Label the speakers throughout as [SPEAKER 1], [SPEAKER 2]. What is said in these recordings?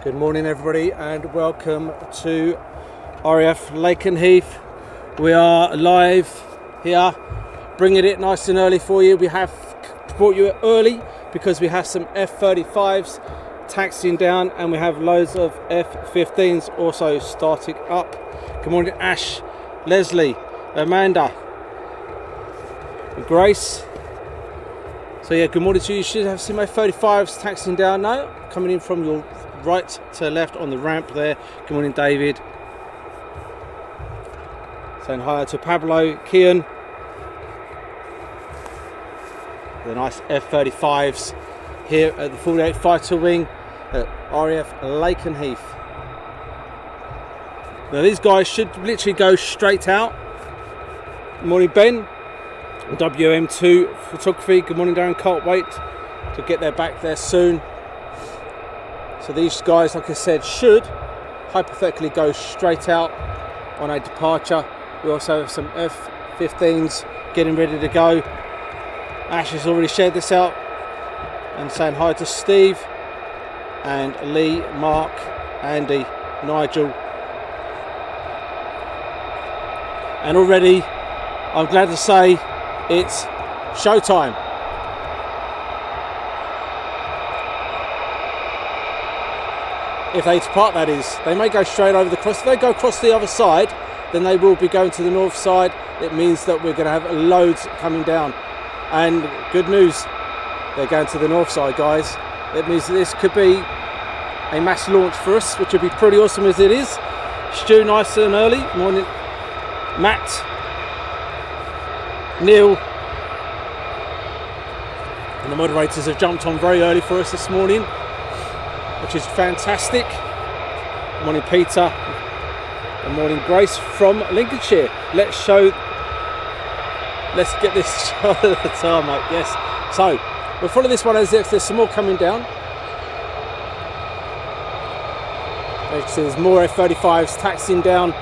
[SPEAKER 1] Good morning everybody and welcome to RAF Lakenheath. We are live here, bringing it nice and early for you. We have brought you early because we have some F-35s taxiing down and we have loads of F-15s also starting up. Good morning Ash, Leslie, Amanda, Grace. So yeah, good morning to you. You should have some F-35s taxiing down now, coming in from your right to left on the ramp there. Good morning David. Saying hi to Pablo, Kian. The nice F-35s here at the 48 Fighter Wing at RAF Lakenheath. Now these guys should literally go straight out. Good morning Ben. WM2 Photography. Good morning Darren, can't wait to get their back there soon. So these guys, like I said, should hypothetically go straight out on a departure. We also have some F-15s getting ready to go. Ash has already shared this out and saying hi to Steve and Lee, Mark, Andy, Nigel. And already, I'm glad to say, it's showtime. If they depart, that is. They may go straight over the cross. If they go across the other side, then they will be going to the north side. It means that we're going to have loads coming down. And good news, they're going to the north side, guys. It means that this could be a mass launch for us, which would be pretty awesome as it is. Stu, nice and early. Morning, Matt, Neil, and the moderators have jumped on very early for us this morning, which is fantastic. Good morning Peter, and morning Grace from Lincolnshire. Let's get this shot of the tarmac, yes. So, we'll follow this one as there's some more coming down. You can see there's more F-35s taxiing down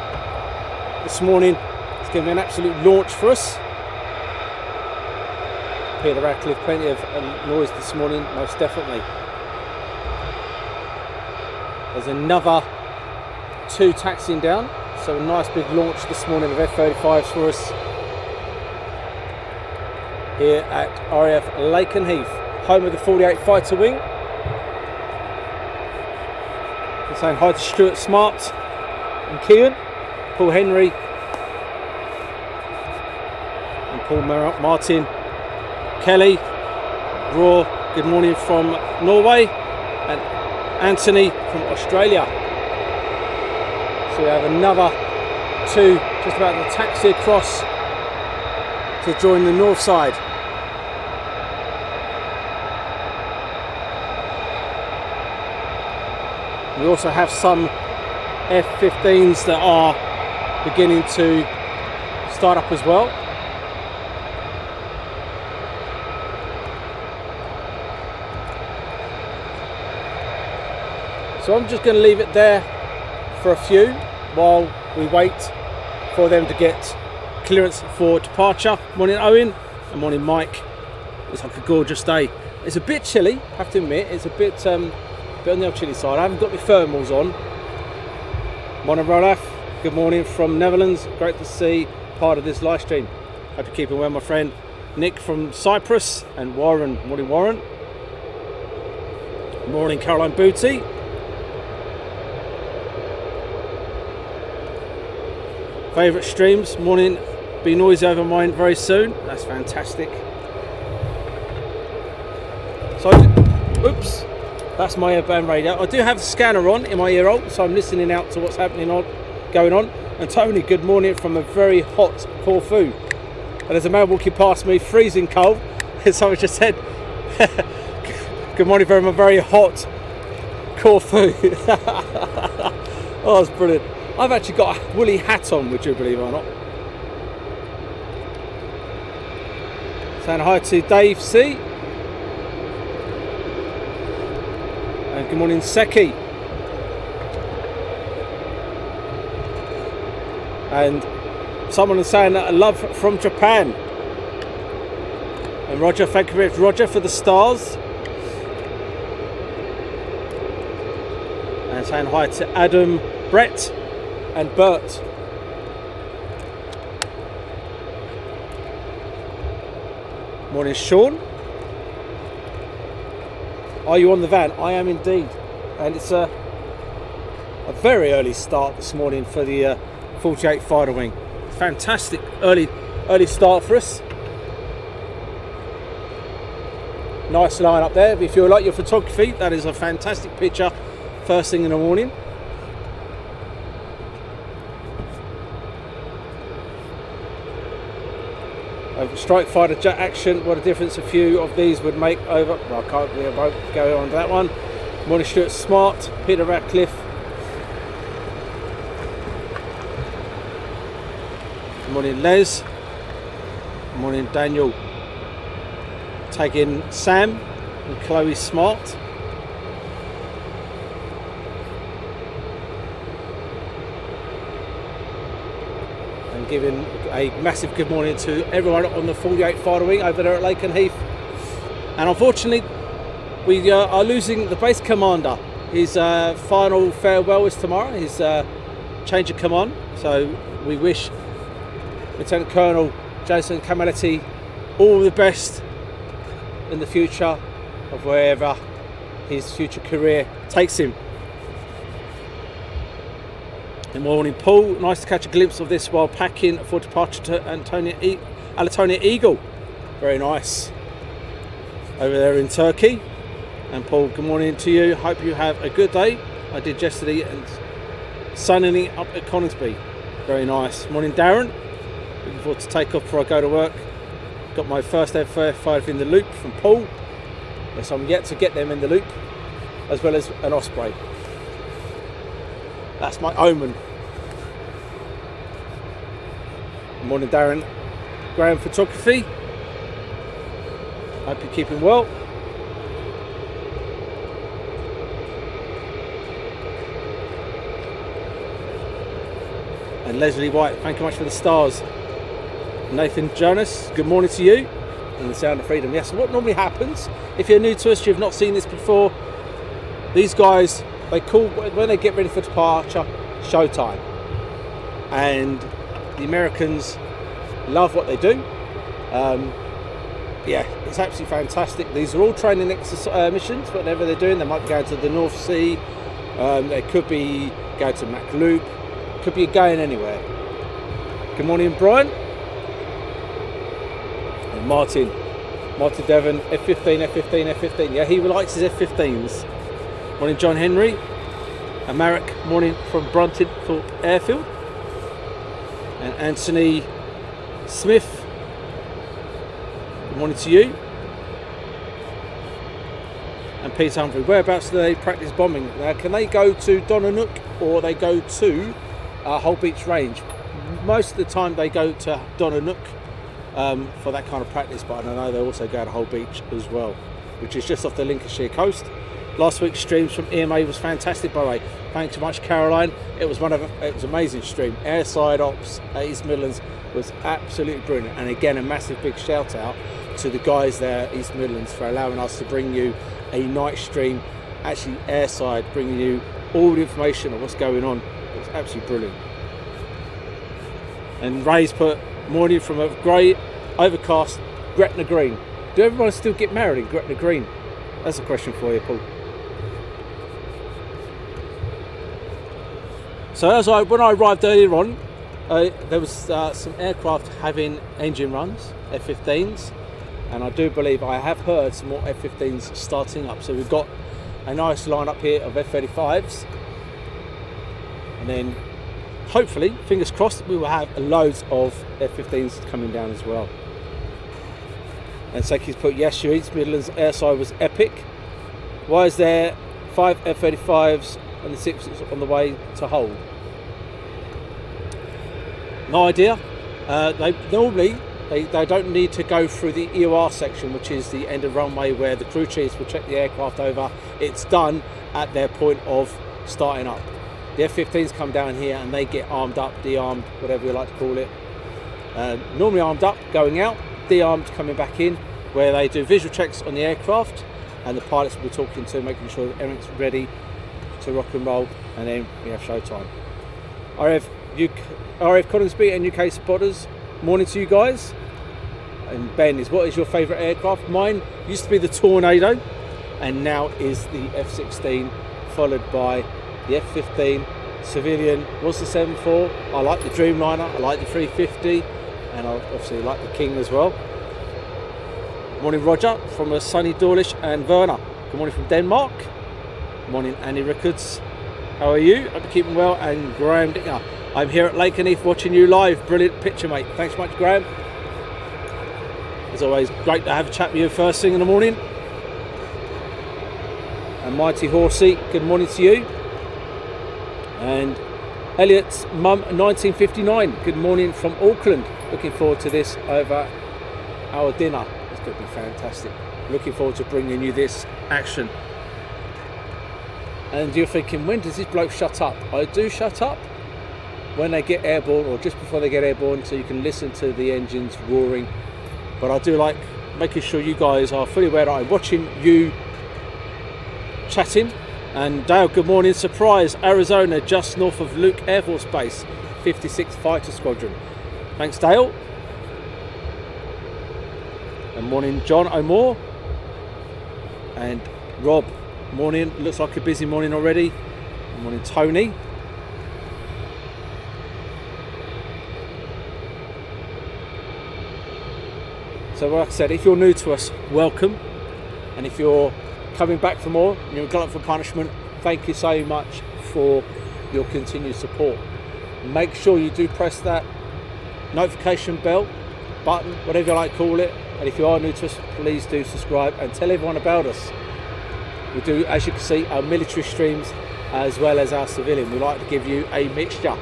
[SPEAKER 1] this morning. It's going to be an absolute launch for us. Peter Radcliffe, plenty of noise this morning, most definitely. There's another 2 taxiing down, so a nice big launch this morning of F-35s for us here at RAF Lakenheath, home of the 48 Fighter Wing. I'm saying hi to Stuart Smart and Kian, Paul Henry and Paul Martin, Kelly, Raw, good morning from Norway, and Anthony from Australia. So we have another 2 just about to taxi across to join the north side. We also have some F-15s that are beginning to start up as well. So I'm just going to leave it there for a few while we wait for them to get clearance for departure. Morning Owen and morning Mike. It's like a gorgeous day. It's a bit chilly, I have to admit. It's a bit on the old chilly side. I haven't got my thermals on. Morning Rolaf, good morning from Netherlands. Great to see part of this live stream. Hope you're keeping well, my friend. Nick from Cyprus and Warren. Morning Warren. Morning Caroline Booty. Favourite streams, morning, be noisy over mine very soon. That's fantastic. So, oops, that's my airband radio. I do have the scanner on in my ear hole, so I'm listening out to what's going on. And Tony, good morning from a very hot Corfu. And there's a man walking past me, freezing cold. And someone just said, good morning from a very hot Corfu. Oh, that's brilliant. I've actually got a woolly hat on, would you believe it or not? Saying hi to Dave C. And good morning Seki. And someone is saying that love from Japan. And Roger, thank you very much, Roger, for the stars. And saying hi to Adam, Brett and Bert. Morning, Sean. Are you on the van? I am indeed. And it's a very early start this morning for the 48 Fighter Wing. Fantastic early start for us. Nice line up there. If you like your photography, that is a fantastic picture first thing in the morning. Strike fighter jet action, what a difference a few of these would make over. Well, I won't go on to that one. Morning, Stuart Smart, Peter Ratcliffe. Morning, Les. Morning, Daniel. Tagging Sam and Chloe Smart. Giving a massive good morning to everyone on the 48 Fighter Wing over there at Lakenheath. And unfortunately, we are losing the base commander. His final farewell is tomorrow, his change of command. So we wish Lieutenant Colonel Jason Camaletti all the best in the future of wherever his future career takes him. Good morning, Paul. Nice to catch a glimpse of this while packing for departure to Alatonia Eagle. Very nice. Over there in Turkey. And Paul, good morning to you. Hope you have a good day. I did yesterday and sunning up at Coningsby. Very nice. Morning, Darren. Looking forward to take off before I go to work. Got my first F5 in the loop from Paul. Yes, I'm yet to get them in the loop, as well as an Osprey. That's my omen. Good morning, Darren. Graham Photography. Hope you're keeping well. And Leslie White, thank you much for the stars. Nathan Jonas, good morning to you. And the Sound of Freedom. Yes, what normally happens, if you're new to us, you've not seen this before, these guys, they call, when they get ready for departure, showtime. And the Americans love what they do. Yeah, it's absolutely fantastic. These are all training missions, whatever they're doing. They might be going to the North Sea, they could be going to MacLoop, could be going anywhere. Good morning, Brian. And Martin Devon, F15. Yeah, he likes his F15s. Morning, John Henry. And Marek, morning from Brunton Airfield. And Anthony Smith, good morning to you. And Peter Humphrey, whereabouts do they practice bombing? Can they go to Donanook or they go to Hull Beach Range? Most of the time they go to Donanook for that kind of practice, but I know they also go to Hull Beach as well, which is just off the Lincolnshire coast. Last week's streams from EMA was fantastic, by the way. Thanks so much, Caroline. It was an amazing stream. Airside Ops at East Midlands was absolutely brilliant. And again, a massive big shout out to the guys there at East Midlands for allowing us to bring you a night stream, actually airside, bringing you all the information on what's going on. It was absolutely brilliant. And Ray's put morning from a grey, overcast Gretna Green. Do everyone still get married in Gretna Green? That's a question for you, Paul. So when I arrived earlier on, there was some aircraft having engine runs, F-15s, and I do believe I have heard some more F-15s starting up. So we've got a nice lineup here of F-35s, and then hopefully, fingers crossed, we will have loads of F-15s coming down as well. And Seki's put, yes, your East Midlands airside was epic. Why is there 5 F-35s and the 6 on the way to Hull? No idea. They don't need to go through the EOR section, which is the end of runway where the crew chiefs will check the aircraft over. It's done at their point of starting up. The F-15s come down here and they get armed up, de-armed, whatever you like to call it. Normally armed up, going out, de-armed, coming back in, where they do visual checks on the aircraft, and the pilots will be talking to, making sure that everything's ready to rock and roll, and then we have showtime. RAF Coningsby and UK spotters, morning to you guys. And Ben, what is your favourite aircraft? Mine used to be the Tornado, and now is the F-16, followed by the F-15, civilian was the 7.4. I like the Dreamliner, I like the 350, and I obviously like the King as well. Morning Roger from a sunny Dawlish and Werner. Good morning from Denmark. Morning Annie Rickards. How are you? Hope you're keeping well. And Graham Dicker. I'm here at Lakenheath watching you live. Brilliant picture, mate. Thanks much, Graham. As always, great to have a chat with you first thing in the morning. And Mighty Horsey, good morning to you. And Elliot's mum 1959, good morning from Auckland. Looking forward to this over our dinner. It's going to be fantastic. Looking forward to bringing you this action. And you're thinking, when does this bloke shut up? I do shut up when they get airborne, or just before they get airborne, so you can listen to the engines roaring. But I do like making sure you guys are fully aware that I'm watching you chatting. And Dale, good morning. Surprise, Arizona, just north of Luke Air Force Base, 56 Fighter Squadron. Thanks, Dale. And morning, John O'More. And Rob, morning. Looks like a busy morning already. Morning, Tony. So like I said, if you're new to us, welcome. And if you're coming back for more, you're glutton for punishment, thank you so much for your continued support. Make sure you do press that notification bell button, whatever you like to call it. And if you are new to us, please do subscribe and tell everyone about us. We do, as you can see, our military streams as well as our civilian. We like to give you a mixture.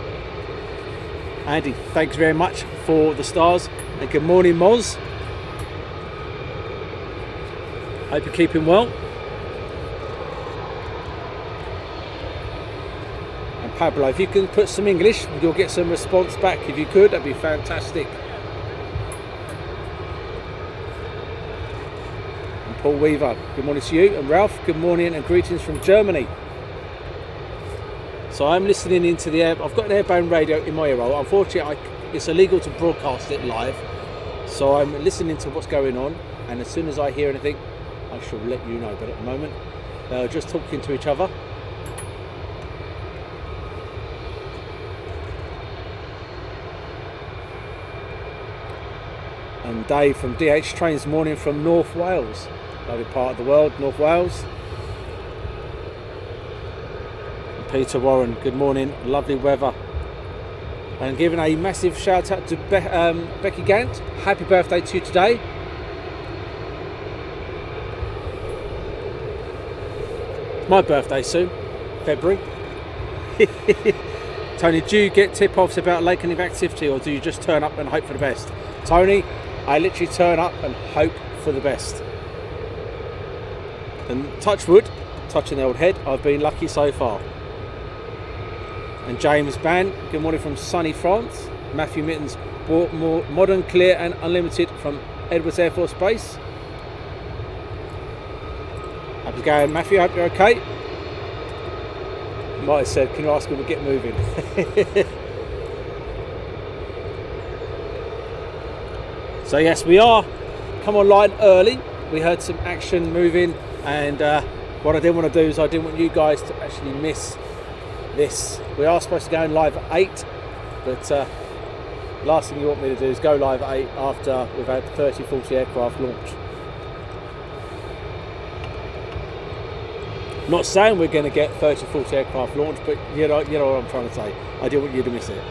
[SPEAKER 1] Andy, thanks very much for the stars. And good morning, Moz. Hope you're keeping well. And Pablo, if you can put some English, you'll get some response back. If you could, that'd be fantastic. And Paul Weaver, good morning to you. And Ralph, good morning and greetings from Germany. So I'm listening into the air. I've got an airborne radio in my ear roll. Unfortunately, it's illegal to broadcast it live. So I'm listening to what's going on. And as soon as I hear anything, I shall let you know. But at the moment, they're just talking to each other. And Dave from DH Trains, morning from North Wales. Lovely part of the world, North Wales. And Peter Warren, good morning, lovely weather. And giving a massive shout out to Becky Gant. Happy birthday to you today. My birthday soon, February. Tony, do you get tip-offs about Lakenheath activity, or do you just turn up and hope for the best? Tony, I literally turn up and hope for the best. And touch wood, touching the old head, I've been lucky so far. And James Ban, good morning from sunny France. Matthew Mittens, more modern, clear and unlimited from Edwards Air Force Base. How's it going, Matthew? Hope you're okay. Might have said, can you ask him to get moving? So yes, we are come online early. We heard some action moving, and what I didn't want to do is I didn't want you guys to actually miss this. We are supposed to go live at 8, but last thing you want me to do is go live at 8 after we've had 30-40 aircraft launch. Not saying we're going to get 30-40 aircraft launched, but you know what I'm trying to say. I didn't want you to miss it.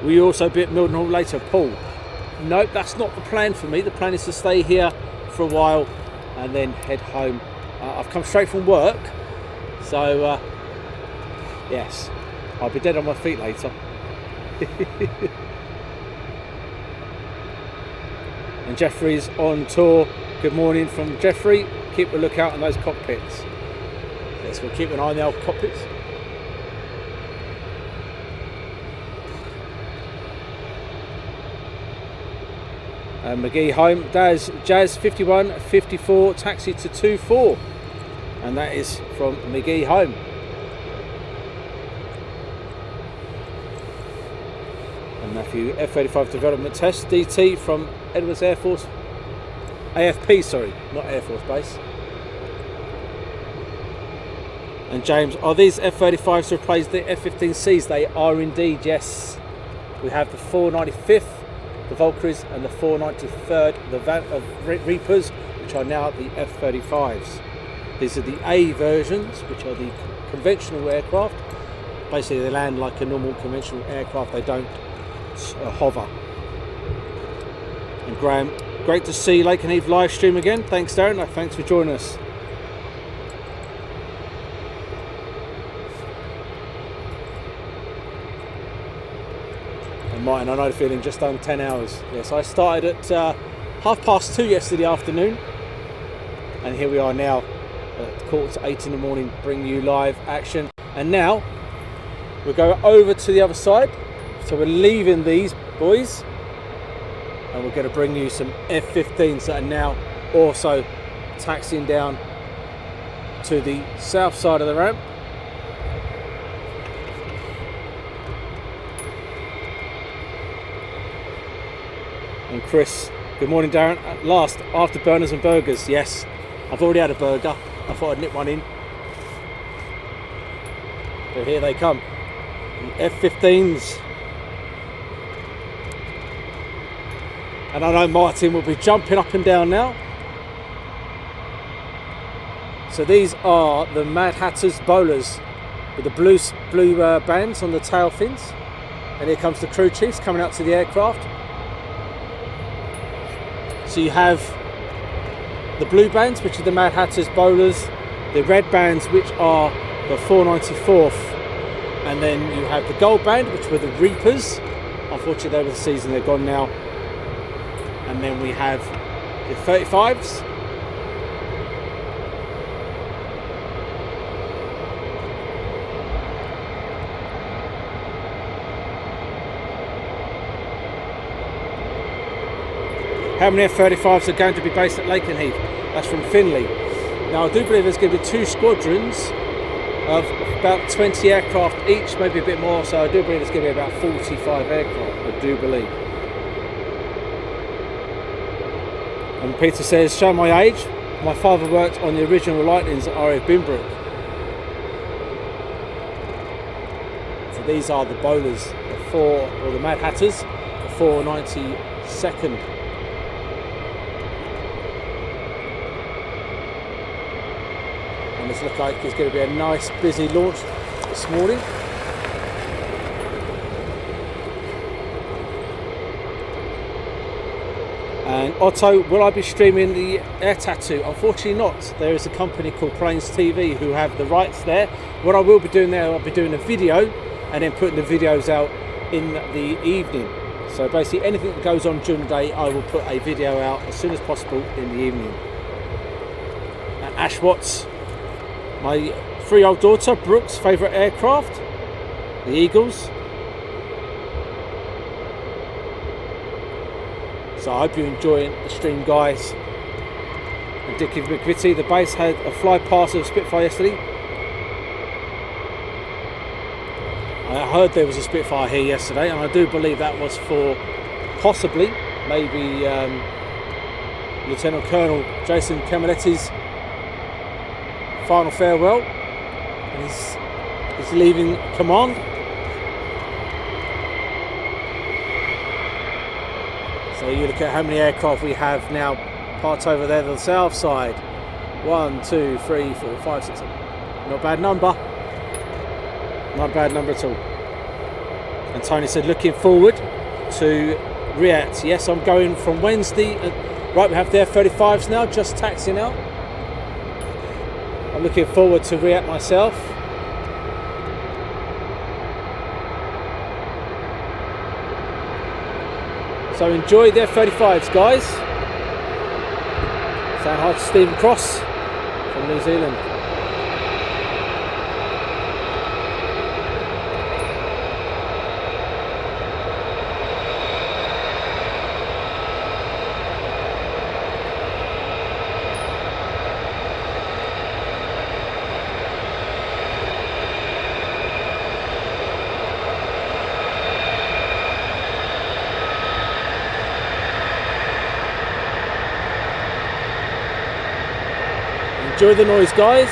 [SPEAKER 1] Will you also be at Mildenhall later, Paul? Nope, that's not the plan for me. The plan is to stay here for a while and then head home. I've come straight from work, so yes, I'll be dead on my feet later. And Jeffrey's on tour. Good morning from Jeffrey. Keep a lookout on those cockpits. Yes, we'll keep an eye on the old cockpits. McGee home. There's Jazz 51, 54, taxi to 24. And that is from McGee home. And Matthew, F-35 development test, DT from Edwards Air Force, AFP, sorry, not Air Force Base. And James, are these F-35s to replace the F-15Cs? They are indeed, yes. We have the 495th, the Valkyries, and the 493rd, the Reapers, which are now the F-35s. These are the A versions, which are the conventional aircraft. Basically, they land like a normal conventional aircraft. They don't hover. And Graham, great to see Lakenheath live stream again. Thanks, Darren. Thanks for joining us. And Martin, I know the feeling, just done 10 hours. Yes, I started at 2:30 yesterday afternoon, and here we are now at 7:45 in the morning, bringing you live action. And now we'll go over to the other side. So we're leaving these boys, and we're going to bring you some F-15s that are now also taxiing down to the south side of the ramp. And Chris, good morning, Darren. At last, afterburners and burgers. Yes, I've already had a burger. I thought I'd nip one in. But here they come, the F-15s. And I know Martin will be jumping up and down now. So these are the Madhatters Bolars with the blue bands on the tail fins. And here comes the crew chiefs coming out to the aircraft. So you have the blue bands, which are the Madhatters Bolars, the red bands, which are the 494th, and then you have the gold band, which were the Reapers. Unfortunately, they were the season, they're gone now. And then we have the 35s. How many F-35s are going to be based at Lakenheath? That's from Finley. Now I do believe there's going to be 2 squadrons of about 20 aircraft each, maybe a bit more, so I do believe there's going to be about 45 aircraft, I do believe. And Peter says, show my age, my father worked on the original Lightnings at RAF Binbrook. So these are the Bolars, the Madhatters, the 492nd. And this looks like it's going to be a nice busy launch this morning. And Otto, will I be streaming the air tattoo? Unfortunately not. There is a company called Planes TV who have the rights there. What I will be doing there, I'll be doing a video and then putting the videos out in the evening. So basically anything that goes on during the day, I will put a video out as soon as possible in the evening. And Ash Watts, my 3-year-old daughter, Brooke's favourite aircraft, the Eagles. So I hope you're enjoying the stream, guys. And Dickie McVitie, the base had a fly past of a Spitfire yesterday. I heard there was a Spitfire here yesterday, and I do believe that was for possibly, maybe Lieutenant Colonel Jason Camiletti's final farewell, and he's leaving command. So you look at how many aircraft we have now parked over there to the south side. 1, 2, 3, 4, 5, 6, 7. Not a bad number. Not a bad number at all. And Tony said, looking forward to Riyadh. Yes, I'm going from Wednesday. Right, we have the F-35s now, just taxiing out. I'm looking forward to Riyadh myself. So enjoy the F-35s, guys. Saying hi to Stephen Cross from New Zealand. Enjoy the noise, guys.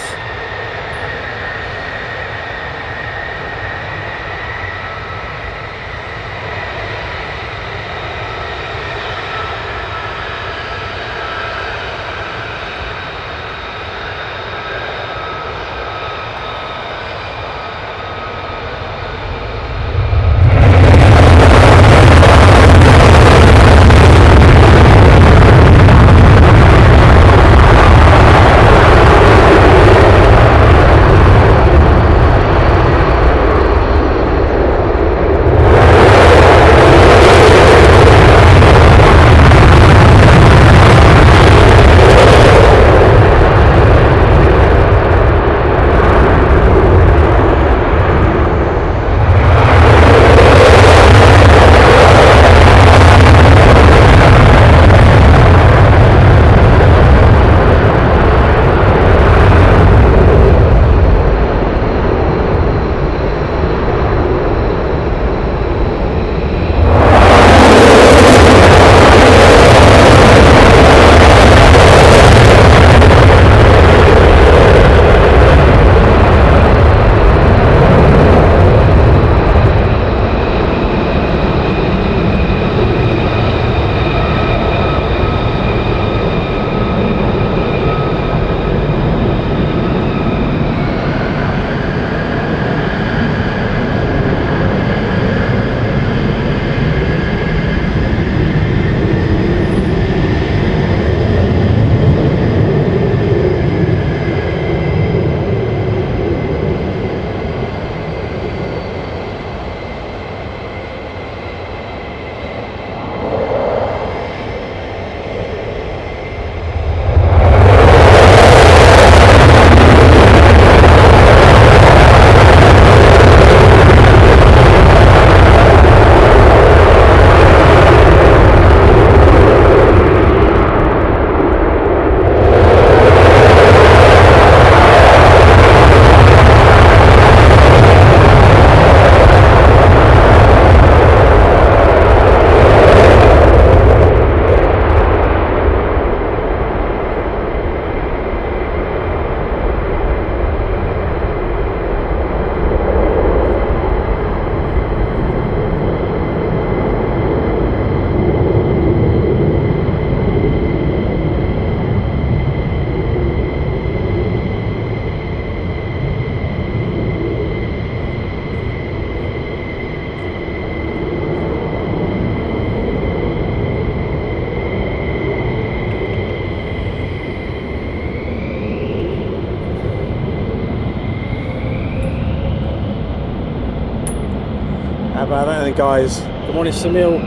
[SPEAKER 1] How about that then, guys? Good morning, Samil,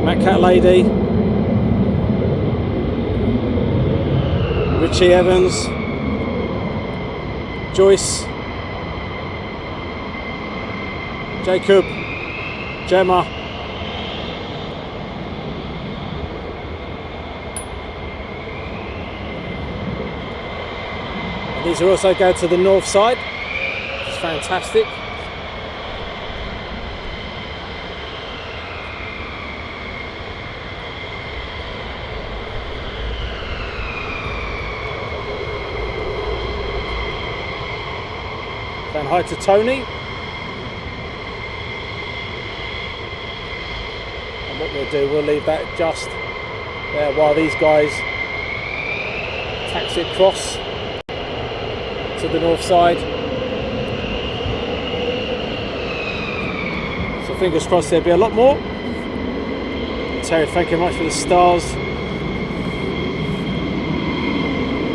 [SPEAKER 1] Matt Cat Lady, Richie Evans, Joyce, Jacob, Gemma, and these are also going to the north side, which is fantastic. Saying hi to Tony. And what we'll do, we'll leave that just there while these guys taxi across to the north side. So fingers crossed there'll be a lot more. Terry, thank you very much for the stars.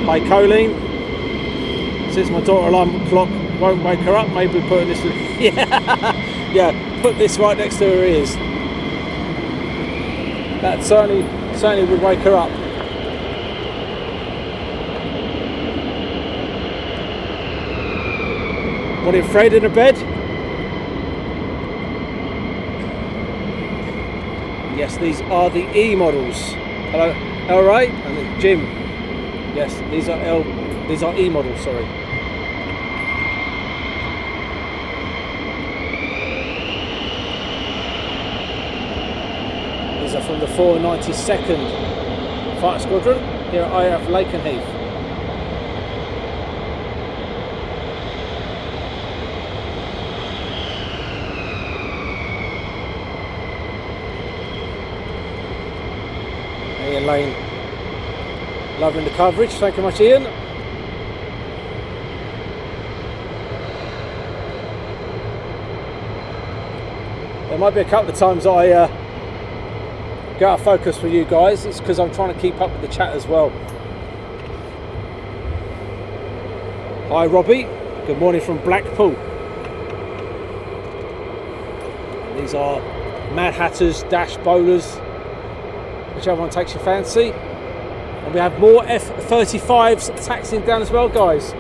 [SPEAKER 1] Hi Colleen. Since my daughter alarm clock won't wake her up, maybe putting this yeah, put this right next to her ears. That certainly would wake her up. What, are you afraid in a bed? Yes, these are the E models. Hello, L Ray and Jim. Yes, these are E models, sorry. These are from the 492nd Fighter Squadron here at RAF Lakenheath. Ian Lane, loving the coverage. Thank you much, Ian. There might be a couple of times I get out of focus for you guys. It's because I'm trying to keep up with the chat as well. Hi Robbie, good morning from Blackpool. These are Madhatters dash Bolars, whichever one takes your fancy. And we have more F-35s taxiing down as well, guys,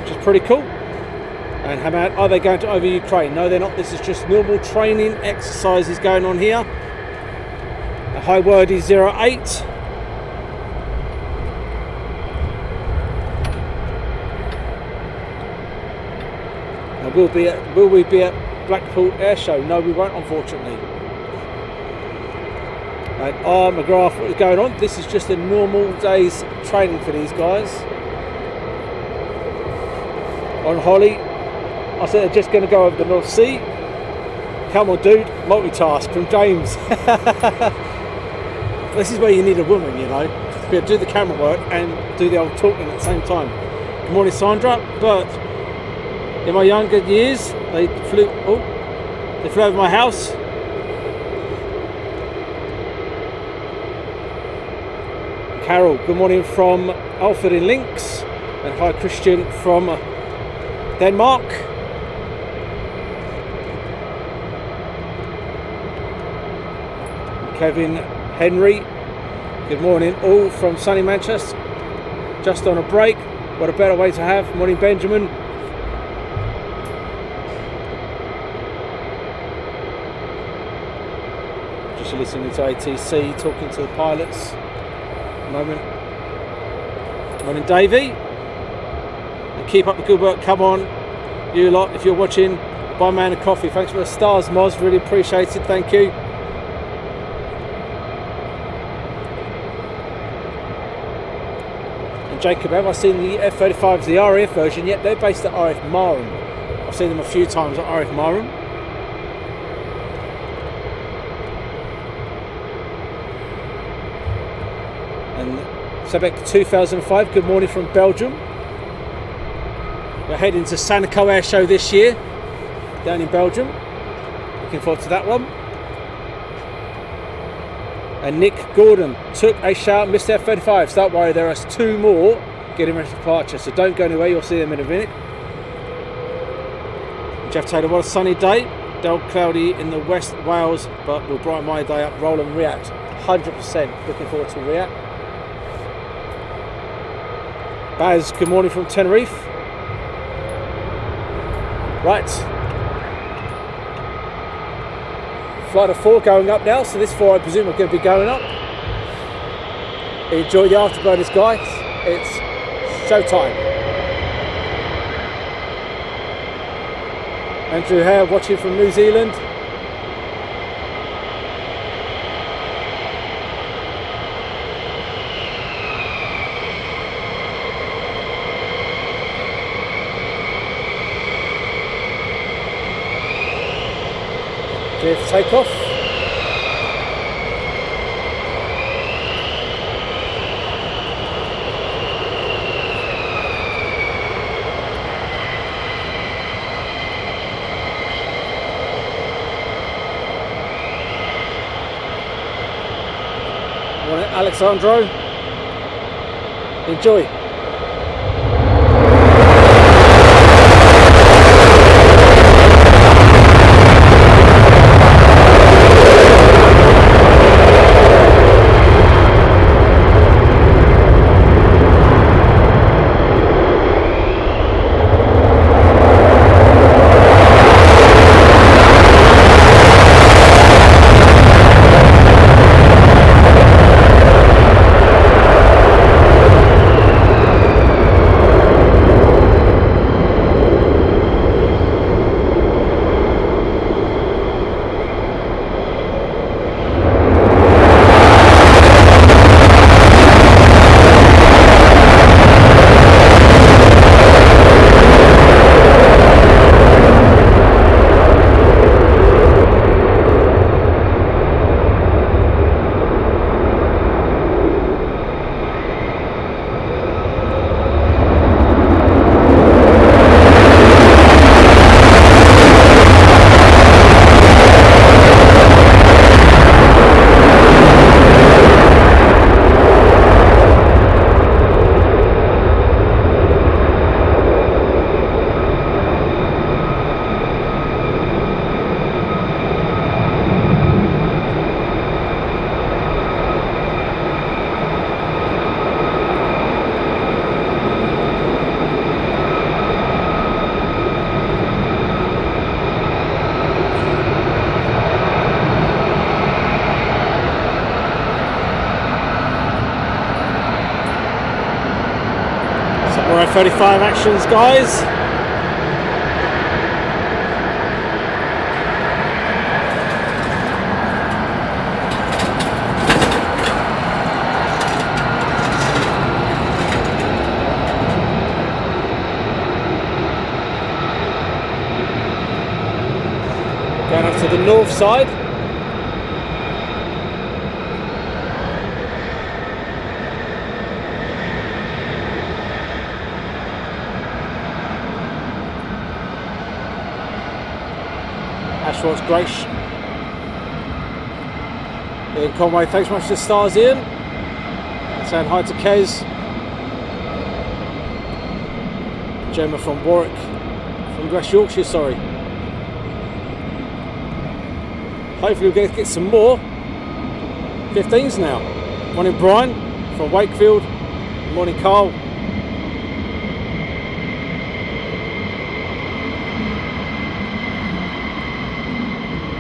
[SPEAKER 1] which is pretty cool. And how about, are they going to over Ukraine? No, they're not. This is just normal training exercises going on here. The high word is 08. Now, will we be at Blackpool Air Show? No, we won't, unfortunately. And McGrath, what is going on? This is just a normal day's training for these guys. On Holly, I said they're just going to go over the North Sea. Come on, dude, multitask from James. This is where you need a woman, you know, to be able to do the camera work and do the old talking at the same time. Good morning, Sandra. But in my younger years, they flew over my house. Carol, good morning from Alfred in Links, and hi Christian from Denmark. Kevin Henry, good morning all from sunny Manchester, just on a break. What a better way to have. Morning Benjamin. Just listening to ATC talking to the pilots at the moment. Morning Davey, and keep up the good work. Come on you lot, if you're watching, buy a man a coffee. Thanks for the stars, Moz, really appreciate it, thank you. Jacob, have I seen the F-35s, the RAF version? Yet they're based at RAF Marham. I've seen them a few times at RAF Marham. And Sebek 2005, good morning from Belgium. We're heading to Sanico Air Show this year, down in Belgium. Looking forward to that one. And Nick Gordon took a shout, missed F-35s. Don't worry, there are 2 more getting ready for departure, so don't go anywhere, you'll see them in a minute. Jeff Taylor, what a sunny day. Dull cloudy in the West Wales, but will brighten my day up. Roland React, 100%. Looking forward to React. Baz, good morning from Tenerife. Right. Flight of 4 going up now, so this 4 I presume are going to be going up. Enjoy the afterburners, guys. It's showtime. Andrew Hare watching from New Zealand. Clear for takeoff. Morning, Alexandro. Enjoy. Some more F-35 actions, guys. Going up to the north side. Ashworth's great. Ian Conway, thanks so much for the stars, Ian. Saying hi to Kez. Gemma from Warwick, from West Yorkshire, sorry. Hopefully we're going to get some more 15s now. Morning Brian from Wakefield. Morning Carl.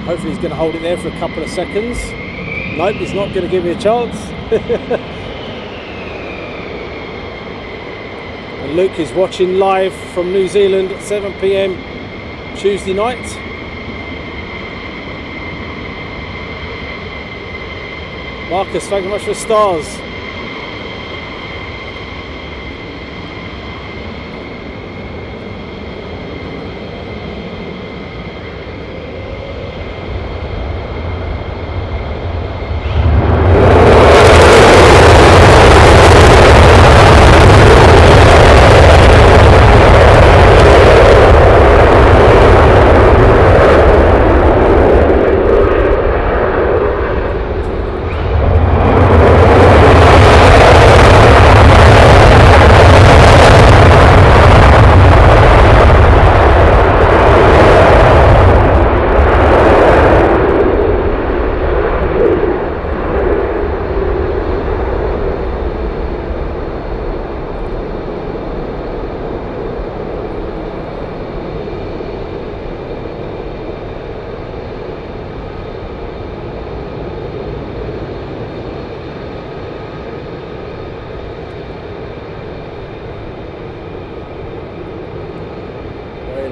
[SPEAKER 1] Hopefully he's going to hold it there for a couple of seconds. Nope, he's not going to give me a chance. And Luke is watching live from New Zealand at 7 PM Tuesday night. Marcus, thank you very much for the stars.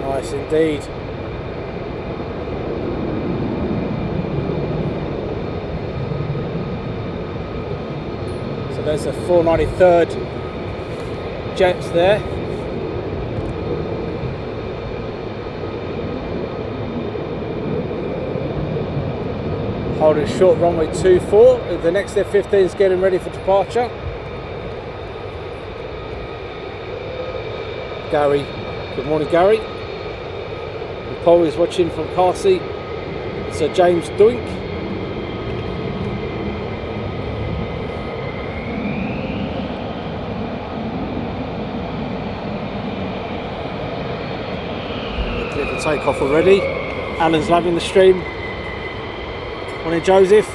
[SPEAKER 1] Nice indeed. So there's the 493rd jets there. Holding short runway 24. The next F-15 is getting ready for departure. Gary, good morning Gary. Paul is watching from Carsey. Sir James Doink. Clear for takeoff already. Alan's loving the stream. Morning Joseph.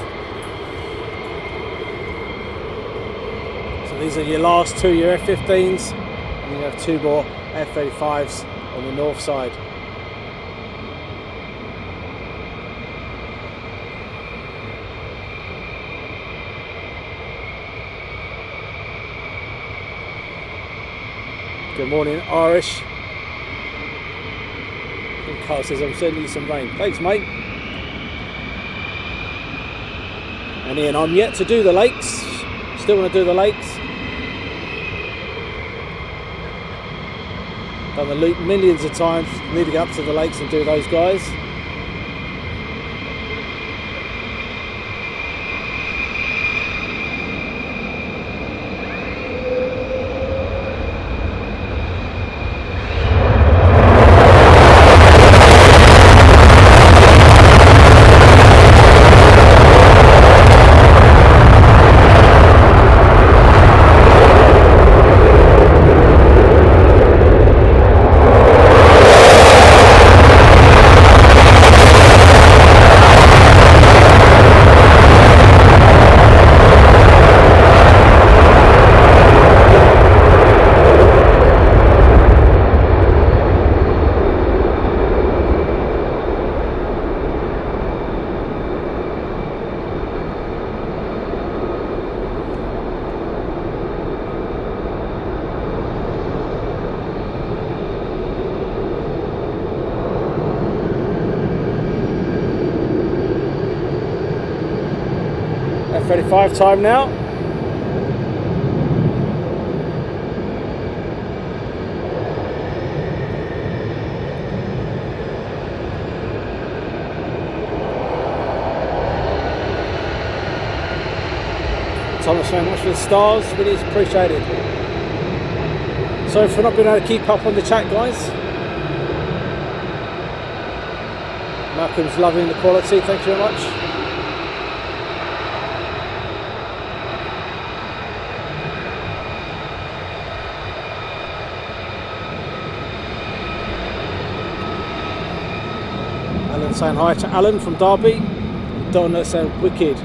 [SPEAKER 1] So these are your last two, your F-15s, and you have two more F-35s on the north side. Good morning, Irish. And Carl says, I'm sending you some rain. Thanks, mate. And Ian, I'm yet to do the lakes. Still want to do the lakes. Done the loop millions of times. Need to go up to the lakes and do those guys. 35 time now. Thomas, very much for the stars, really is appreciated. Sorry for not being able to keep up on the chat, guys. Malcolm's loving the quality, thank you very much. Alan saying hi to Alan from Derby. Donna saying wicked.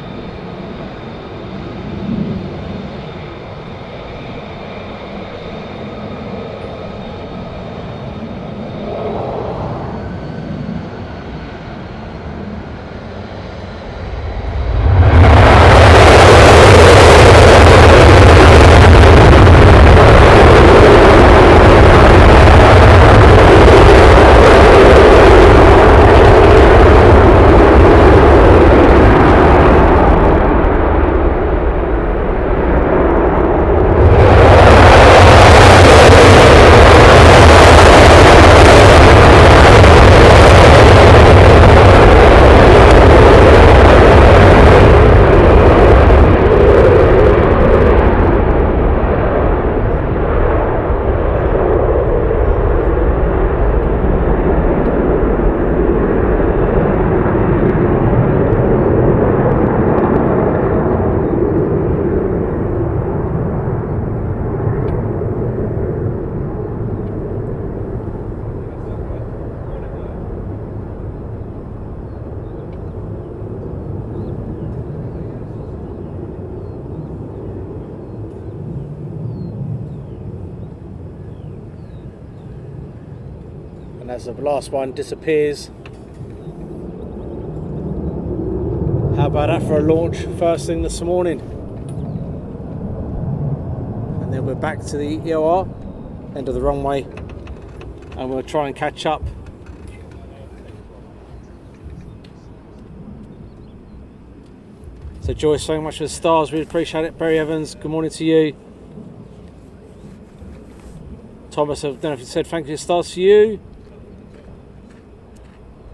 [SPEAKER 1] As the last one disappears. How about that for a launch first thing this morning? And then we're back to the EOR, end of the runway, and we'll try and catch up. So Joyce, so much for the stars, we appreciate it. Barry Evans, good morning to you. Thomas, I don't know if you said thank you, stars for you.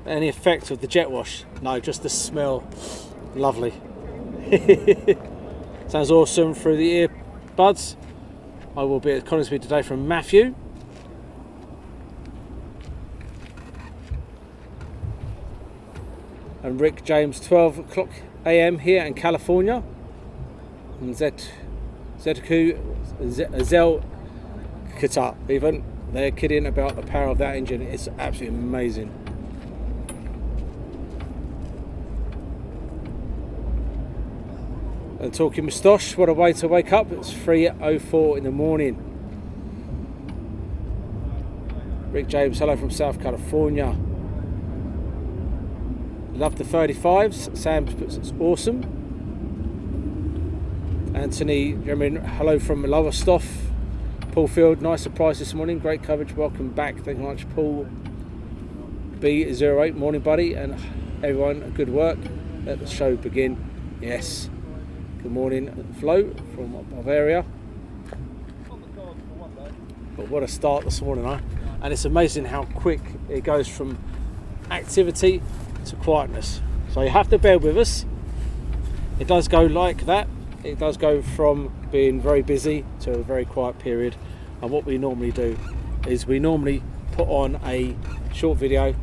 [SPEAKER 1] Any effect of the jet wash? No, just the smell. Lovely. Sounds awesome through the earbuds. I will be at Coningsby today from Matthew. And Rick James, 12 o'clock AM here in California. And Zetku Zel Qatar even. They're kidding about the power of that engine. It's absolutely amazing. And talking moustache, what a way to wake up. It's 3:04 in the morning. Rick James, hello from South California. Love the 35s. Sam puts it's awesome. Anthony, hello from Lowestoft. Paul Field, nice surprise this morning. Great coverage. Welcome back. Thank you very much, Paul. B08, morning, buddy. And everyone, good work. Let the show begin. Yes. Good morning, Flo from Bavaria. But what a start this morning, huh? And it's amazing how quick it goes from activity to quietness. So you have to bear with us. It does go like that. It does go from being very busy to a very quiet period. And what we normally do is we normally put on a short video.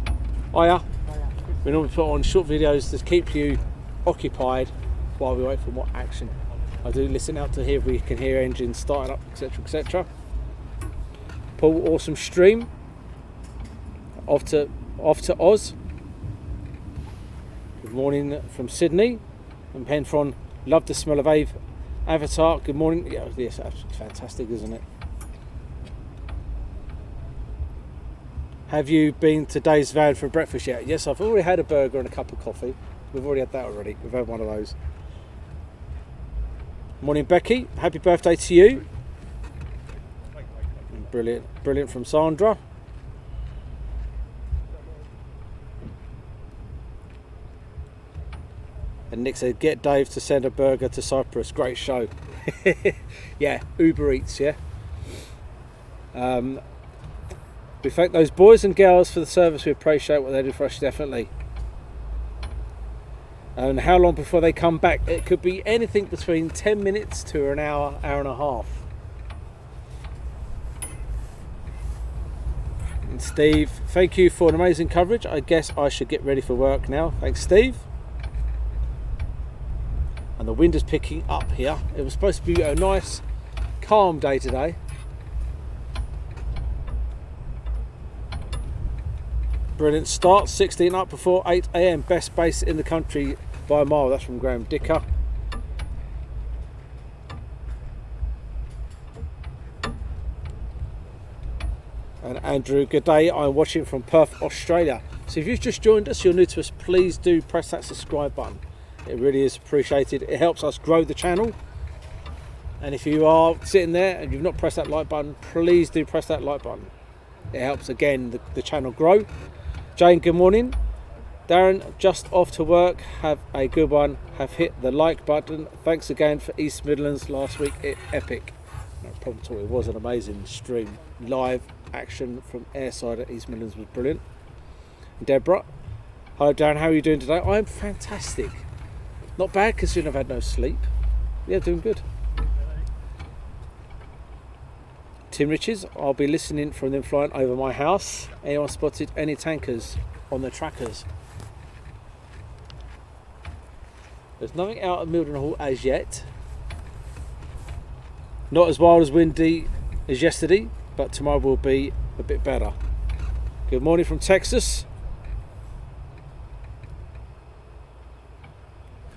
[SPEAKER 1] We normally put on short videos to keep you occupied while we wait for more action. I do listen out to hear if we can hear engines starting up, etc, etc. Paul, awesome stream. Off to Oz. Good morning from Sydney. And Penfron, love the smell of Avatar. Good morning. Yeah, yes, absolutely fantastic, isn't it? Have you been to Dave's Van for breakfast yet? Yes, I've already had a burger and a cup of coffee. We've already had that already. We've had one of those. Morning, Becky. Happy birthday to you. Brilliant, brilliant from Sandra. And Nick said, get Dave to send a burger to Cyprus. Great show. Yeah, Uber Eats, yeah. We thank those boys and girls for the service. We appreciate what they do for us, definitely. And how long before they come back? It could be anything between 10 minutes to an hour, hour and a half. And Steve, thank you for an amazing coverage. I guess I should get ready for work now. Thanks, Steve. And the wind is picking up here. It was supposed to be a nice, calm day today. Brilliant start, 16 up before 8 AM. Best base in the country by a mile. That's from Graham Dicker. And Andrew, good day. I'm watching from Perth, Australia. So if you've just joined us, you're new to us, please do press that subscribe button. It really is appreciated. It helps us grow the channel. And if you are sitting there and you've not pressed that like button, please do press that like button. It helps, again, the channel grow. Jane, good morning. Darren, just off to work. Have a good one. Have hit the like button. Thanks again for East Midlands last week. Epic. No problem at all. It was an amazing stream. Live action from airside at East Midlands was brilliant. Deborah, hello Darren, how are you doing today? I'm fantastic. Not bad considering I've had no sleep. Yeah, doing good. Tim Riches, I'll be listening from them flying over my house. Anyone spotted any tankers on the trackers? There's nothing out of Mildenhall as yet. Not as wild as windy as yesterday, but tomorrow will be a bit better. Good morning from Texas.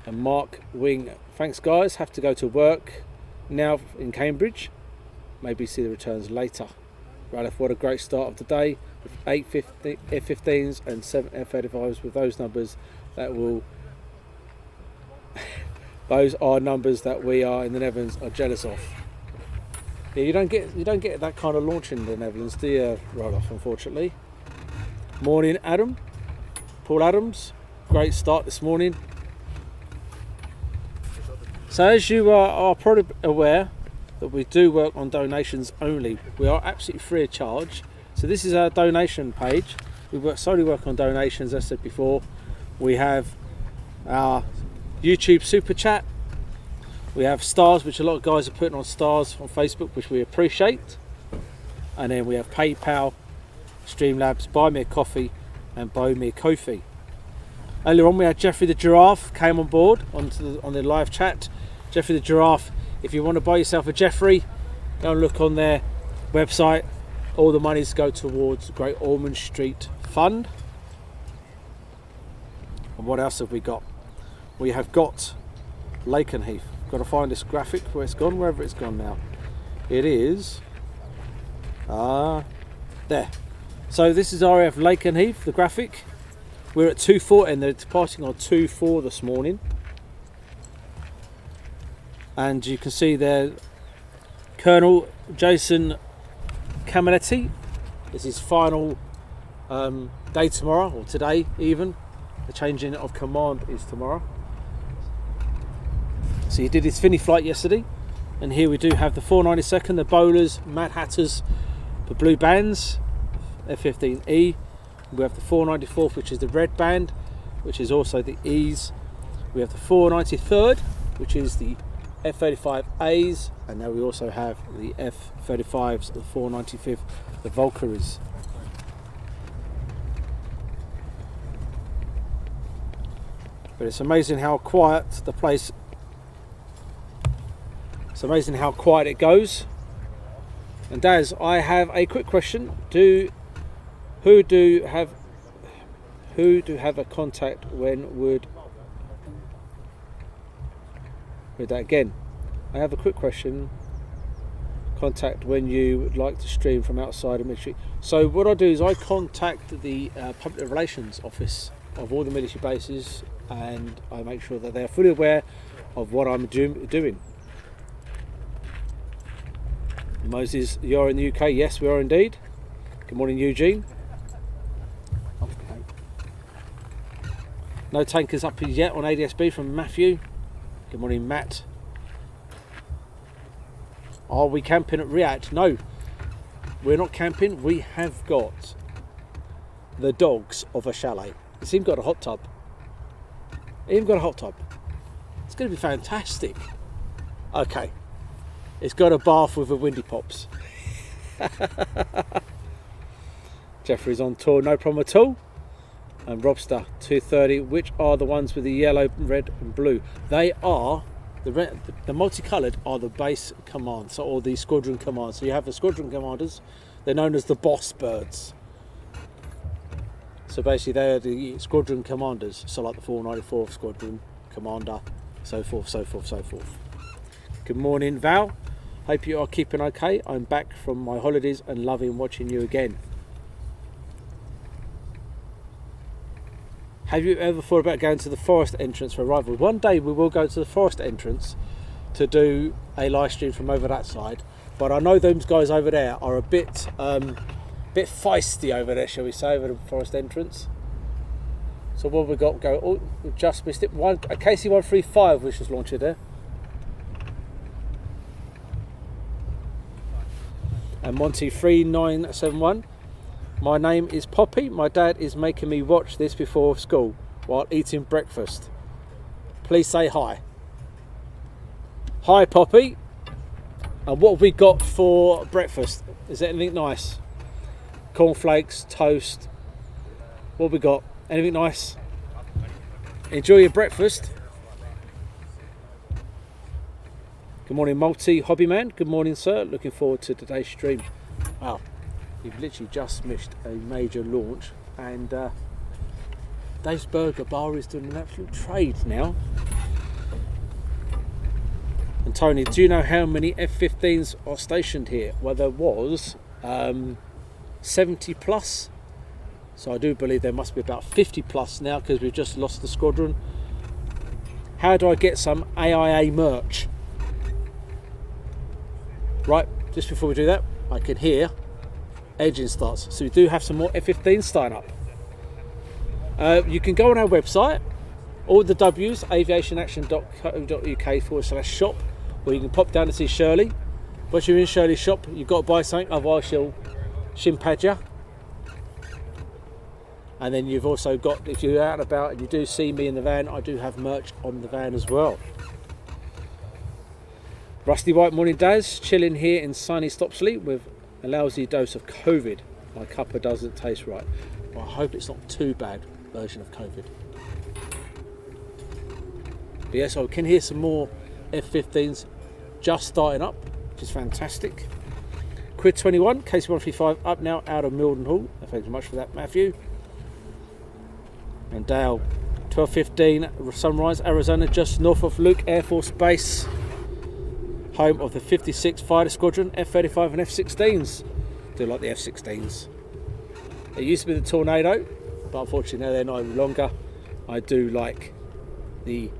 [SPEAKER 1] And Mark Wing, thanks guys, have to go to work now in Cambridge. Maybe see the returns later. Right, what a great start of the day with 8 F-15s and 7 F-35s. With those numbers, that will those are numbers that we are in the Netherlands are jealous of. Yeah, you don't get that kind of launch in the Netherlands, do you, Roloff, unfortunately. Morning, Adam. Paul Adams, great start this morning. So as you are probably aware, that we do work on donations only. We are absolutely free of charge. So this is our donation page. We solely work on donations, as I said before. We have our YouTube super chat. We have stars, which a lot of guys are putting on stars on Facebook, which we appreciate. And then we have PayPal, Streamlabs, Buy Me a Coffee, and Buy Me a Kofi. Earlier on, we had Jeffrey the Giraffe came on board on the live chat. Jeffrey the Giraffe. If you want to buy yourself a Jeffrey, go and look on their website. All the monies go towards the Great Ormond Street Fund. And what else have we got? We have got Lakenheath. Got to find this graphic where it's gone, wherever it's gone now. It is there. So this is RAF Lakenheath, the graphic. We're at 2:40 and they're departing on 2:4 this morning. And you can see there Colonel Jason Camilletti. This is his final day tomorrow, or today even. The changing of command is tomorrow. So he did his Finny flight yesterday. And here we do have the 492nd, the Bolars, Madhatters, the blue bands, F-15E. We have the 494th, which is the red band, which is also the E's. We have the 493rd, which is the F-35As, and now we also have the F-35s, the 495th, the Valkyries. But it's amazing how quiet the place. It's amazing how quiet it goes. And Daz, I have a quick question. Who do have a contact when would read that again? I have a quick question. Contact when you would like to stream from outside of military. So what I do is I contact the public relations office of all the military bases, and I make sure that they are fully aware of what I'm doing. Moses, you're in the UK? Yes, we are indeed. Good morning, Eugene. No tankers up yet on ADSB from Matthew. Good morning, Matt. Are we camping at React? No, we're not camping. We have got the dogs of a chalet. It's even got a hot tub. It's going to be fantastic. Okay. It's got a bath with a windy pops. Jeffrey's on tour, no problem at all. And Robster 230, which are the ones with the yellow, red and blue? They are, the multicoloured are the base commands, or the squadron commands. So you have the squadron commanders, they're known as the boss birds. So basically they're the squadron commanders, so like the 494th Squadron Commander, so forth, so forth, so forth. Good morning, Val. Hope you are keeping okay. I'm back from my holidays and loving watching you again. Have you ever thought about going to the forest entrance for arrival? One day we will go to the forest entrance to do a live stream from over that side, but I know those guys over there are a bit feisty over there, shall we say, over the forest entrance. So what have we got go? Oh, we've just missed it. A KC-135 which was launched there. And Monty 3971. My name is Poppy. My dad is making me watch this before school while eating breakfast. Please say hi. Hi, Poppy. And what have we got for breakfast? Is there anything nice? Cornflakes, toast. What have we got? Anything nice? Enjoy your breakfast. Good morning, Multi Hobby Man. Good morning, sir. Looking forward to today's stream. Wow. You've literally just missed a major launch, and Dave's Burger Bar is doing an absolute trade now. And Tony, do you know how many F-15s are stationed here? Well, there was 70 plus, so I do believe there must be about 50 plus now, because we've just lost the squadron. How do I get some AIA merch? Right, just before we do that, I can hear engine starts, so we do have some more F-15s starting up. You can go on our website, all the W's, aviationaction.co.uk/shop, or you can pop down and see Shirley. Once you're in Shirley's shop, you've got to buy something, otherwise she'll shimpad you. And then you've also got, if you're out and about and you do see me in the van, I do have merch on the van as well. Rusty White, morning Daz, chilling here in sunny Stopsley with a lousy dose of COVID. My cuppa doesn't taste right. Well, I hope it's not too bad version of COVID. But yes, I can hear some more F-15s just starting up, which is fantastic. Quid 21, KC-135 up now out of Mildenhall. Thanks so much for that, Matthew. And Dale, 1215 Sunrise, Arizona, just north of Luke Air Force Base. Home of the 56th Fighter Squadron, F-35 and F-16s. Do like the F-16s. It used to be the Tornado, but unfortunately now they're no longer. I do like the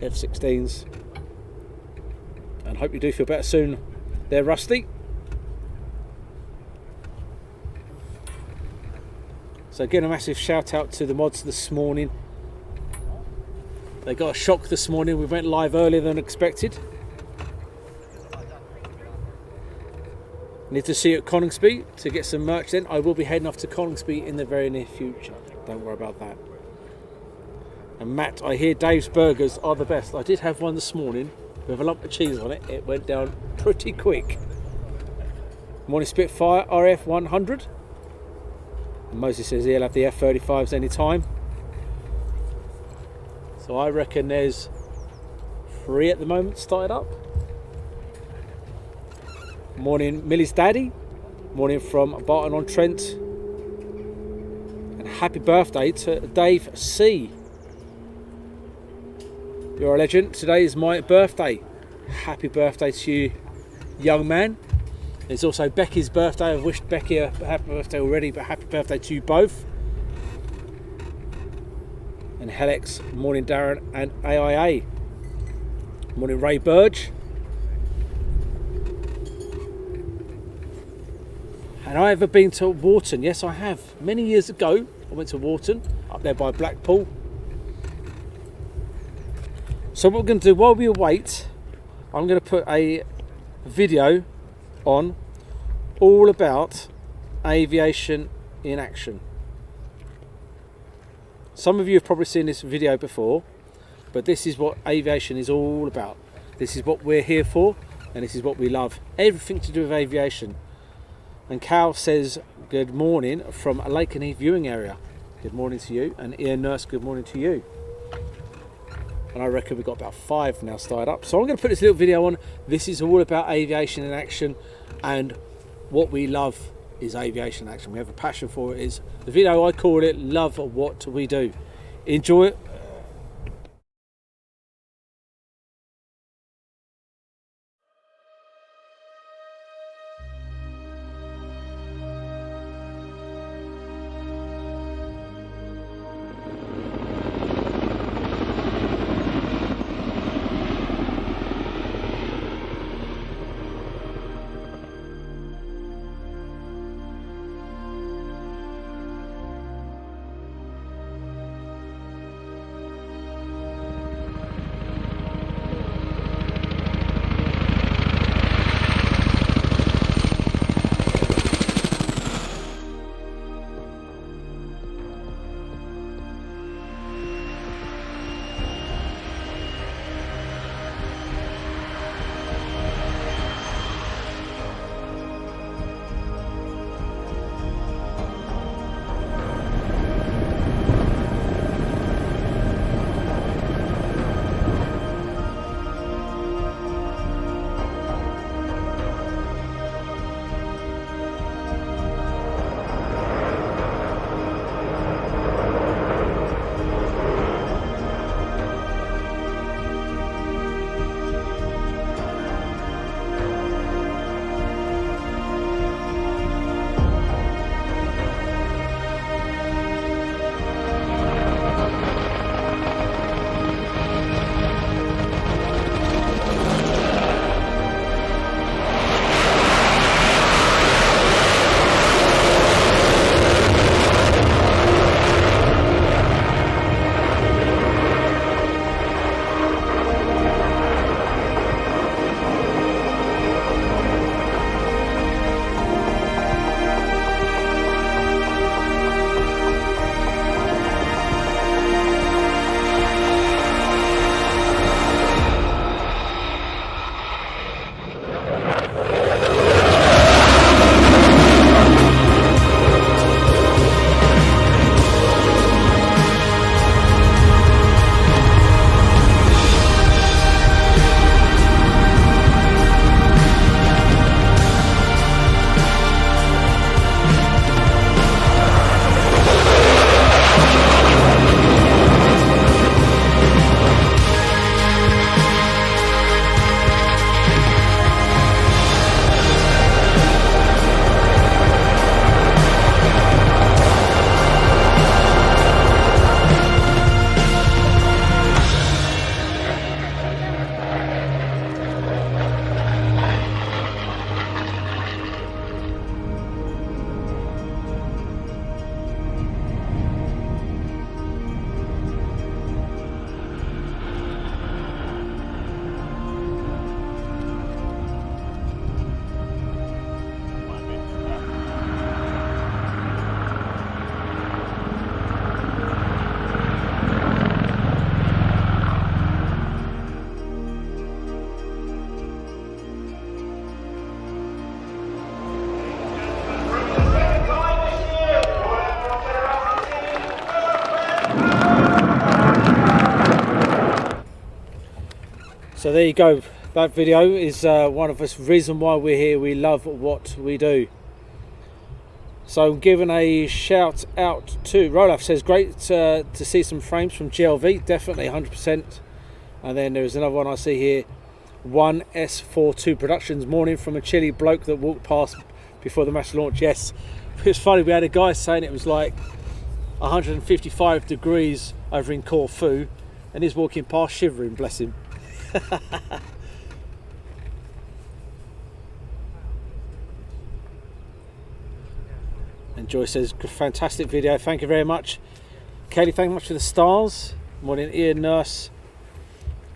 [SPEAKER 1] F-16s. And hope you do feel better soon there, Rusty. So again, a massive shout out to the mods this morning. They got a shock this morning. We went live earlier than expected. Need to see you at Coningsby to get some merch then. I will be heading off to Coningsby in the very near future. Don't worry about that. And Matt, I hear Dave's Burgers are the best. I did have one this morning with a lump of cheese on it. It went down pretty quick. Morning Spitfire, RAF 100. And Moses says he'll have the F-35s anytime. So I reckon there's 3 at the moment started up. Morning Millie's daddy. Morning from Barton-on-Trent. And happy birthday to Dave C. You're a legend. Today is my birthday. Happy birthday to you, young man. It's also Becky's birthday. I've wished Becky a happy birthday already, but happy birthday to you both. And Helix, morning Darren and AIA. Morning Ray Burge. And I ever been to Wharton? Yes, I have. Many years ago, I went to Wharton, up there by Blackpool. So what we're going to do while we wait, I'm going to put a video on all about aviation in action. Some of you have probably seen this video before, but this is what aviation is all about. This is what we're here for, and this is what we love. Everything to do with aviation. And Cal says good morning from a Lakenheath viewing area. Good morning to you. And Ian Nurse, good morning to you. And I reckon we've got about 5 now started up. So I'm going to put this little video on. This is all about aviation in action, and what we love is aviation action. We have a passion for it. Is the video, I call it Love What We Do. Enjoy it. So there you go. That video is one of the reasons why we're here. We love what we do. So I'm giving a shout out to Rolaf. Says great to see some frames from GLV, definitely 100%. And then there's another one I see here, 1S42 Productions, morning from a chilly bloke that walked past before the mass launch. Yes, it's funny, we had a guy saying it was like 155 degrees over in Corfu, and he's walking past shivering, bless him. And Joy says fantastic video, thank you very much. Kelly, thank you much for the stars. Morning Ian Nurse.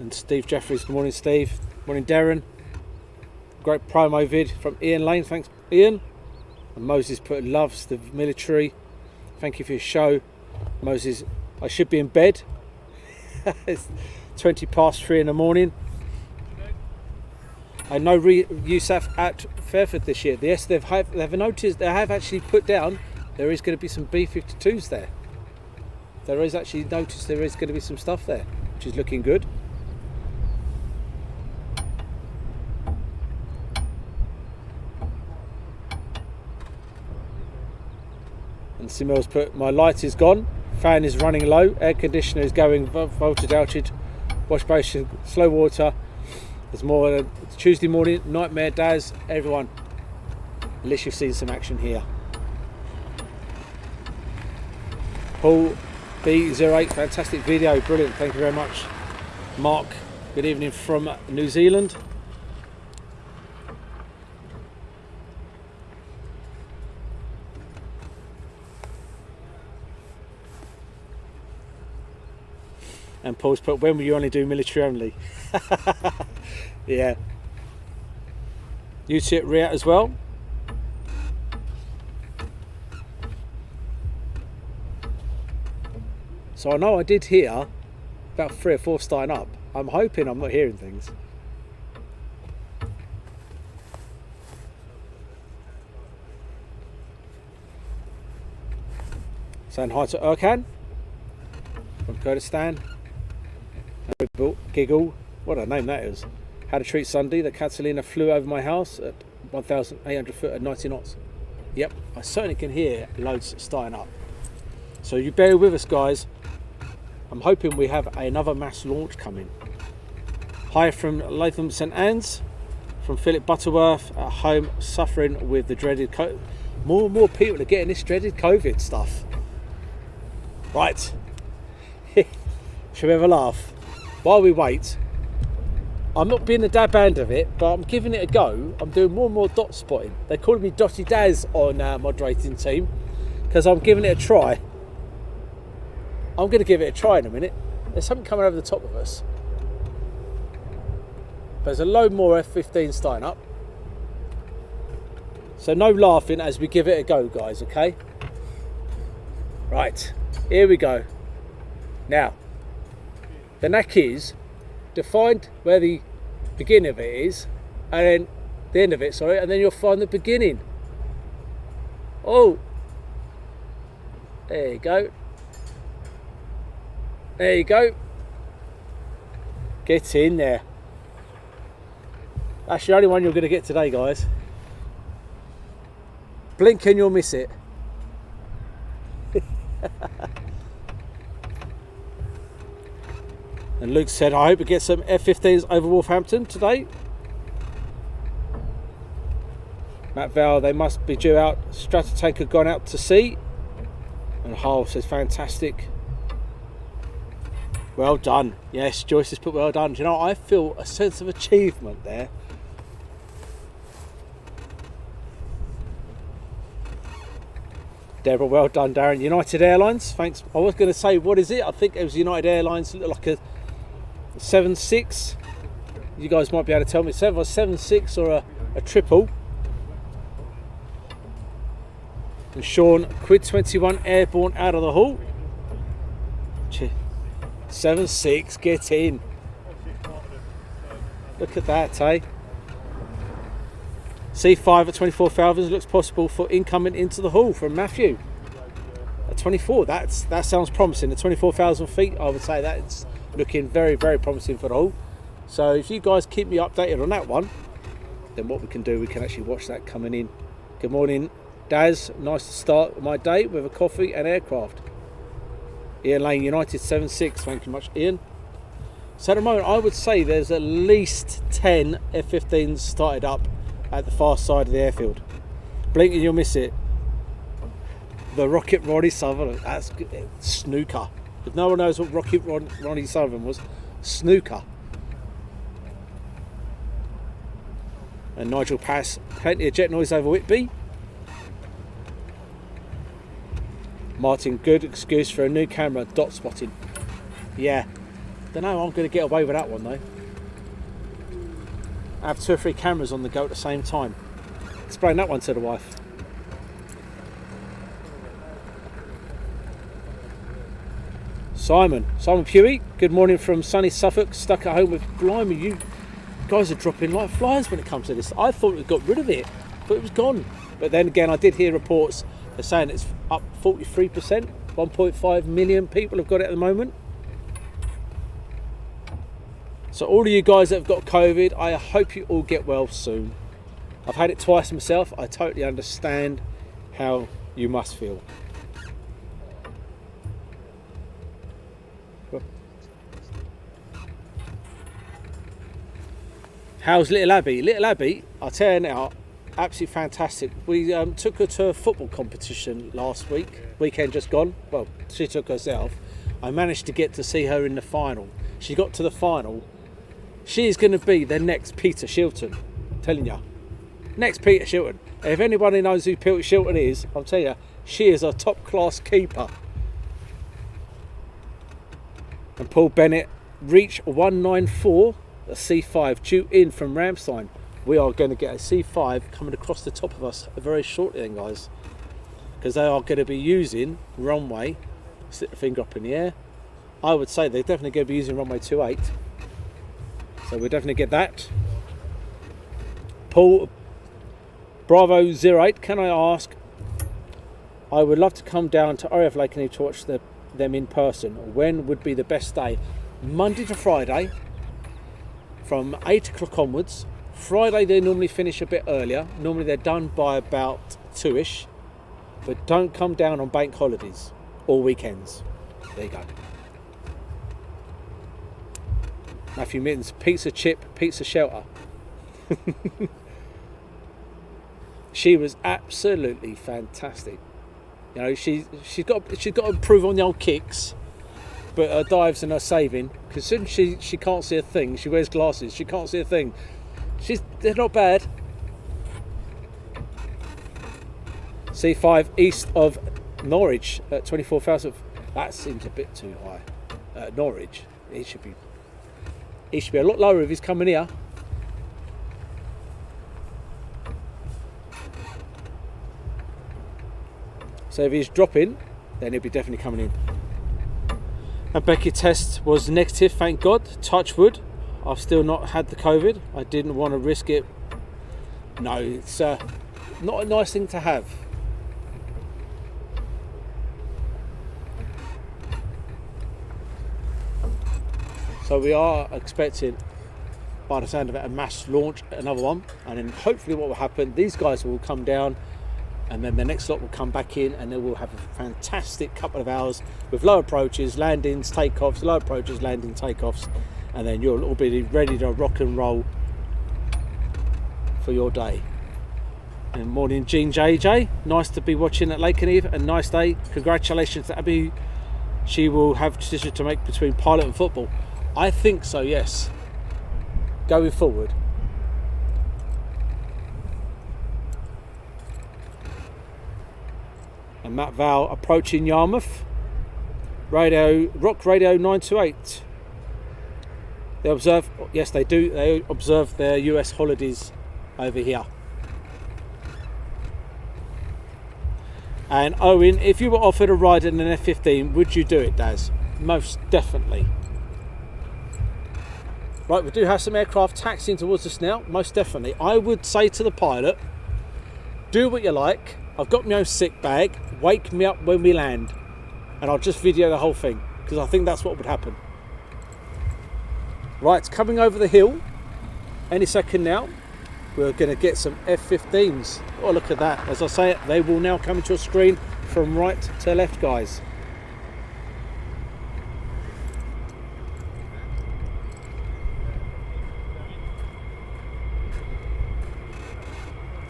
[SPEAKER 1] And Steve Jeffries, good morning Steve. Morning Darren. Great promo vid from Ian Lane, thanks Ian. And Moses put loves the military. Thank you for your show. Moses, I should be in bed. It's 20 past 3 in the morning. I know Yusuf at Fairford this year. Yes, they've noticed, they have actually put down there is going to be some B-52s there. There is actually noticed there is going to be some stuff there, which is looking good. And Simel's put, my light is gone, fan is running low, air conditioner is going voltage outage, wash basin, slow water. There's more Tuesday morning, nightmare Daz, everyone. At least you've seen some action here. Paul B08, fantastic video, brilliant, thank you very much. Mark, good evening from New Zealand. And Paul's put, when will you only do military only? Yeah. You sit Riyadh as well. So I know I did hear about 3 or 4 starting up. I'm hoping I'm not hearing things. Saying hi to Erkan from Kurdistan. Giggle, what a name that is. How to treat Sunday. The Catalina flew over my house at 1,800 foot at 90 knots. Yep, I certainly can hear loads starting up. So you bear with us guys. I'm hoping we have another mass launch coming. Hi from Latham St Anne's, from Philip Butterworth at home suffering with the dreaded COVID. More and more people are getting this dreaded COVID stuff. Right. Should we have a laugh? While we wait, I'm not being a dab band of it, but I'm giving it a go. I'm doing more and more dot spotting. They call me Dotty Daz on our moderating team because I'm giving it a try. I'm going to give it a try in a minute. There's something coming over the top of us. There's a load more F-15 starting up. So no laughing as we give it a go, guys, okay? Right, here we go. Now, the knack is to find where the beginning of it is, and then the end of it, sorry, and then you'll find the beginning. Oh, there you go. There you go. Get in there. That's the only one you're going to get today, guys. Blink and you'll miss it. And Luke said, I hope we get some F-15s over Wolverhampton today. Matt Val, they must be due out. Stratotanker gone out to sea. And Hull says, fantastic. Well done. Yes, Joyce has put well done. Do you know, I feel a sense of achievement there. Deborah, well done, Darren. United Airlines, thanks. I was going to say, what is it? I think it was United Airlines. It looked like a 7.6. You guys might be able to tell me. 7.6 or a triple. And Sean, Quid 21 airborne out of the hall. 7.6, get in. Look at that, eh? C5 at 24 fathoms looks possible for incoming into the hall from Matthew. At 24, that sounds promising. At 24,000 feet, I would say that's looking very, very promising for the hall. So if you guys keep me updated on that one, then what we can do, we can actually watch that coming in. Good morning, Daz. Nice to start my day with a coffee and aircraft. Ian Lane, United 7.6. Thank you much, Ian. So at the moment, I would say there's at least 10 F-15s started up at the far side of the airfield. Blink and you'll miss it. The Rocket Ronnie Sutherland, that's good. Snooker. If no one knows what Rocket Ronnie Sutherland was, snooker. And Nigel Pass, plenty of jet noise over Whitby. Martin, good excuse for a new camera, dot spotting. Yeah, Don't know, I'm going to get away with that one though. I have 2 or 3 cameras on the go at the same time. Explain that one to the wife. Simon Pewey, good morning from sunny Suffolk, stuck at home with, blimey, you guys are dropping like flies when it comes to this. I thought we got rid of it, but it was gone. But then again, I did hear reports they're saying it's up 43%, 1.5 million people have got it at the moment. So all of you guys that have got COVID, I hope you all get well soon. I've had it twice myself. I totally understand how you must feel. How's little Abby? Little Abby, I'll tell you now, absolutely fantastic. We took her to a football competition last weekend just gone. Well, she took herself. I managed to get to see her in the final. She got to the final. She is going to be the next Peter Shilton. I'm telling you. Next Peter Shilton. If anybody knows who Peter Shilton is, I'll tell you, she is a top class keeper. And Paul Bennett reached 194, a C5 due in from Ramstein. We are going to get a C5 coming across the top of us very shortly then, guys. Because they are going to be using runway, stick the finger up in the air. I would say they're definitely going to be using runway 28. So we'll definitely get that. Paul Bravo 08, can I ask, I would love to come down to RAF Lakenheath to watch them in person. When would be the best day? Monday to Friday from 8 o'clock onwards. Friday they normally finish a bit earlier. Normally they're done by about 2ish. But don't come down on bank holidays or weekends. There you go. Matthew Mittens, pizza chip, pizza shelter. She was absolutely fantastic. You know, she's got to improve on the old kicks, but her dives and her saving, because since she can't see a thing, she wears glasses, she can't see a thing. They're not bad. C5 east of Norwich at 24,000. That seems a bit too high. Norwich, he should be a lot lower if he's coming here. So if he's dropping, then he'll be definitely coming in. And Becky's test was negative, thank God. Touch wood. I've still not had the COVID. I didn't want to risk it. No, it's not a nice thing to have. So we are expecting, by the sound of it, a mass launch, another one. And then hopefully what will happen, these guys will come down, and then the next lot will come back in, and then we'll have a fantastic couple of hours with low approaches, landings, takeoffs, low approaches, landing, takeoffs, and then you'll all be ready to rock and roll for your day. And morning, Jean JJ. Nice to be watching at Lakenheath, a nice day. Congratulations to Abby. She will have a decision to make between pilot and football. I think so, yes. Going forward. And Matt Val approaching Yarmouth. Rock Radio 928. They observe, yes they do, they observe their US holidays over here. And Owen, if you were offered a ride in an F-15, would you do it, Daz? Most definitely. Right, we do have some aircraft taxiing towards us now, most definitely. I would say to the pilot, do what you like. I've got my own sick bag. Wake me up when we land, and I'll just video the whole thing, because I think that's what would happen. Right, it's coming over the hill any second now. We're going to get some F-15s. Oh, look at that. As I say it, they will now come into a screen from right to left, guys.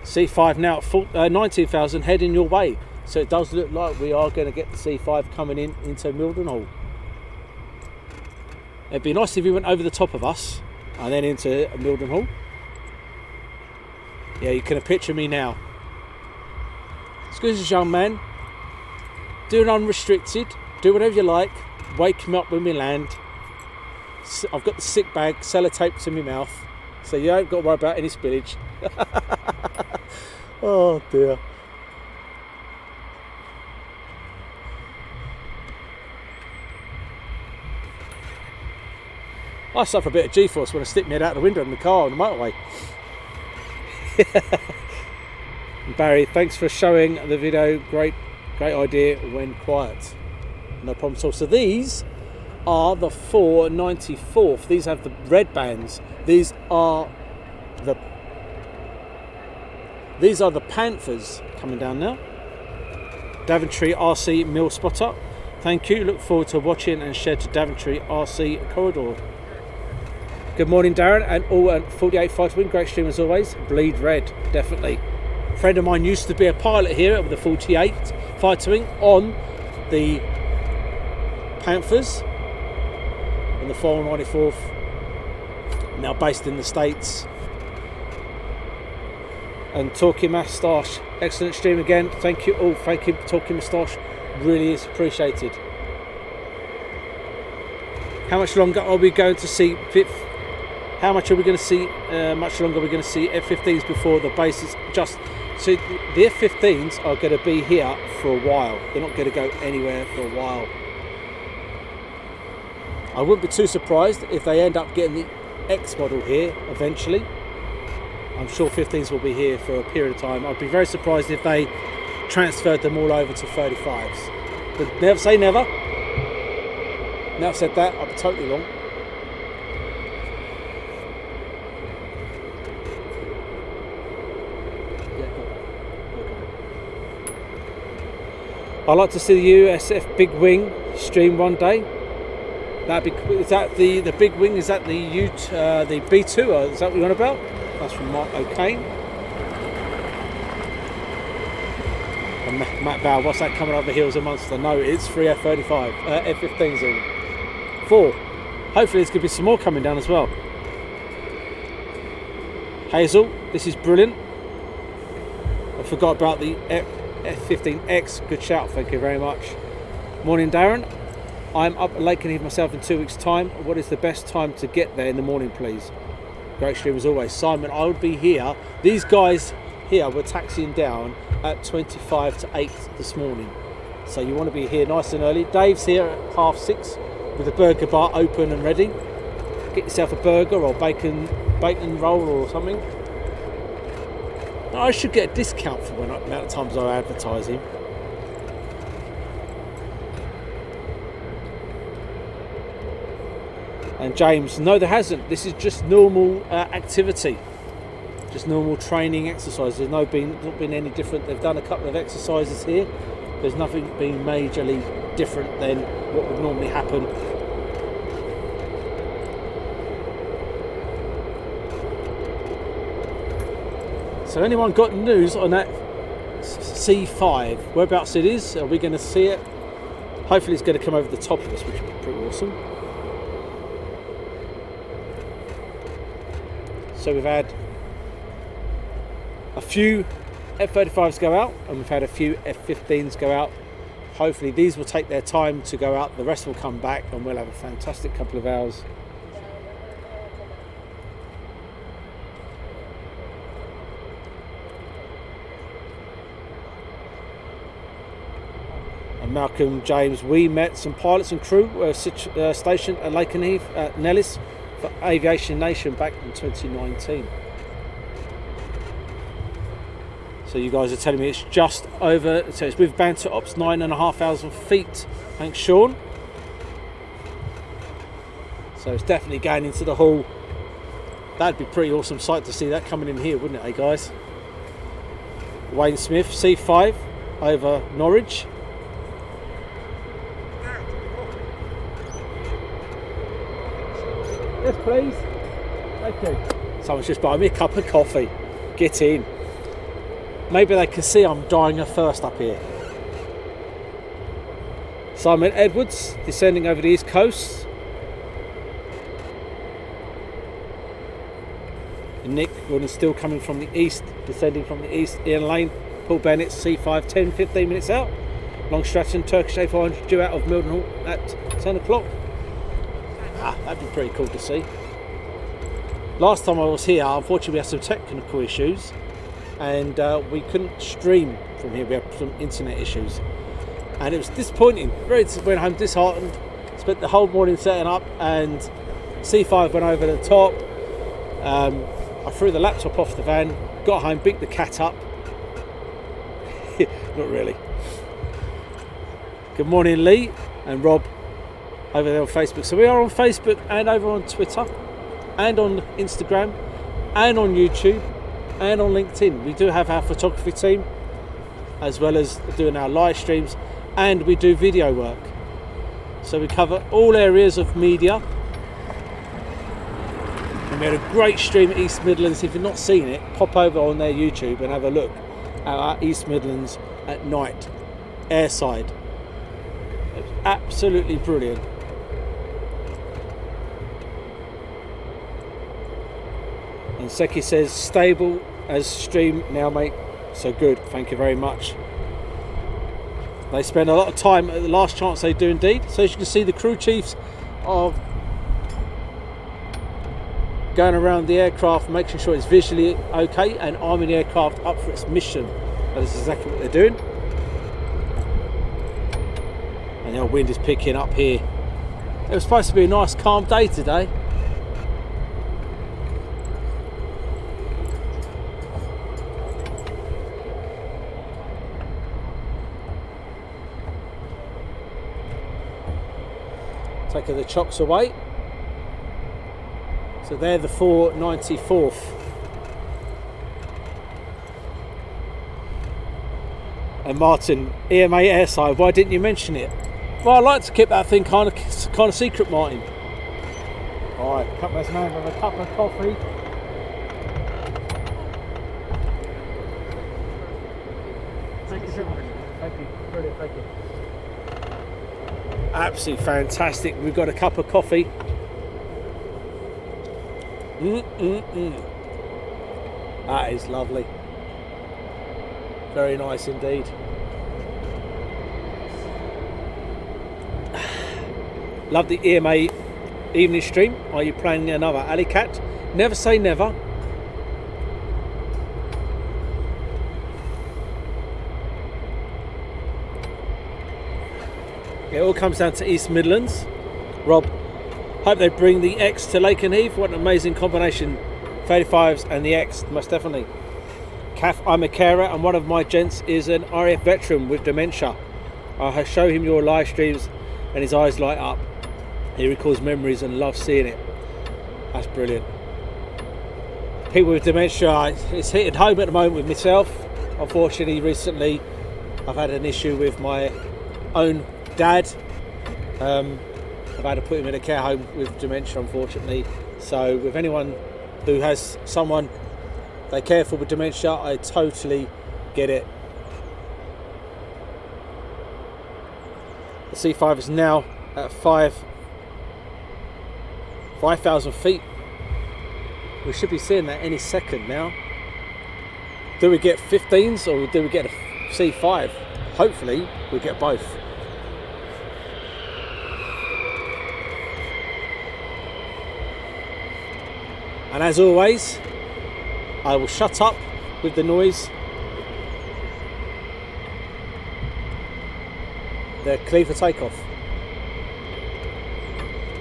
[SPEAKER 1] C5 now at 19,000 heading your way. So it does look like we are going to get the C5 coming in into Mildenhall. It'd be nice if he went over the top of us and then into Mildenhall. Yeah, you can picture me now. Excuse us, young man. Do it unrestricted. Do whatever you like. Wake me up when we land. I've got the sick bag sellotaped to my mouth, so you ain't got to worry about any spillage. Oh dear. I suffer a bit of G-force when I stick my head out the window in the car on the motorway. Barry, thanks for showing the video. Great idea when quiet. No problem at all. So these are the 494th. These have the red bands. These are the Panthers coming down now. Daventry RC Mill Spotter. Thank you. Look forward to watching and share to Daventry RC Corridor. Good morning, Darren, and all 48 Fighter Wing. Great stream as always. Bleed red, definitely. A friend of mine used to be a pilot here with the 48 Fighter Wing on the Panthers and the 494th. Now based in the States. And Talking Moustache, excellent stream again. Thank you all. Thank you, Talking Moustache. Really is appreciated. How much longer are we going to see? How much are we going to see? Much longer are we going to see F-15s before the base is just? So the F-15s are going to be here for a while. They're not going to go anywhere for a while. I wouldn't be too surprised if they end up getting the X model here eventually. I'm sure 15s will be here for a period of time. I'd be very surprised if they transferred them all over to 35s. But never say never. Now I've said that, I'll be totally wrong. I'd like to see the USF Big Wing stream one day. Is that the Big Wing? Is that the the B2? Or is that what you're on about? That's from Mark O'Kane. And Matt Val, what's that coming over the hills? A monster? No, it's 3 F-35, F-15s in 4. Hopefully there's going to be some more coming down as well. Hazel, this is brilliant. I forgot about the F-15X. Good shout, thank you very much. Morning, Darren. I'm up at Lakenheath myself in 2 weeks' time. What is the best time to get there in the morning, please? Great stream as always. Simon, I would be here. These guys here were taxiing down at 25 to 8 this morning. So you want to be here nice and early. Dave's here at 6:30 with the burger bar open and ready. Get yourself a burger or bacon roll or something. I should get a discount for the amount of times I advertise him. And James, no, there hasn't. This is just normal activity, just normal training exercise. There's not been any different. They've done a couple of exercises here. There's nothing been majorly different than what would normally happen. So anyone got news on that C5? Whereabouts it is? Are we going to see it? Hopefully it's going to come over the top of us, which would be pretty awesome. So we've had a few F-35s go out and we've had a few F-15s go out. Hopefully these will take their time to go out, the rest will come back and we'll have a fantastic couple of hours. And Malcolm James, we met some pilots and crew stationed at Lakenheath at Nellis for Aviation Nation back in 2019. So you guys are telling me it's just over, so it's with banter ops, 9,500 feet. Thanks, Sean. So it's definitely going into the hull. That'd be a pretty awesome sight to see that coming in here, wouldn't it, eh, guys? Wayne Smith, C5 over Norwich. Yes, please. Thank you. Someone's just buying me a cup of coffee. Get in. Maybe they can see I'm dying of thirst up here. Simon Edwards descending over the east coast. And Nick Gordon still coming from the east, descending from the east. Ian Lane, Paul Bennett, C5, 10-15 minutes out. Long Stratton, Turkish A400 due out of Mildenhall at 10 o'clock. That'd be pretty cool to see. Last time I was here, unfortunately we had some technical issues and we couldn't stream from here. We had some internet issues and it was disappointing. Went home disheartened, spent the whole morning setting up, and C5 went over the top. I threw the laptop off the van, got home, picked the cat up. Not really. Good morning, Lee and Rob over there on Facebook. So we are on Facebook and over on Twitter and on Instagram and on YouTube and on LinkedIn. We do have our photography team as well as doing our live streams, and we do video work. So we cover all areas of media. And we had a great stream at East Midlands. If you've not seen it, pop over on their YouTube and have a look at our East Midlands at night, airside. It was absolutely brilliant. And Seki says, stable as stream now, mate. So good, thank you very much. They spend a lot of time at the last chance, they do indeed. So as you can see, the crew chiefs are going around the aircraft, making sure it's visually okay and arming the aircraft up for its mission. That is exactly what they're doing. And the old wind is picking up here. It was supposed to be a nice calm day today. Taking the chocks away. So they're the 494th. And Martin, EMA airside, why didn't you mention it? Well, I like to keep that thing kind of secret, Martin. Alright, let's now have a cup of coffee. Thank you so much. Thank you. Brilliant, thank you. Absolutely fantastic. We've got a cup of coffee. That is lovely. Very nice indeed. Love the EMA evening stream. Are you planning another Alley Cat? Never say never. It all comes down to East Midlands. Rob, hope they bring the X to Lakenheath. What an amazing combination. 35s and the X, most definitely. Kath, I'm a carer and one of my gents is an RAF veteran with dementia. I show him your live streams and his eyes light up. He recalls memories and loves seeing it. That's brilliant. People with dementia, it's hitting home at the moment with myself. Unfortunately, recently I've had an issue with my own dad. I've had to put him in a care home with dementia, unfortunately. So with anyone who has someone they care for with dementia, I totally get it. The C5 is now at 5,000 feet. We should be seeing that any second now. Do we get 15s or do we get a C5? Hopefully we get both. And as always, I will shut up with the noise. They're clear for takeoff.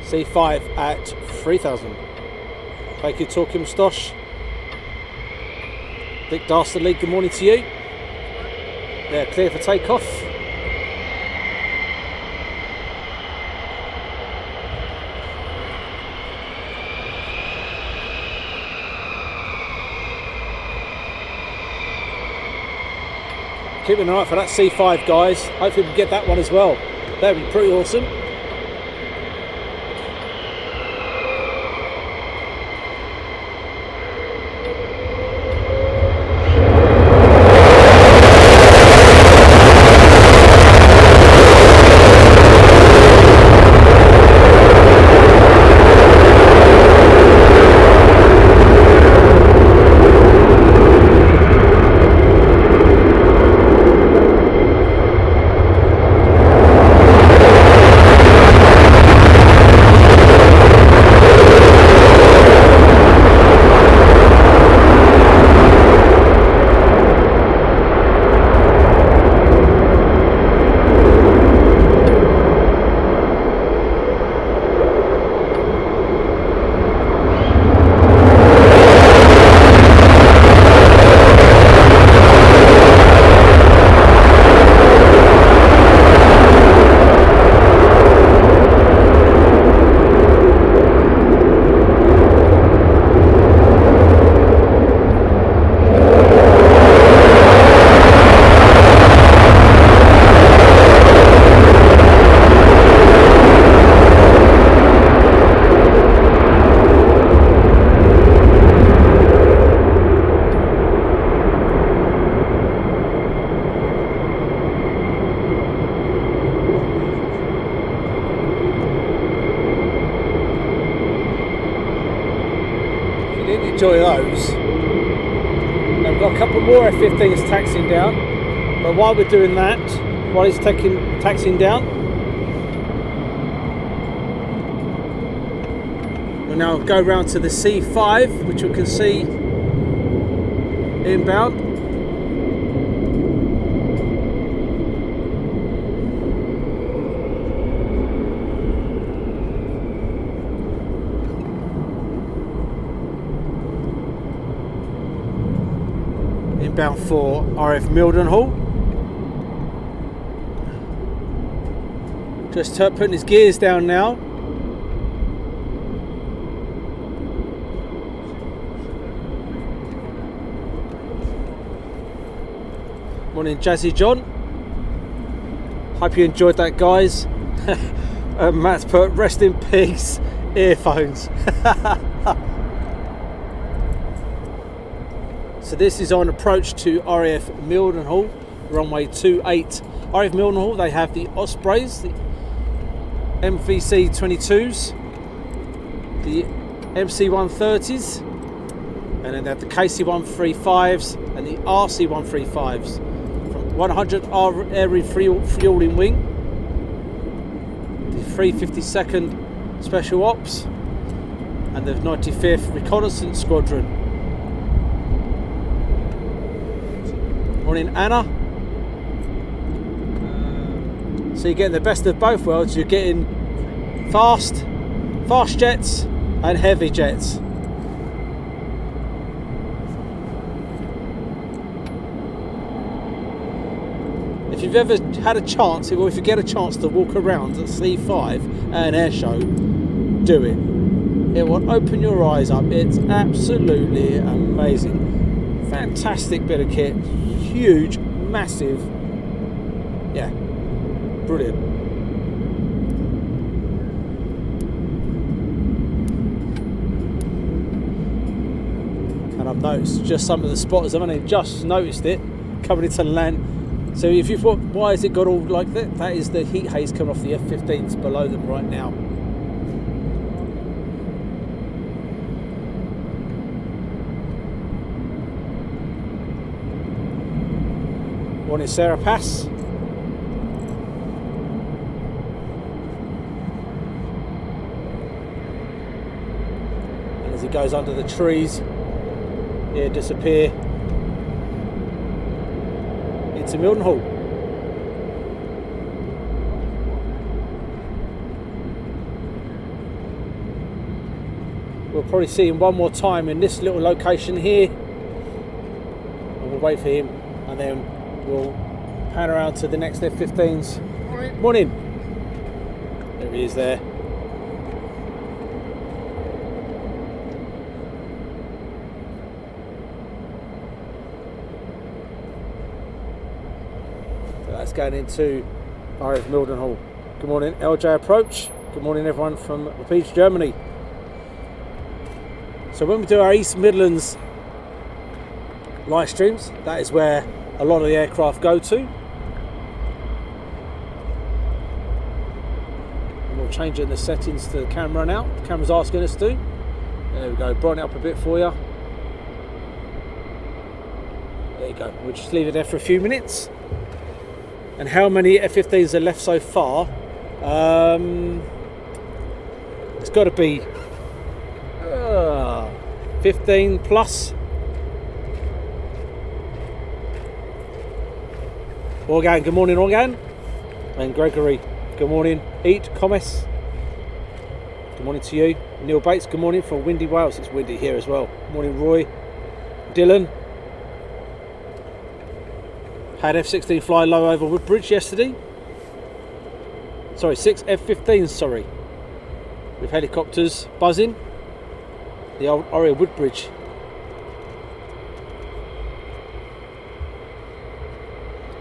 [SPEAKER 1] C5 at 3,000. Thank you, Talking Moustache. Dick Dastardly, good morning to you. They're clear for takeoff. Keeping an eye out for that C5, guys. Hopefully we can get that one as well. That would be pretty awesome. those. Now we've got a couple more F-15s taxiing down, but while we're doing that, while it's taxiing down, we'll now go round to the C5, which we can see inbound. Inbound for RAF Mildenhall. Just putting his gears down now. Morning, Jazzy John. Hope you enjoyed that, guys. Matt's put rest in peace earphones. So this is on approach to RAF Mildenhall, runway 28. RAF Mildenhall, they have the Ospreys, the MVC 22s, the MC 130s, and then they have the KC 135s and the RC 135s. From 100 air refueling wing, the 352nd Special Ops, and the 95th Reconnaissance Squadron. Morning, Anna. So you're getting the best of both worlds. You're getting fast jets and heavy jets. If you've ever had a chance, or if you get a chance to walk around at C5 at an air show, do it. It will open your eyes up. It's absolutely amazing. Fantastic bit of kit. Huge, massive, yeah, brilliant. And I've noticed just some of the spotters, I've only just noticed it coming into land. So if you thought, why has it got all like that? That is the heat haze coming off the F-15s below them right now. Morning, Sarah Pass. And as he goes under the trees, he'll disappear into Mildenhall. We'll probably see him one more time in this little location here. And we'll wait for him, and then we'll pan around to the next F-15s. Morning. There he is there. So that's going into RAF Mildenhall. Good morning, LJ Approach. Good morning, everyone from Rapide, Germany. So when we do our East Midlands live streams, that is where a lot of the aircraft go to. And we're changing the settings to the camera now. The camera's asking us to. There we go, brighten it up a bit for you. There you go. We'll just leave it there for a few minutes. And how many F-15s are left so far? It's got to be 15 plus. Organ, good morning, Organ. And Gregory, good morning. Eat, Commerce. Good morning to you. Neil Bates, good morning from windy Wales. It's windy here as well. Morning, Roy. Dylan. Had F-16 fly low over Woodbridge yesterday. Sorry, 6 F-15s, sorry. With helicopters buzzing. The old Oriel Woodbridge.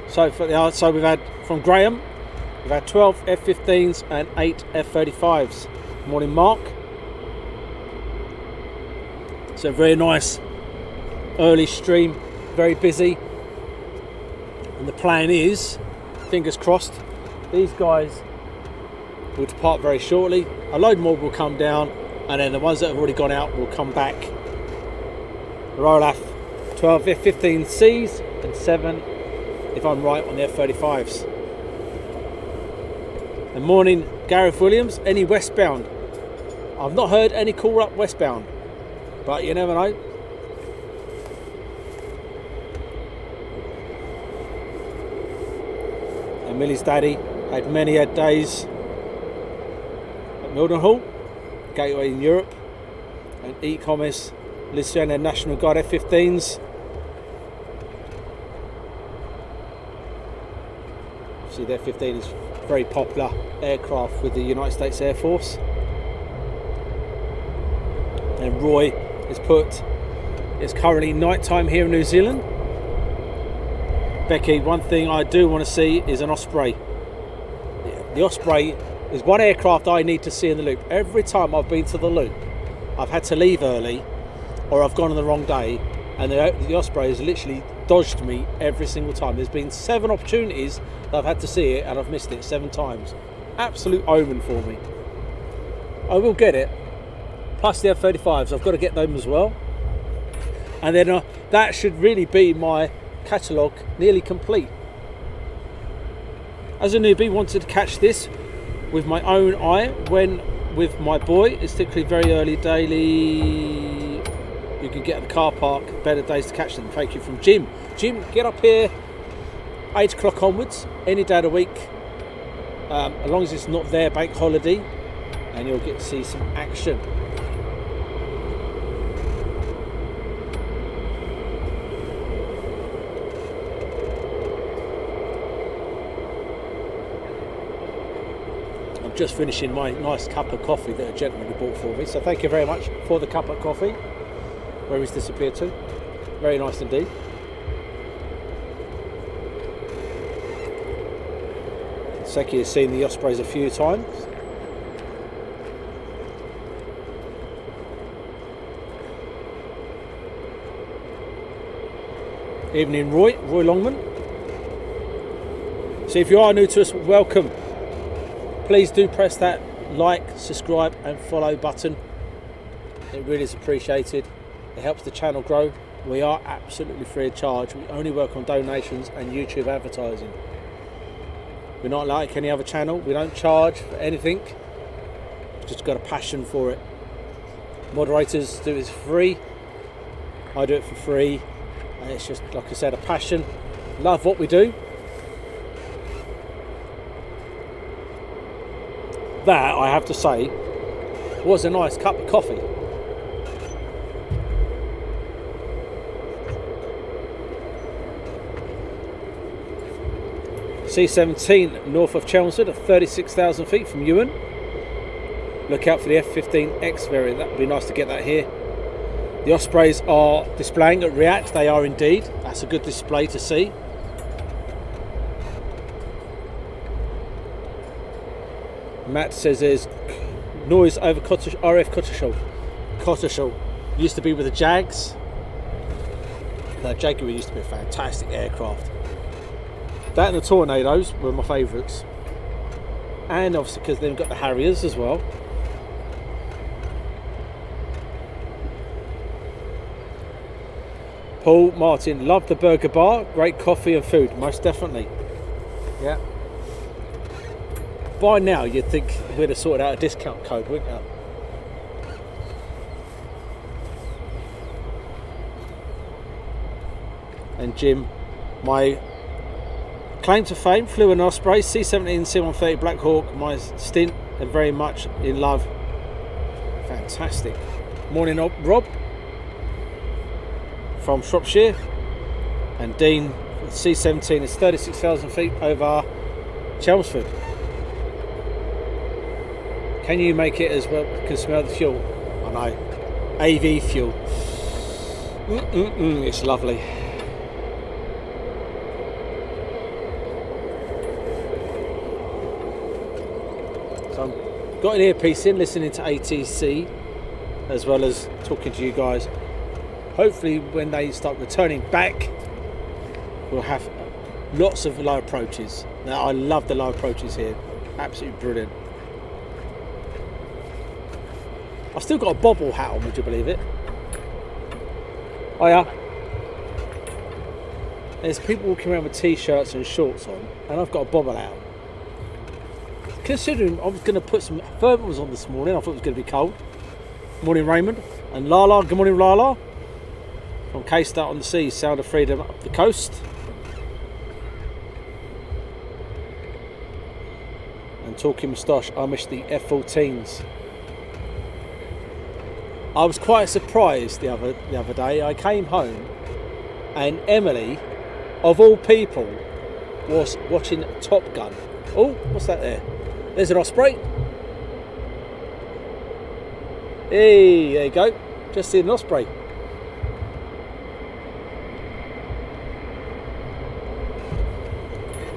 [SPEAKER 1] So we've had from Graham, we've had 12 F-15s and 8 F-35s. Morning, Mark. So very nice early stream, very busy. And the plan is, fingers crossed, these guys will depart very shortly. A load more will come down, and then the ones that have already gone out will come back RAF 12 F-15Cs and 7, if I'm right, on the F-35s. Good morning, Gareth Williams. Any westbound? I've not heard any call up westbound, but you never know. And Millie's daddy had many days at Mildenhall, Gateway in Europe, and e-commerce, Lithuania National Guard F-15s. Obviously the F-15 is a very popular aircraft with the United States Air Force. And Roy has put, it's currently night time here in New Zealand. Becky, one thing I do want to see is an Osprey. The Osprey is one aircraft I need to see in the loop. Every time I've been to the loop, I've had to leave early or I've gone on the wrong day, and the Osprey has literally dodged me every single time. There's been 7 opportunities that I've had to see it and I've missed it 7 times. Absolute omen for me. I will get it. Plus the F-35s, I've got to get them as well. And then that should really be my catalogue nearly complete. As a newbie, wanted to catch this with my own eye when with my boy. It's typically very early daily. You can get at the car park, better days to catch them. Thank you from Jim. Jim, get up here 8 o'clock onwards, any day of the week, as long as it's not their bank holiday, and you'll get to see some action. Just finishing my nice cup of coffee that a gentleman bought for me, so thank you very much for the cup of coffee. Where he's disappeared to. Very nice indeed. Seki has seen the Ospreys a few times. Evening, Roy Longman. So if you are new to us, welcome. Please do press that like, subscribe and follow button. It really is appreciated. It helps the channel grow. We are absolutely free of charge. We only work on donations and YouTube advertising. We're not like any other channel. We don't charge for anything. We've just got a passion for it. Moderators do it for free. I do it for free. And it's just, like I said, a passion. Love what we do. That, I have to say, was a nice cup of coffee. C-17 north of Chelmsford at 36,000 feet from Ewan. Look out for the F-15X variant. That would be nice to get that here. The Ospreys are displaying at React. They are indeed. That's a good display to see. Matt says there's noise over RAF Cotteshall. Used to be with the Jags. The Jaguar used to be a fantastic aircraft. That and the Tornadoes were my favourites. And obviously because they've got the Harriers as well. Paul Martin, love the burger bar. Great coffee and food, most definitely. Yeah. By now, you'd think we'd have sorted out a discount code, wouldn't you? And Jim, my claim to fame, flew an Osprey, C-17, C-130 Black Hawk, my stint, and very much in love. Fantastic. Morning, Rob, from Shropshire. And Dean, C-17 is 36,000 feet over Chelmsford. Can you make it as well? Can smell the fuel. I know. AV fuel. It's lovely. So I've got an earpiece in, listening to ATC, as well as talking to you guys. Hopefully, when they start returning back, we'll have lots of low approaches. Now, I love the low approaches here. Absolutely brilliant. I've still got a bobble hat on, would you believe it? Oh yeah. There's people walking around with t-shirts and shorts on, and I've got a bobble out. Considering I was going to put some thermals on this morning, I thought it was going to be cold. Morning Raymond and Lala. Good morning Lala. From K-Start on the Sea, Sound of Freedom up the coast. And talking moustache, I miss the F-14s. I was quite surprised the other day. I came home and Emily, of all people, was watching Top Gun. Oh, what's that there? There's an Osprey. Hey, there you go. Just seen an Osprey.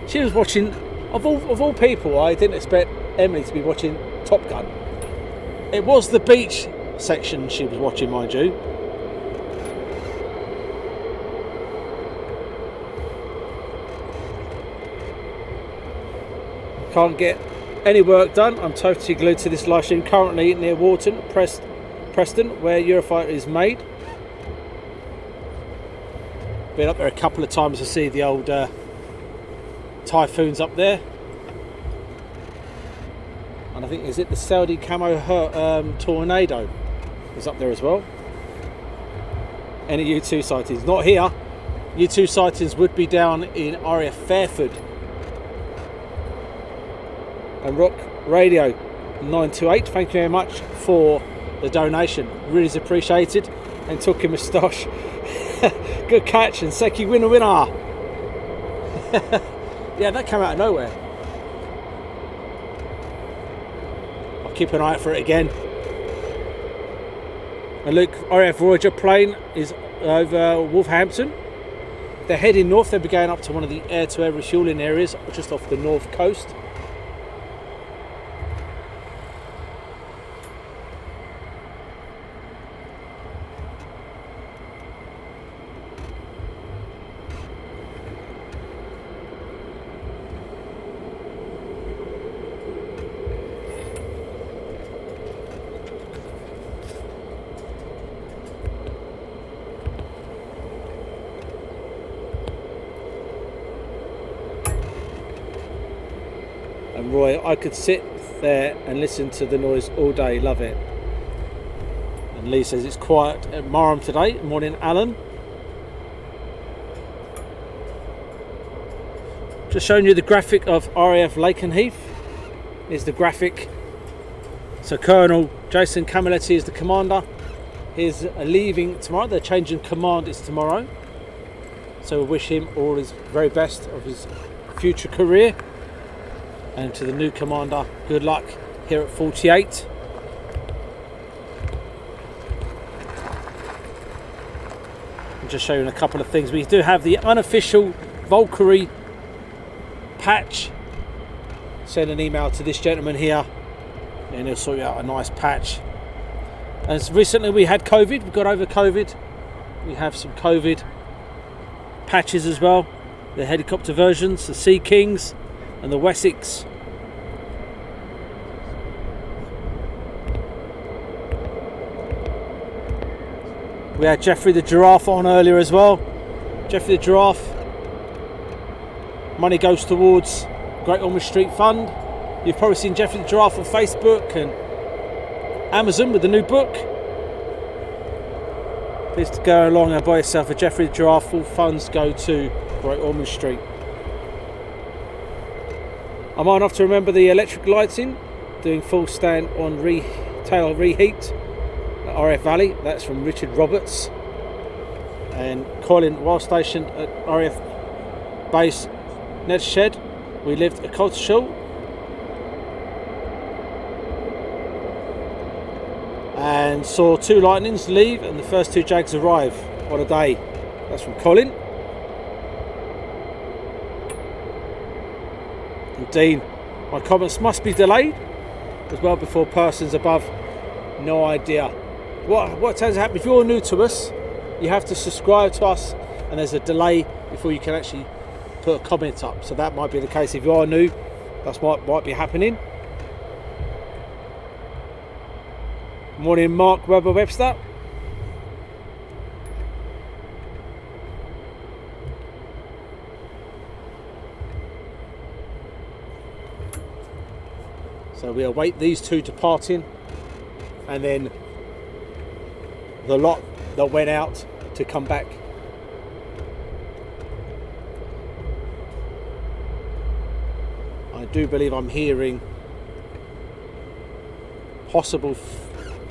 [SPEAKER 1] She was watching, of all people, I didn't expect Emily to be watching Top Gun. It was the beach section she was watching, mind you. Can't get any work done. I'm totally glued to this live stream. Currently near Wharton, Preston, where Eurofighter is made. Been up there a couple of times to see the old Typhoons up there. And I think, is it the Saudi Camo Tornado is up there as well. Any U2 sightings? Not here. U2 sightings would be down in RAF Fairford. And Rock Radio 928, thank you very much for the donation, really is appreciated. And Talking Moustache, good catch, and Seki winner. Yeah, that came out of nowhere. I'll keep an eye out for it again. And look, RAF Voyager plane is over Wolverhampton. They're heading north. They'll be going up to one of the air-to-air refuelling areas just off the north coast. And Roy, I could sit there and listen to the noise all day, love it. And Lee says it's quiet at Marham today. Morning, Alan. Just showing you the graphic of RAF Lakenheath. Is the graphic. So Colonel Jason Camilletti is the commander. He's leaving tomorrow. They're changing command, it's tomorrow. So we wish him all his very best of his future career. And to the new commander, good luck here at 48. I'm just showing a couple of things. We do have the unofficial Valkyrie patch. Send an email to this gentleman here and he'll sort you out a nice patch. And recently we had COVID, we got over COVID. We have some COVID patches as well. The helicopter versions, the Sea Kings and the Wessex. We had Jeffrey the Giraffe on earlier as well. Jeffrey the Giraffe. Money goes towards Great Ormond Street Fund. You've probably seen Jeffrey the Giraffe on Facebook and Amazon with the new book. Please go along and buy yourself a Jeffrey the Giraffe. All funds go to Great Ormond Street. I'm on enough to remember the electric lighting, doing full stand on tail reheat at RF Valley. That's from Richard Roberts. And Colin, while stationed at RF Base Ned Shed, we lived at Coltishall. And saw 2 lightnings leave and the first 2 Jags arrive on a day. That's from Colin. And Dean, my comments must be delayed as well before persons above. No idea. What tends to happen, if you're new to us, you have to subscribe to us and there's a delay before you can actually put a comment up. So that might be the case. If you are new, that's what might be happening. Morning, Mark Webber Webster. So we await these two departing, and then the lot that went out to come back. I do believe I'm hearing possible.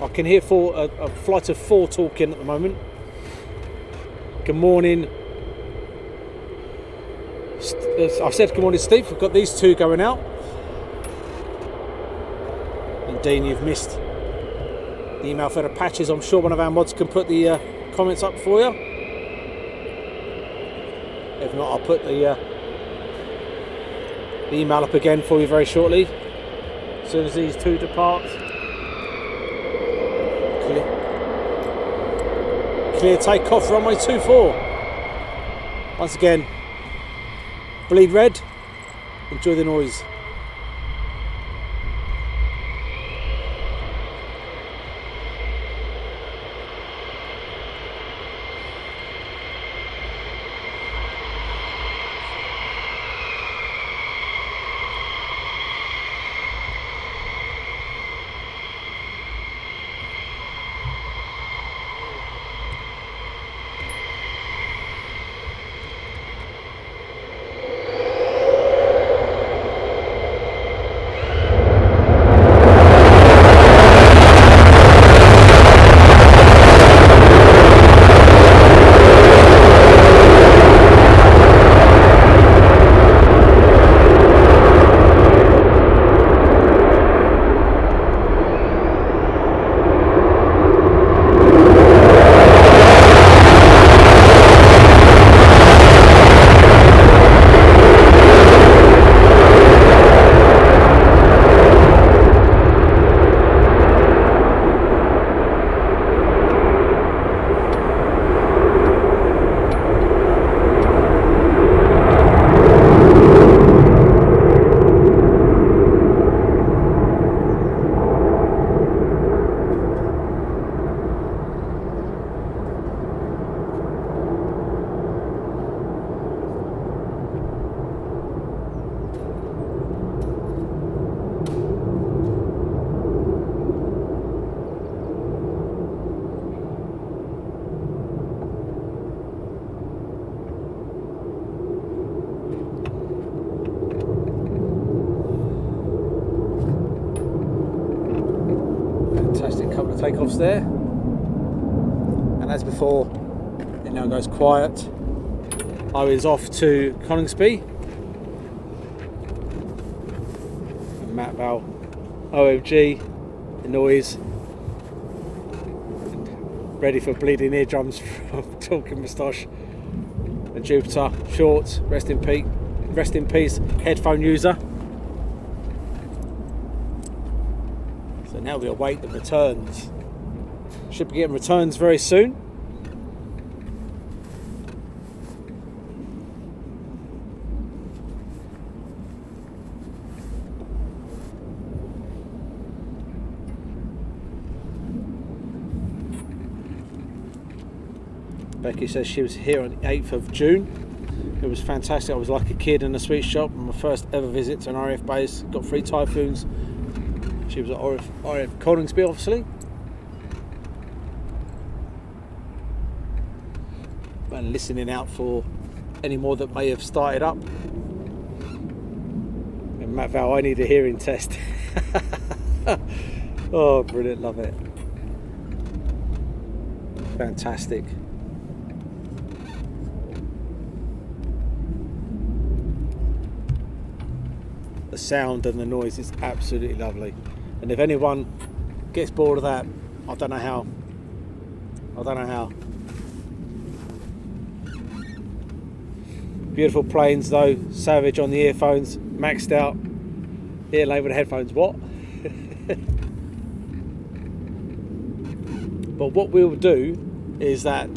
[SPEAKER 1] I can hear a flight of 4 talking at the moment. Good morning. I've said good morning, Steve. We've got these two going out. And Dean, you've missed the email for the patches. I'm sure one of our mods can put the comments up for you. If not, I'll put the email up again for you very shortly. As soon as these two depart. Clear takeoff, runway 24. Once again, bleed red. Enjoy the noise. Takeoffs there, and as before, it now goes quiet. I was off to Coningsby, and Matt Val, OMG, the noise, ready for bleeding eardrums from Talking Moustache and Jupiter. Short, rest in peace, headphone user. So now we await the returns. Should be getting returns very soon. Becky says she was here on the 8th of June. It was fantastic. I was like a kid in a sweet shop. My first ever visit to an RAF base. Got 3 Typhoons. She was at RAF Coningsby, obviously. And listening out for any more that may have started up. And Matt Val, I need a hearing test. Oh, brilliant, love it. Fantastic. The sound and the noise is absolutely lovely. And if anyone gets bored of that, I don't know how. Beautiful planes though, savage on the earphones, maxed out, ear labelled headphones, what? But what we'll do is that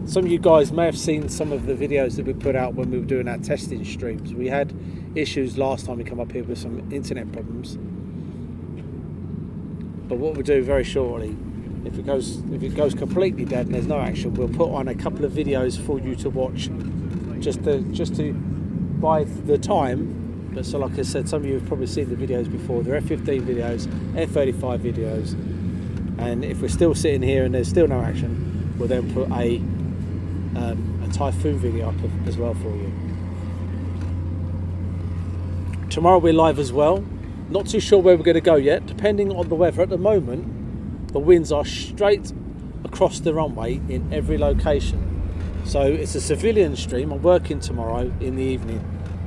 [SPEAKER 1] some of you guys may have seen some of the videos that we put out when we were doing our testing streams. We had issues last time we come up here with some internet problems. But what we'll do very shortly, if it goes completely dead and there's no action, we'll put on a couple of videos for you to watch just to buy the time But so like I said, some of you have probably seen the videos before. They're F-15 videos, F-35 videos, and if we're still sitting here and there's still no action, we'll then put a Typhoon video up as well for you. Tomorrow we're live as well. Not too sure where we're going to go yet, depending on the weather. At the moment, the winds are straight across the runway in every location. So it's a civilian stream. I'm working tomorrow in the evening.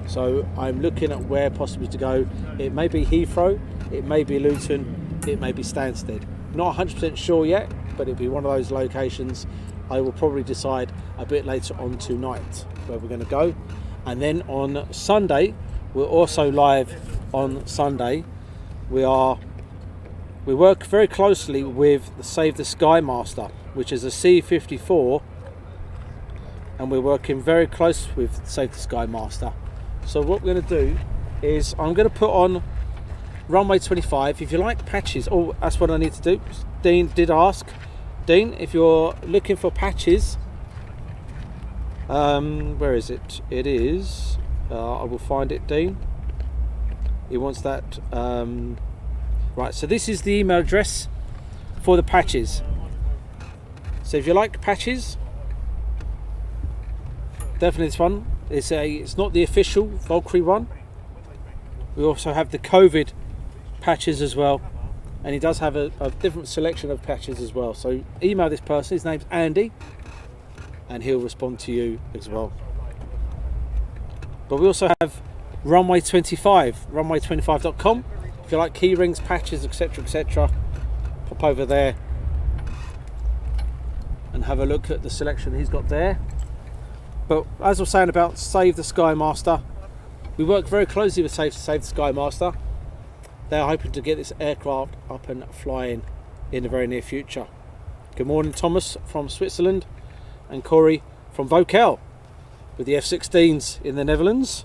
[SPEAKER 1] So I'm looking at where possibly to go. It may be Heathrow, it may be Luton, it may be Stansted. Not 100% sure yet, but it'll be one of those locations. I will probably decide a bit later on tonight where we're going to go. And then on Sunday, we're also live on Sunday. We work very closely with the Save the Sky Master, which is a C-54, and we're working very close with Save the Sky Master. So what we're going to do is I'm going to put on runway 25. If you like patches, oh, that's what I need to do. Dean did ask. Dean, if you're looking for patches, where is it? It is, I will find it, Dean. He wants that. Right, so this is the email address for the patches. So if you like patches, definitely this one. It's not the official Valkyrie one. We also have the COVID patches as well, and he does have a different selection of patches as well. So email this person, his name's Andy, and he'll respond to you as well. But we also have runway 25, runway25.com. If you like key rings, patches, etc., pop over there and have a look at the selection he's got there. But as I was saying about Save the Sky Master, we work very closely with Save the Sky Master. They're hoping to get this aircraft up and flying in the very near future. Good morning, Thomas from Switzerland, and Corey from Vocal with the F-16s in the Netherlands.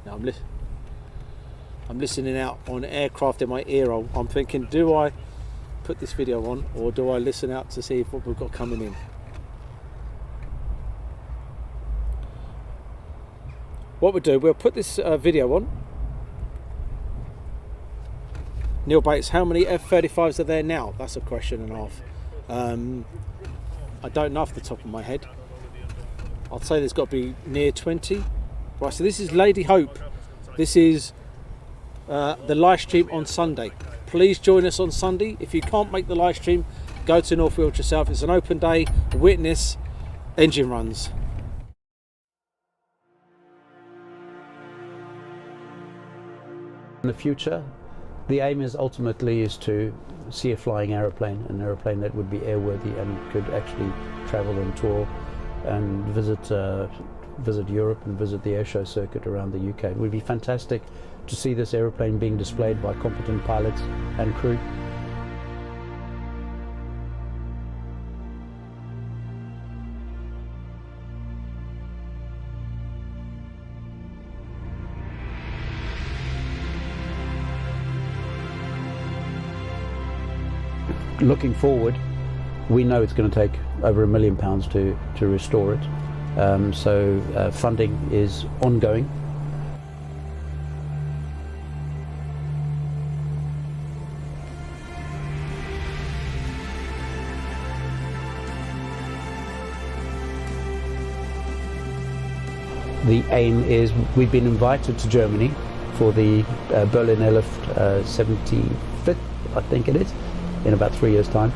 [SPEAKER 1] Now I'm listening out on aircraft in my ear. I'm thinking, do I put this video on, or do I listen out to see what we've got coming in? What we'll do, we'll put this video on. Neil Bates, how many F-35s are there now? That's a question and a half. I don't know off the top of my head. I'd say there's got to be near 20. Right, so this is Lady Hope. This is the live stream on Sunday. Please join us on Sunday. If you can't make the live stream, go to North Wales yourself. It's an open day. Witness engine runs.
[SPEAKER 2] In the future, the aim is ultimately to see a flying aeroplane, an aeroplane that would be airworthy and could actually travel and tour and visit Europe and visit the airshow circuit around the UK. It would be fantastic to see this aeroplane being displayed by competent pilots and crew. Looking forward, we know it's going to take over £1 million to restore it. So funding is ongoing. The aim is, we've been invited to Germany for the Berlin Airlift 75th, I think it is, in about 3 years' time.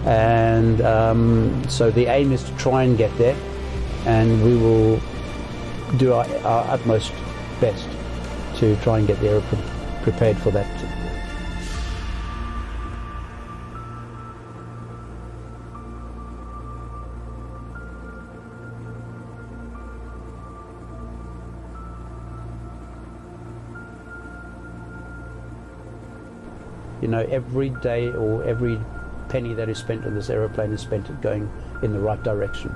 [SPEAKER 2] And so the aim is to try and get there, and we will do our utmost best to try and get the aircraft prepared for that. You know, every day or every penny that is spent on this aeroplane is spent going in the right direction.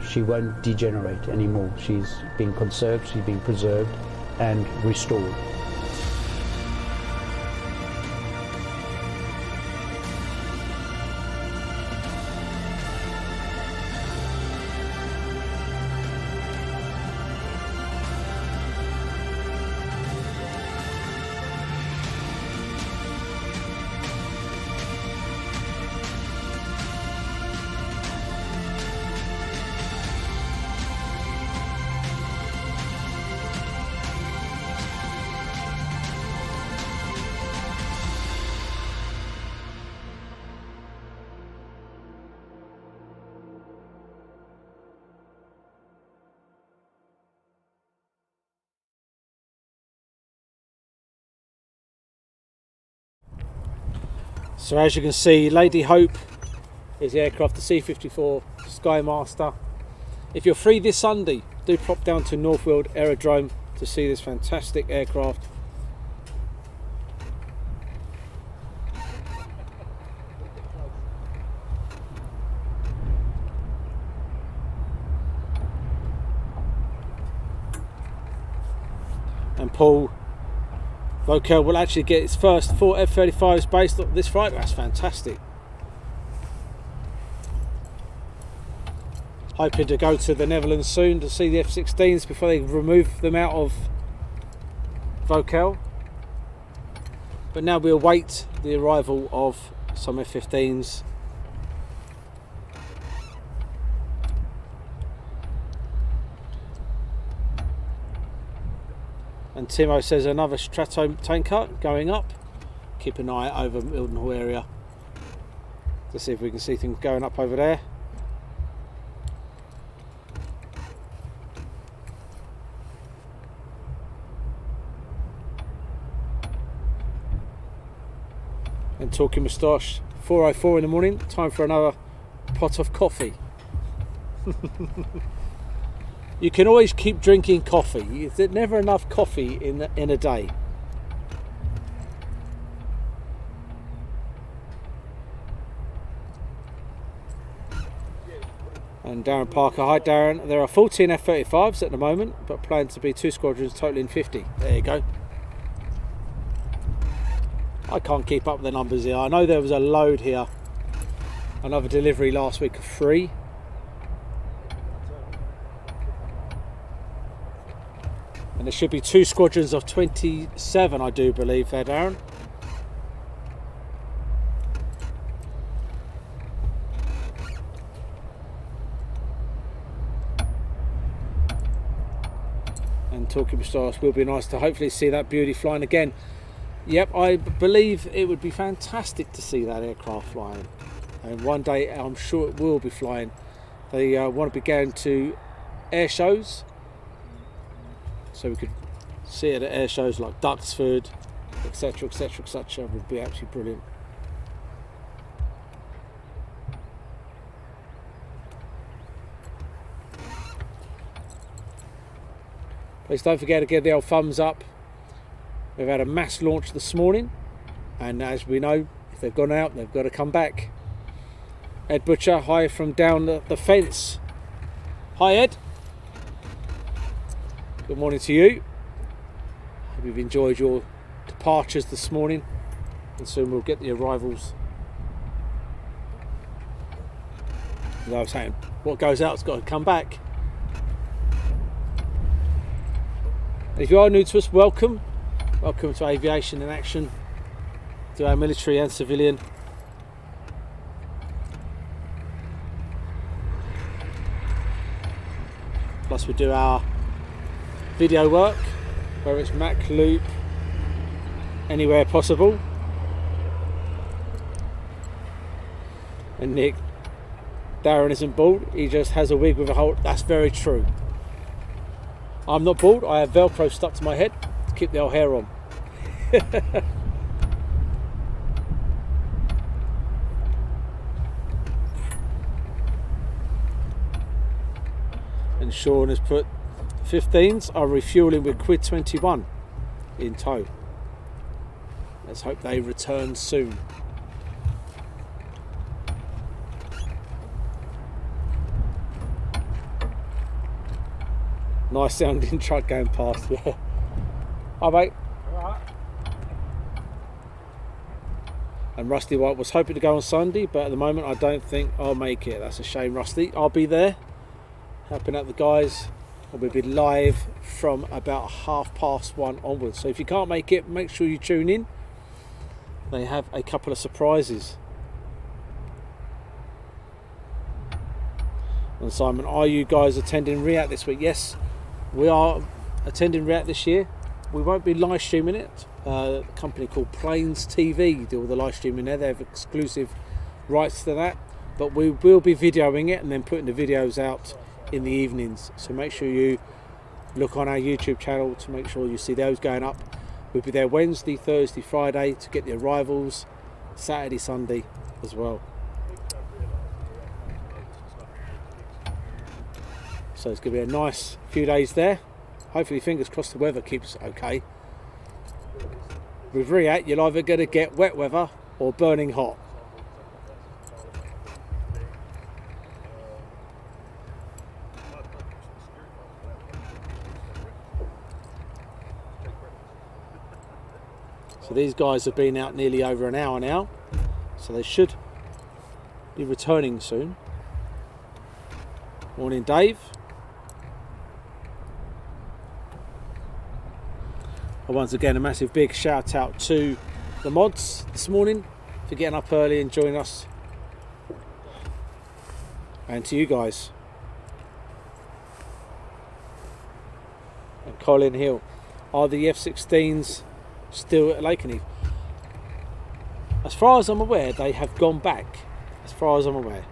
[SPEAKER 2] She won't degenerate anymore. She's being conserved, she's being preserved and restored.
[SPEAKER 1] So as you can see, Lady Hope is the aircraft, the C-54 Skymaster. If you're free this Sunday, do pop down to Northfield Aerodrome to see this fantastic aircraft. And Paul Vokel will actually get his first 4 F-35s based on this Friday. That's fantastic. Hoping to go to the Netherlands soon to see the F-16s before they remove them out of Vokel. But now we await the arrival of some F-15s. And Timo says another Strato tanker going up. Keep an eye over Mildenhall area to see if we can see things going up over there. And talking moustache, 4:04 in the morning, time for another pot of coffee. You can always keep drinking coffee. There's never enough coffee in a day. And Darren Parker, hi Darren. There are 14 F-35s at the moment, but planned to be 2 squadrons totaling 50. There you go. I can't keep up with the numbers here. I know there was a load here. Another delivery last week of 3. And there should be 2 squadrons of 27, I do believe there, Darren. And talking with stars, will be nice to hopefully see that beauty flying again. Yep, I believe it would be fantastic to see that aircraft flying. And one day I'm sure it will be flying. They want to be going to air shows, so we could see it at air shows like Duxford, etc, etc, etc. Would be absolutely brilliant. Please don't forget to give the old thumbs up. We've had a mass launch this morning, and as we know, if they've gone out, they've got to come back. Ed Butcher, hi from down the fence. Hi Ed. Good morning to you. Hope you've enjoyed your departures this morning, and soon we'll get the arrivals. As I was saying, what goes out's got to come back. And if you are new to us, welcome. Welcome to Aviation in Action, to our military and civilian. Plus we do our video work, where it's Mac, Loop, anywhere possible. And Nick, Darren isn't bald, he just has a wig with a hole. That's very true. I'm not bald, I have Velcro stuck to my head to keep the old hair on. And Sean has put 15s are refueling with quid 21 in tow. Let's hope they return soon. Nice sounding truck going past, yeah. Hi mate. Alright. And Rusty White was hoping to go on Sunday, but at the moment I don't think I'll make it. That's a shame, Rusty. I'll be there, helping out the guys. We'll be live from about 1:30 onwards. So if you can't make it, make sure you tune in. They have a couple of surprises. And Simon, are you guys attending REACT this week? Yes, we are attending REACT this year. We won't be live streaming it. A company called Planes TV do all the live streaming there. They have exclusive rights to that. But we will be videoing it and then putting the videos out in the evenings. So make sure you look on our YouTube channel to make sure you see those going up. We'll be there Wednesday, Thursday, Friday to get the arrivals, Saturday, Sunday as well. So it's going to be a nice few days there. Hopefully, fingers crossed, the weather keeps okay. With REACT, you're either going to get wet weather or burning hot. So these guys have been out nearly over an hour now, so they should be returning soon. Morning, Dave. And once again, a massive big shout out to the mods this morning for getting up early and joining us, and to you guys. And Colin Hill, are the F-16s still at Lakenheath? As far as I'm aware, they have gone back. As far as I'm aware.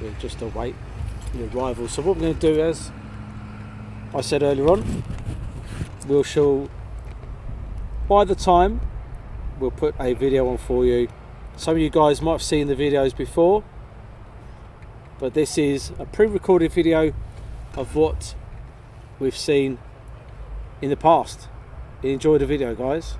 [SPEAKER 1] We'll just await the arrival. So what we're going to do, as I said earlier on, we'll show, by the time we'll put a video on for you. Some of you guys might have seen the videos before, but this is a pre-recorded video of what we've seen in the past. Enjoy the video, guys.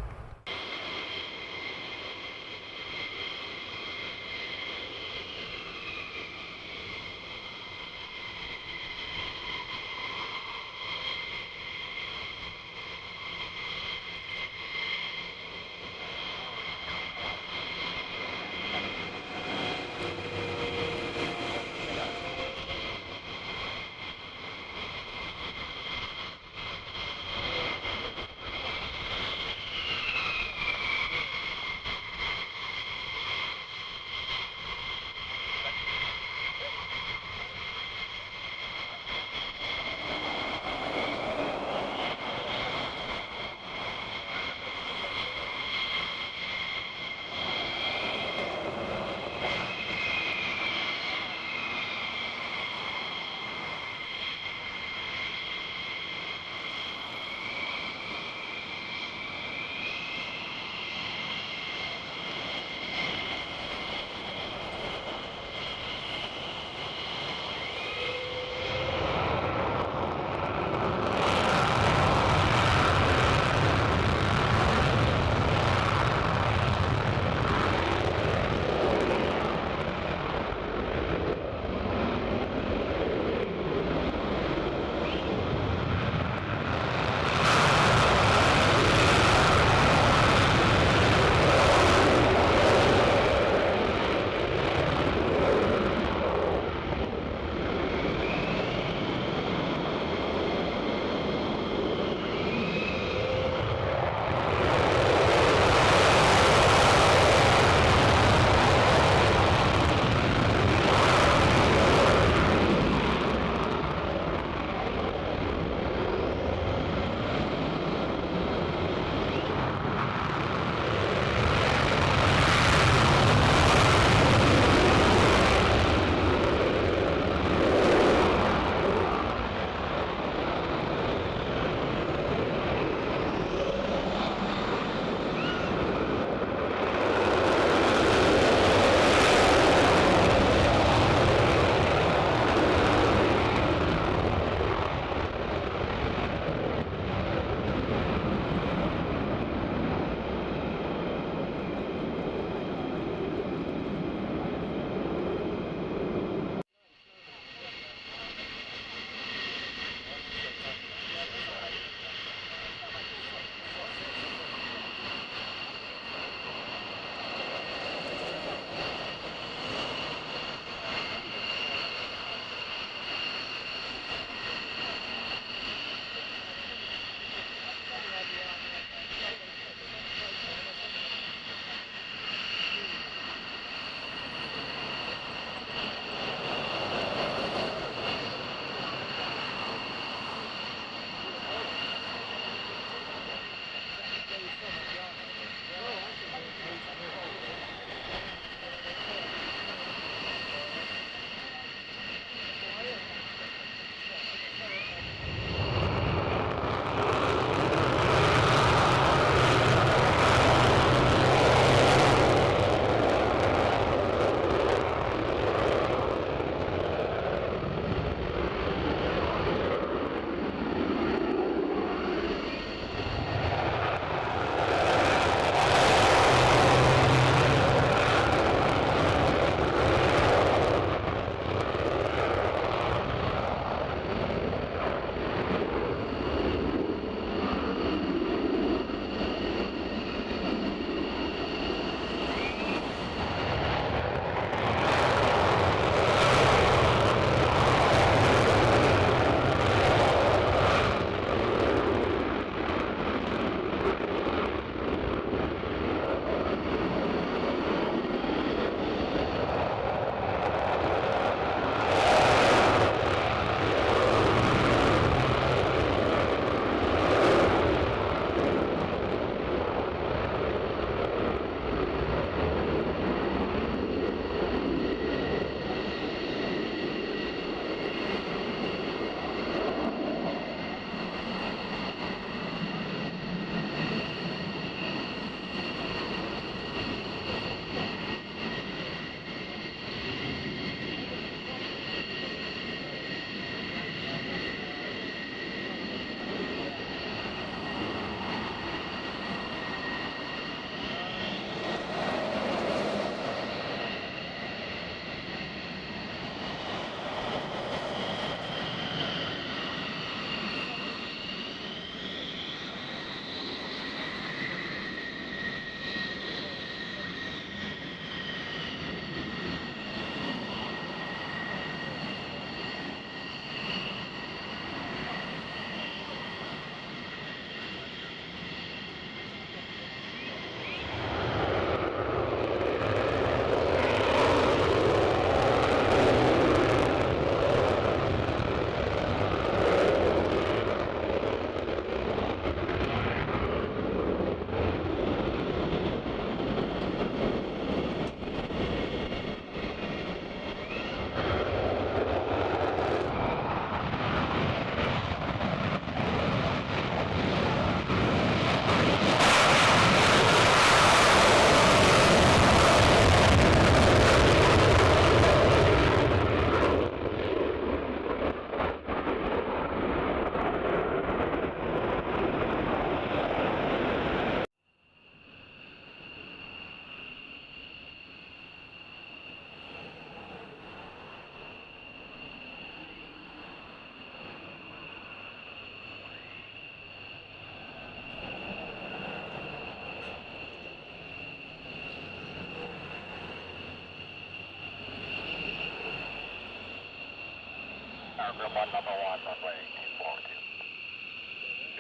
[SPEAKER 3] Robot number 1, runway 242.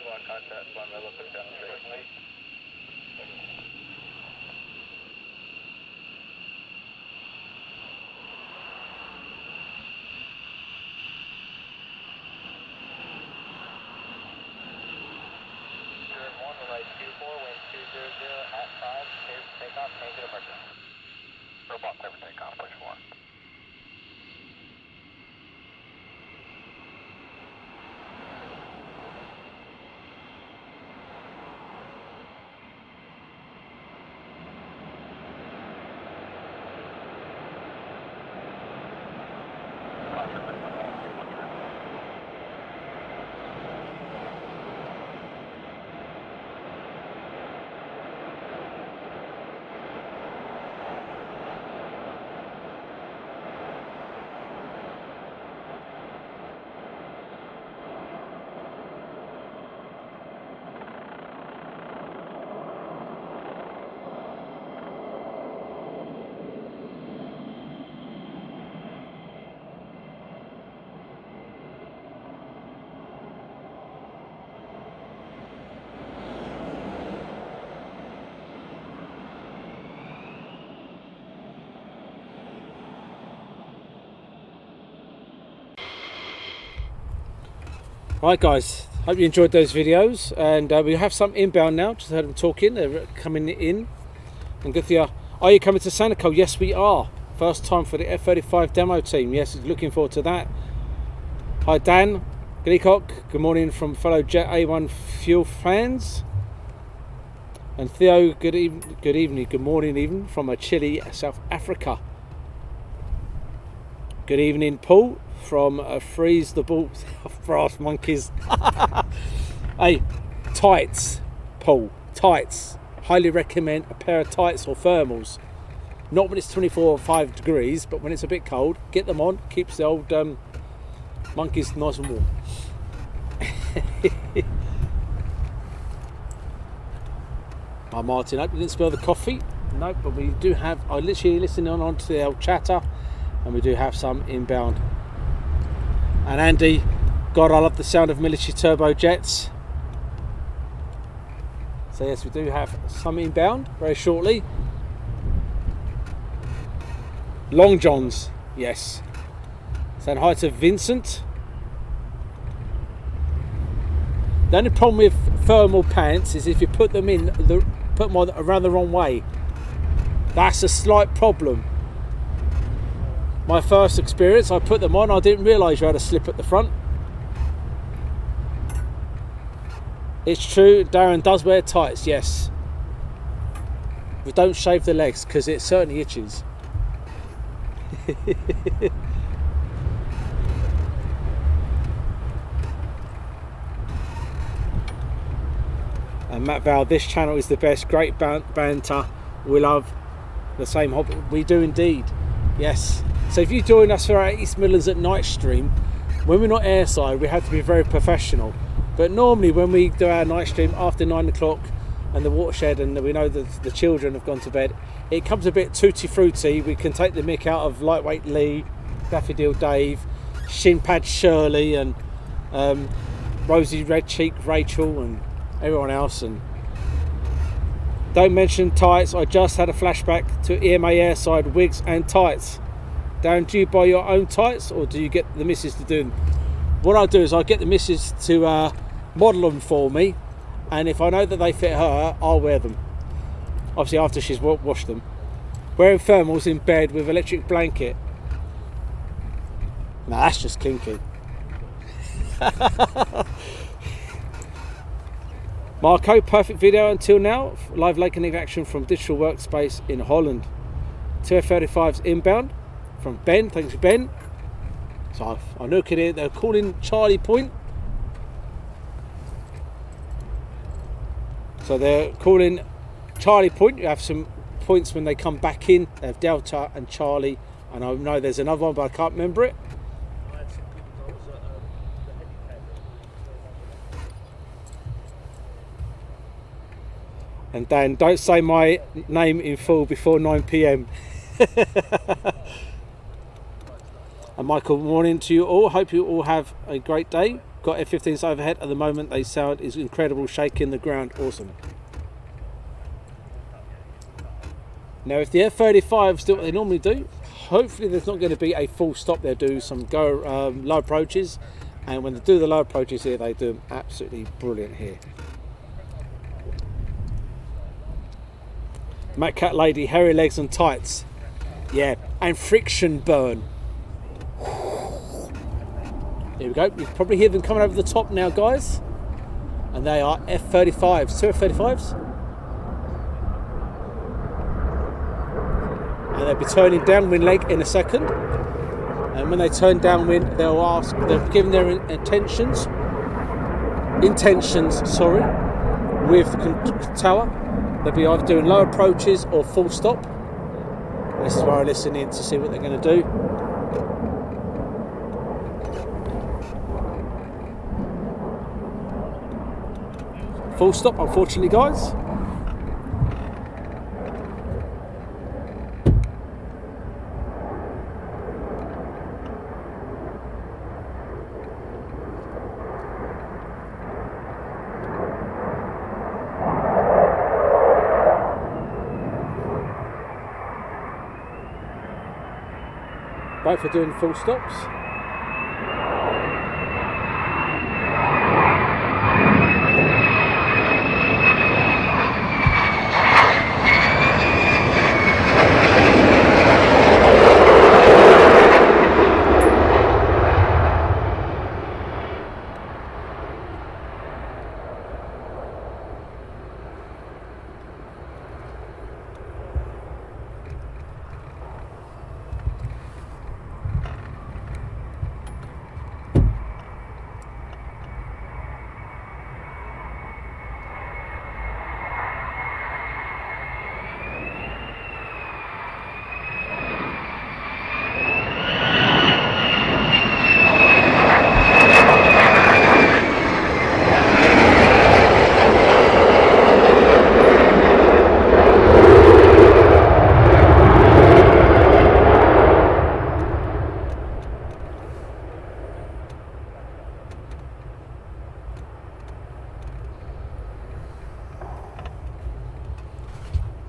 [SPEAKER 3] 2-1 contact, runway local demonstration. Runway 24, wind 200 at 5, clear for takeoff, change to departure. Robot clear for takeoff, push 4.
[SPEAKER 1] Right guys, hope you enjoyed those videos, and we have some inbound now. Just heard them talking, they're coming in. And good for you. Are you coming to Sanico? Yes we are. First time for the F-35 demo team. Yes, looking forward to that. Hi Dan, Gleacock, good morning from fellow Jet A1 Fuel fans. And Theo, good evening, good morning even from a chilly South Africa. Good evening Paul from Freeze the Ball Brass Monkeys. Hey, tights, Paul, tights. Highly recommend a pair of tights or thermals. Not when it's 24 or 5 degrees, but when it's a bit cold, get them on. Keeps the old monkeys nice and warm. Hi Martin, hope you didn't spill the coffee. Nope, but we do have, I literally listening on to the old chatter, and we do have some inbound. And Andy, God, I love the sound of military turbojets. So yes, we do have some inbound very shortly. Long Johns, yes. Saying hi to Vincent. The only problem with thermal pants is if you put them on around the wrong way. That's a slight problem. My first experience, I put them on, I didn't realise you had a slip at the front. It's true, Darren does wear tights, yes. But don't shave the legs, because it certainly itches. And Matt Val, this channel is the best, great banter. We love the same hobby. We do indeed, yes. So if you join us for our East Midlands at night stream, when we're not airside, we have to be very professional. But normally when we do our night stream after 9 o'clock and the watershed and we know that the children have gone to bed, it comes a bit tutti frutti. We can take the mick out of Lightweight Lee, Daffodil Dave, Shin Pad Shirley and Rosie Red Cheek Rachel and everyone else. And don't mention tights, I just had a flashback to EMA airside wigs and tights. Darren, do you buy your own tights or do you get the missus to do them? What I'll do is I'll get the missus to model them for me, and if I know that they fit her, I'll wear them. Obviously after she's washed them. Wearing thermals in bed with electric blanket. Now that's just kinky. Marco, perfect video until now. Live Lakenheath action from Digital Workspace in Holland. 2 F-35s inbound from Ben. Thanks Ben. So I look at it, they're calling Charlie Point. So they're calling Charlie Point. You have some points when they come back in. They have Delta and Charlie, and I know there's another one, but I can't remember it. And Dan, don't say my name in full before 9 PM. And Michael, morning to you all. Hope you all have a great day. Got F-15s overhead at the moment. They sound is incredible, shaking the ground. Awesome. Now, if the F-35s do what they normally do, hopefully there's not going to be a full stop. They'll do some low approaches, and when they do the low approaches here, they do them absolutely brilliant here. Matt Cat Lady, hairy legs and tights. Yeah, and friction burn. Here we go. You can probably hear them coming over the top now, guys. And they are F-35s. Two F-35s. And they'll be turning downwind leg in a second. And when they turn downwind, they'll ask, they'll give their intentions, with the tower. They'll be either doing low approaches or full stop. And this is where I listen in to see what they're going to do. Full stop, unfortunately, guys. Both are doing full stops.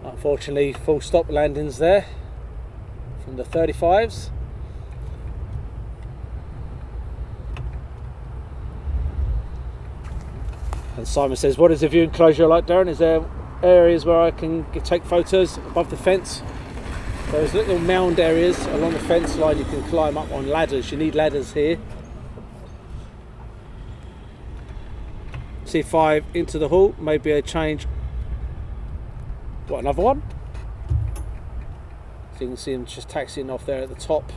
[SPEAKER 1] Unfortunately, full stop landings there from the 35s. And Simon says, what is the view enclosure like, Darren? Is there areas where I can take photos above the fence? There's little mound areas along the fence line you can climb up on ladders. You need ladders here. C5 into the hall, maybe a change. What, another one? So you can see them just taxiing off there at the top.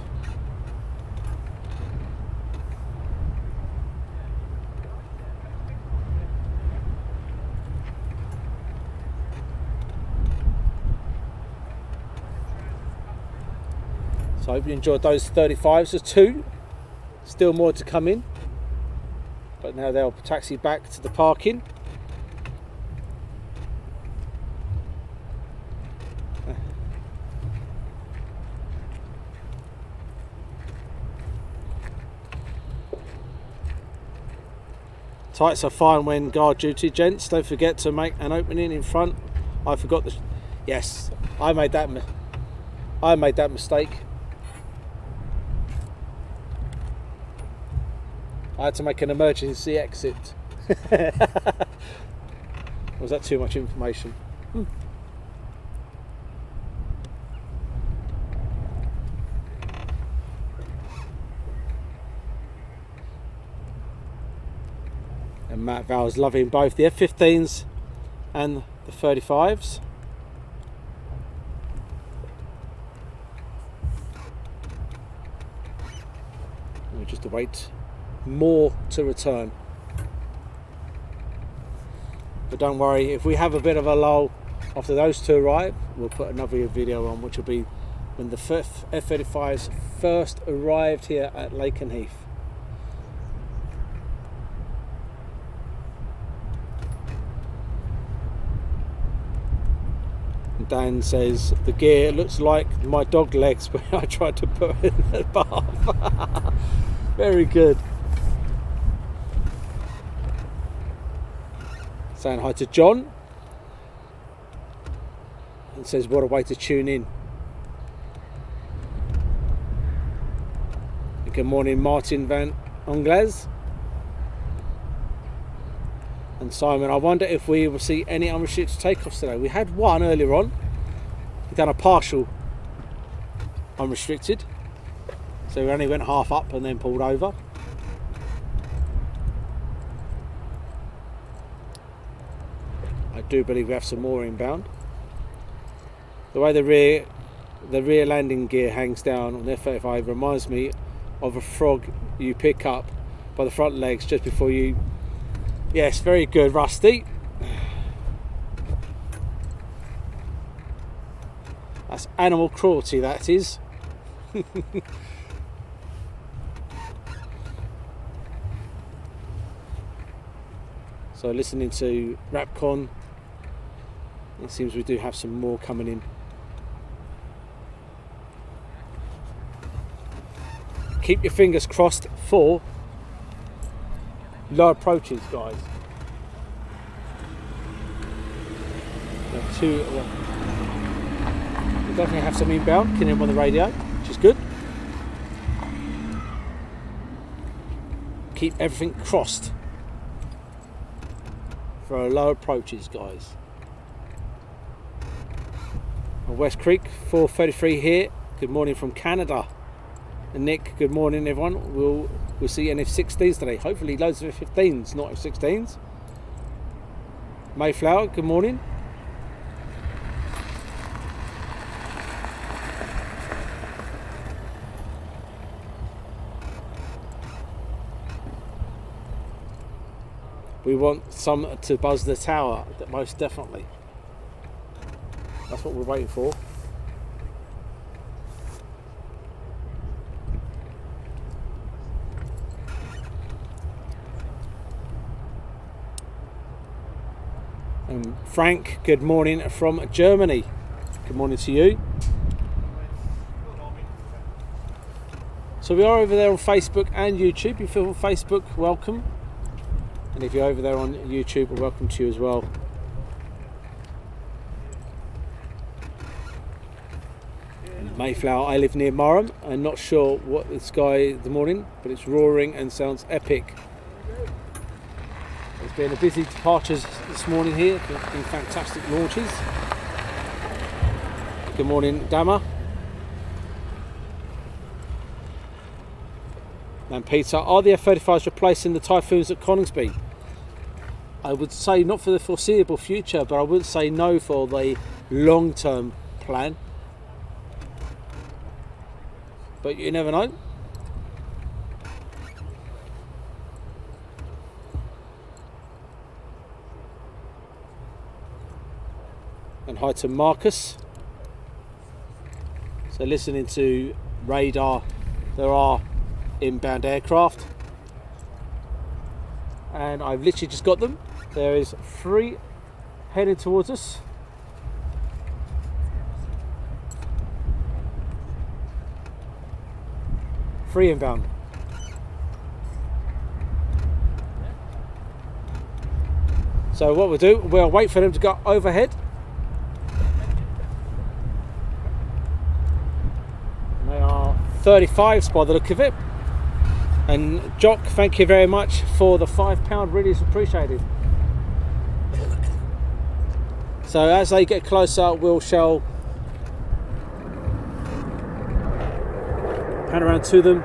[SPEAKER 1] So I hope you enjoyed those 35s. There's two, still more to come in. But now they'll taxi back to the parking. Tights are fine when guard duty, gents. Don't forget to make an opening in front. I forgot the. Yes, I made that mistake. I had to make an emergency exit. Was that too much information? And Matt Val's loving both the F-15s and the 35s. We just await more to return. But don't worry, if we have a bit of a lull after those two arrive, we'll put another video on, which will be when the F-35s first arrived here at Lakenheath. Dan says the gear looks like my dog legs when I tried to put it in the bath. Very good. Saying hi to John. And says what a way to tune in. Good morning, Martin Van Ongles. And Simon, I wonder if we will see any unrestricted takeoffs today. We had one earlier on. We done a partial unrestricted. So we only went half up and then pulled over. I do believe we have some more inbound. The way the rear landing gear hangs down on the F-35 reminds me of a frog you pick up by the front legs just before you... Yes, very good, Rusty. That's animal cruelty, that is. So listening to Rapcon, it seems we do have some more coming in. Keep your fingers crossed for low approaches, guys. We definitely have some inbound coming in on the radio, which is good. Keep everything crossed for low approaches, guys. West Creek 433 here. Good morning from Canada. And Nick, good morning everyone. We'll see F-16s today. Hopefully loads of F-15s, not F-16s. Mayflower, good morning. We want some to buzz the tower, most definitely. That's what we're waiting for. Frank, good morning from Germany. Good morning to you. So we are over there on Facebook and YouTube. If you're on Facebook, welcome. And if you're over there on YouTube, we're welcome to you as well. Mayflower, I live near Murham. I'm not sure what the sky the morning, but it's roaring and sounds epic. There's been a busy departures this morning here. There's been fantastic launches. Good morning, Dama. And Peter, are the F-35s replacing the Typhoons at Coningsby? I would say not for the foreseeable future, but I would say no for the long-term plan. But you never know. And hi to Marcus. So listening to radar, there are inbound aircraft. And I've literally just got them. There is 3 heading towards us. Free inbound. So what we'll do, we'll wait for them to go overhead. And they are 35s by the look of it. And Jock, thank you very much for the £5, really is appreciated. So as they get closer, we shall pan around to them.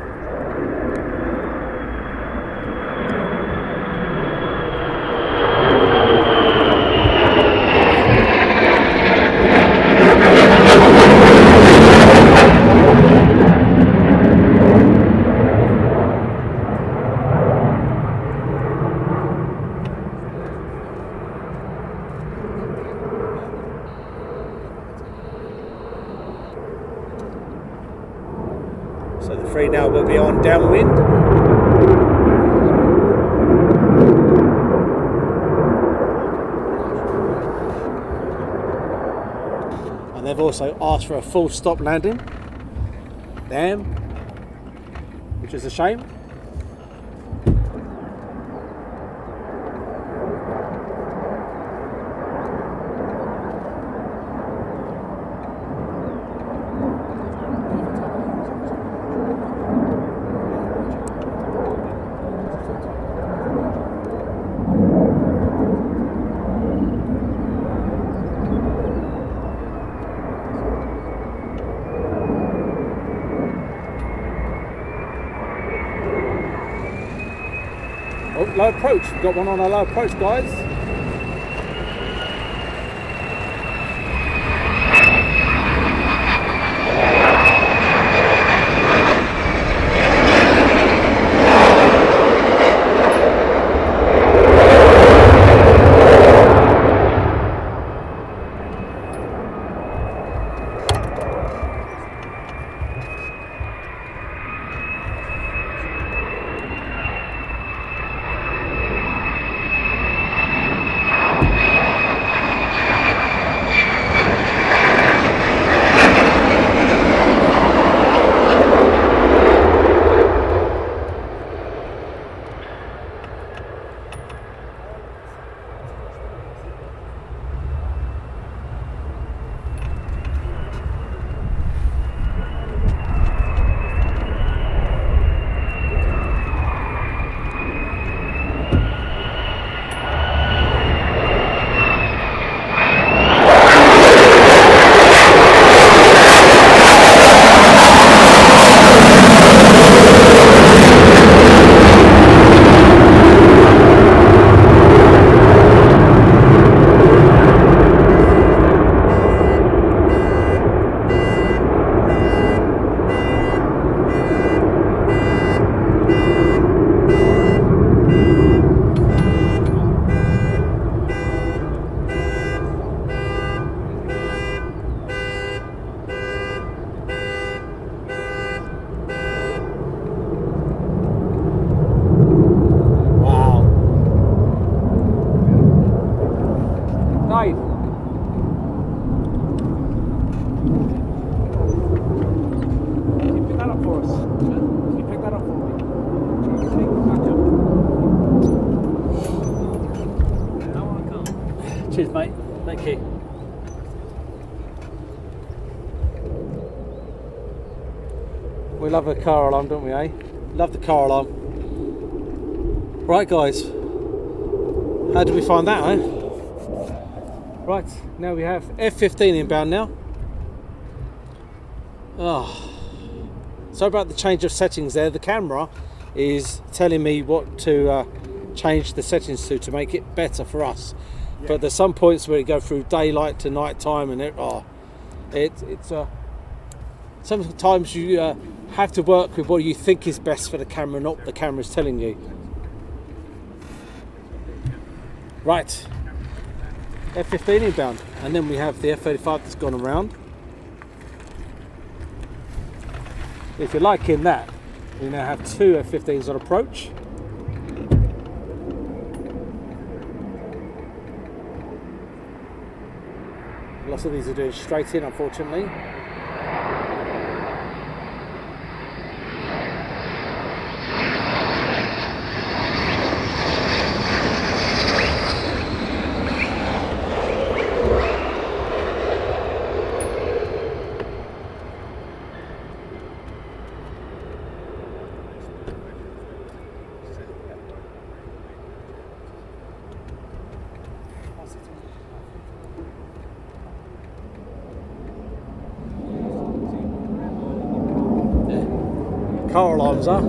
[SPEAKER 1] So the 3 now will be on downwind. and they've also asked for a full stop landing. Damn, which is a shame. Oh, low approach. We've got one on our low approach, guys. Cheers, mate. Thank you. We love a car alarm, don't we, eh? Love the car alarm. Right, guys. How did we find that, eh? Right, now we have F15 inbound now. Oh. So about the change of settings there, the camera is telling me what to change the settings to make it better for us. Yeah. But there's some points where you go through daylight to night time, and sometimes you have to work with what you think is best for the camera, not what the camera's telling you. Right, F15 inbound, and then we have the F-35 that's gone around. If you're liking that, we now have two F-15s on approach. Lots of these are doing straight in, unfortunately. Car alarms are.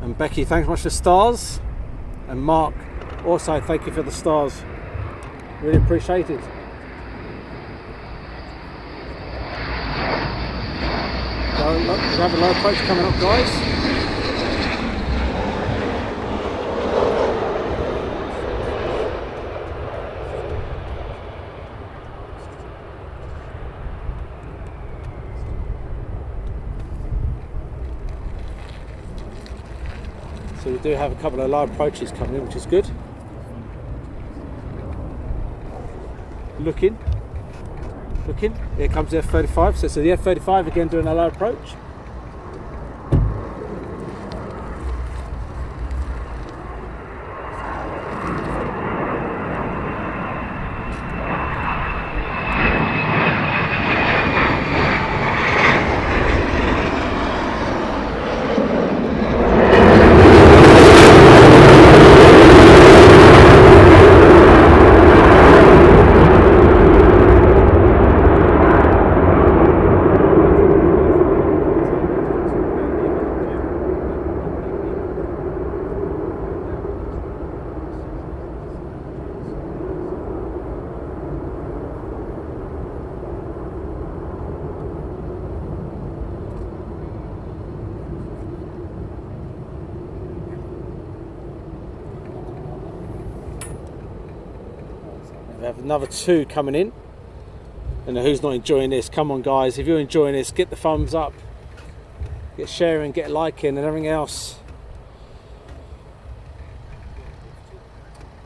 [SPEAKER 1] And Becky, thanks much for stars. And Mark, also thank you for the stars. Really appreciate it. So, look, we have a low approach coming up, guys. So we do have a couple of low approaches coming in, which is good. looking. Here comes the F-35. So the F-35 again doing a low approach. We have another 2 coming in. And who's not enjoying this? Come on guys, if you're enjoying this, get the thumbs up, get sharing, get liking and everything else.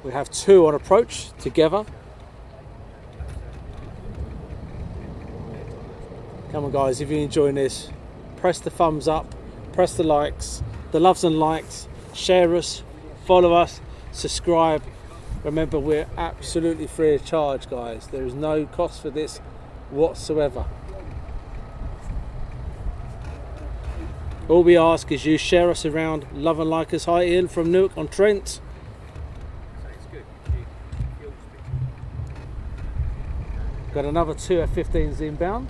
[SPEAKER 1] We have 2 on approach together. Come on guys, if you're enjoying this, press the thumbs up, press the likes, the loves and likes, share us, follow us, subscribe. Remember, we're absolutely free of charge, guys. There is no cost for this whatsoever. All we ask is you share us around, love and like us. Hi Ian from Newark-on-Trent. Got another 2 F-15s inbound.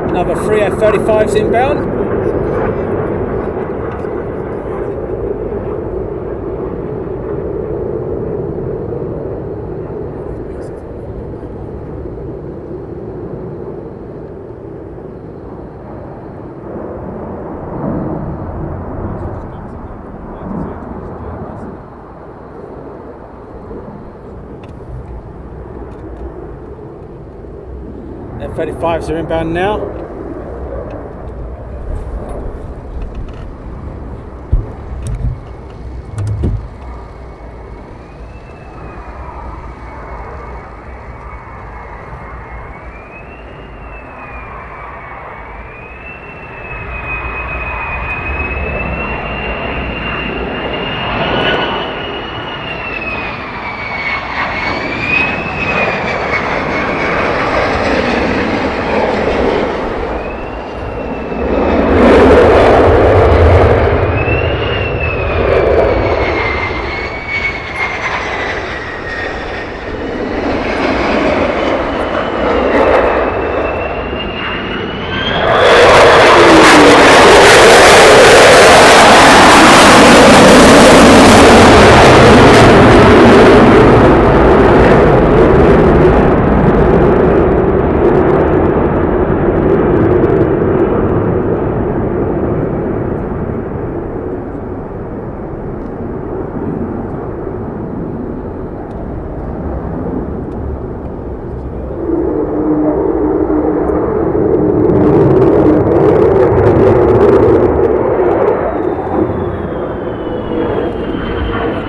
[SPEAKER 1] Another 3 F-35s inbound. F-35s are inbound now.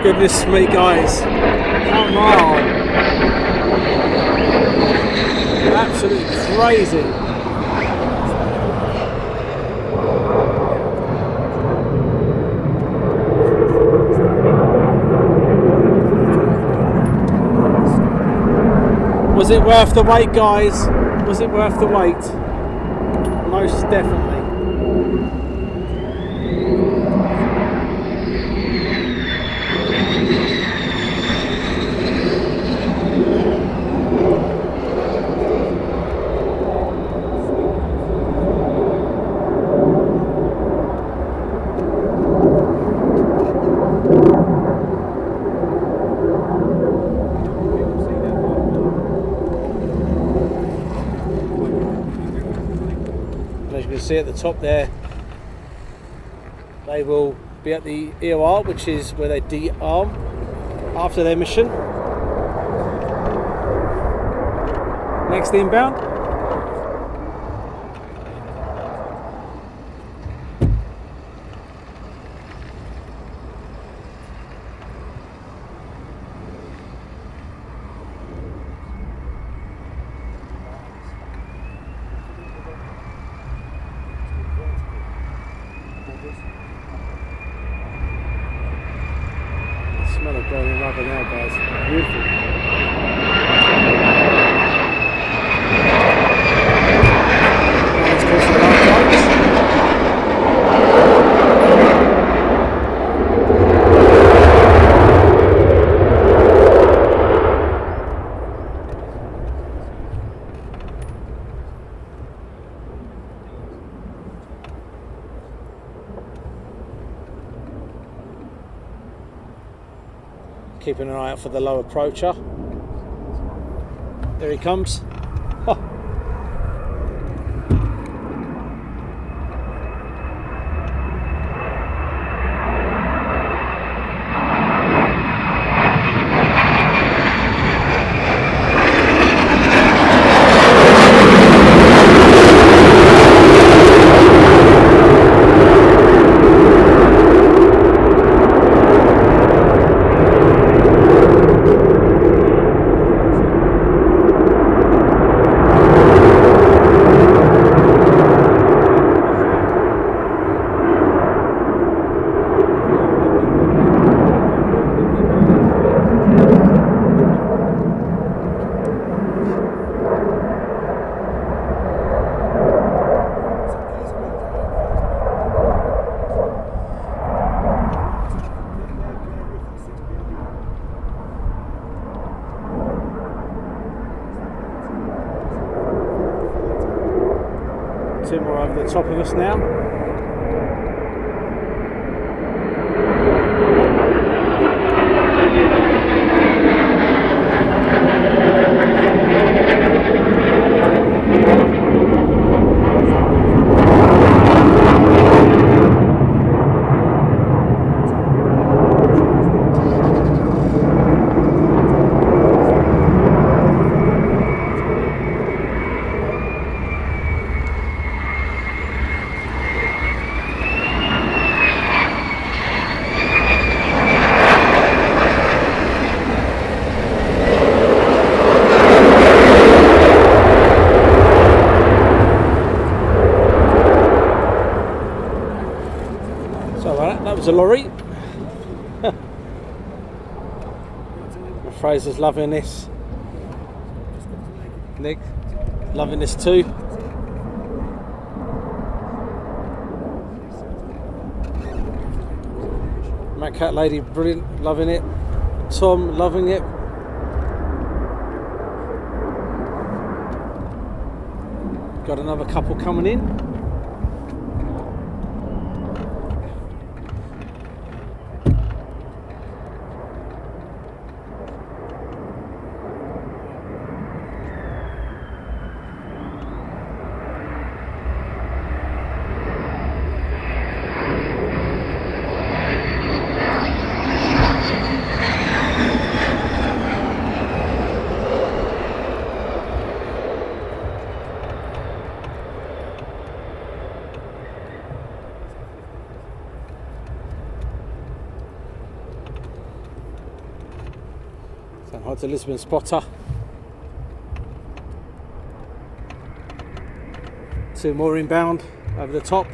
[SPEAKER 1] Goodness me guys, come on, absolutely crazy. Was it worth the wait guys? Was it worth the wait? Most definitely. see at the top there, they will be at the EOR, which is where they de-arm after their mission. Next inbound. Smell of burning rubber now, guys. Beautiful. Keeping an eye out for the low approacher. There he comes. Oh. Two more over the top of us now. That was a lorry. Fraser's loving this. Nick, loving this too. Matt Cat Lady, brilliant, loving it. Tom, loving it. Got another couple coming in. Saying hi to Lisbon Spotter. Two more inbound over the top.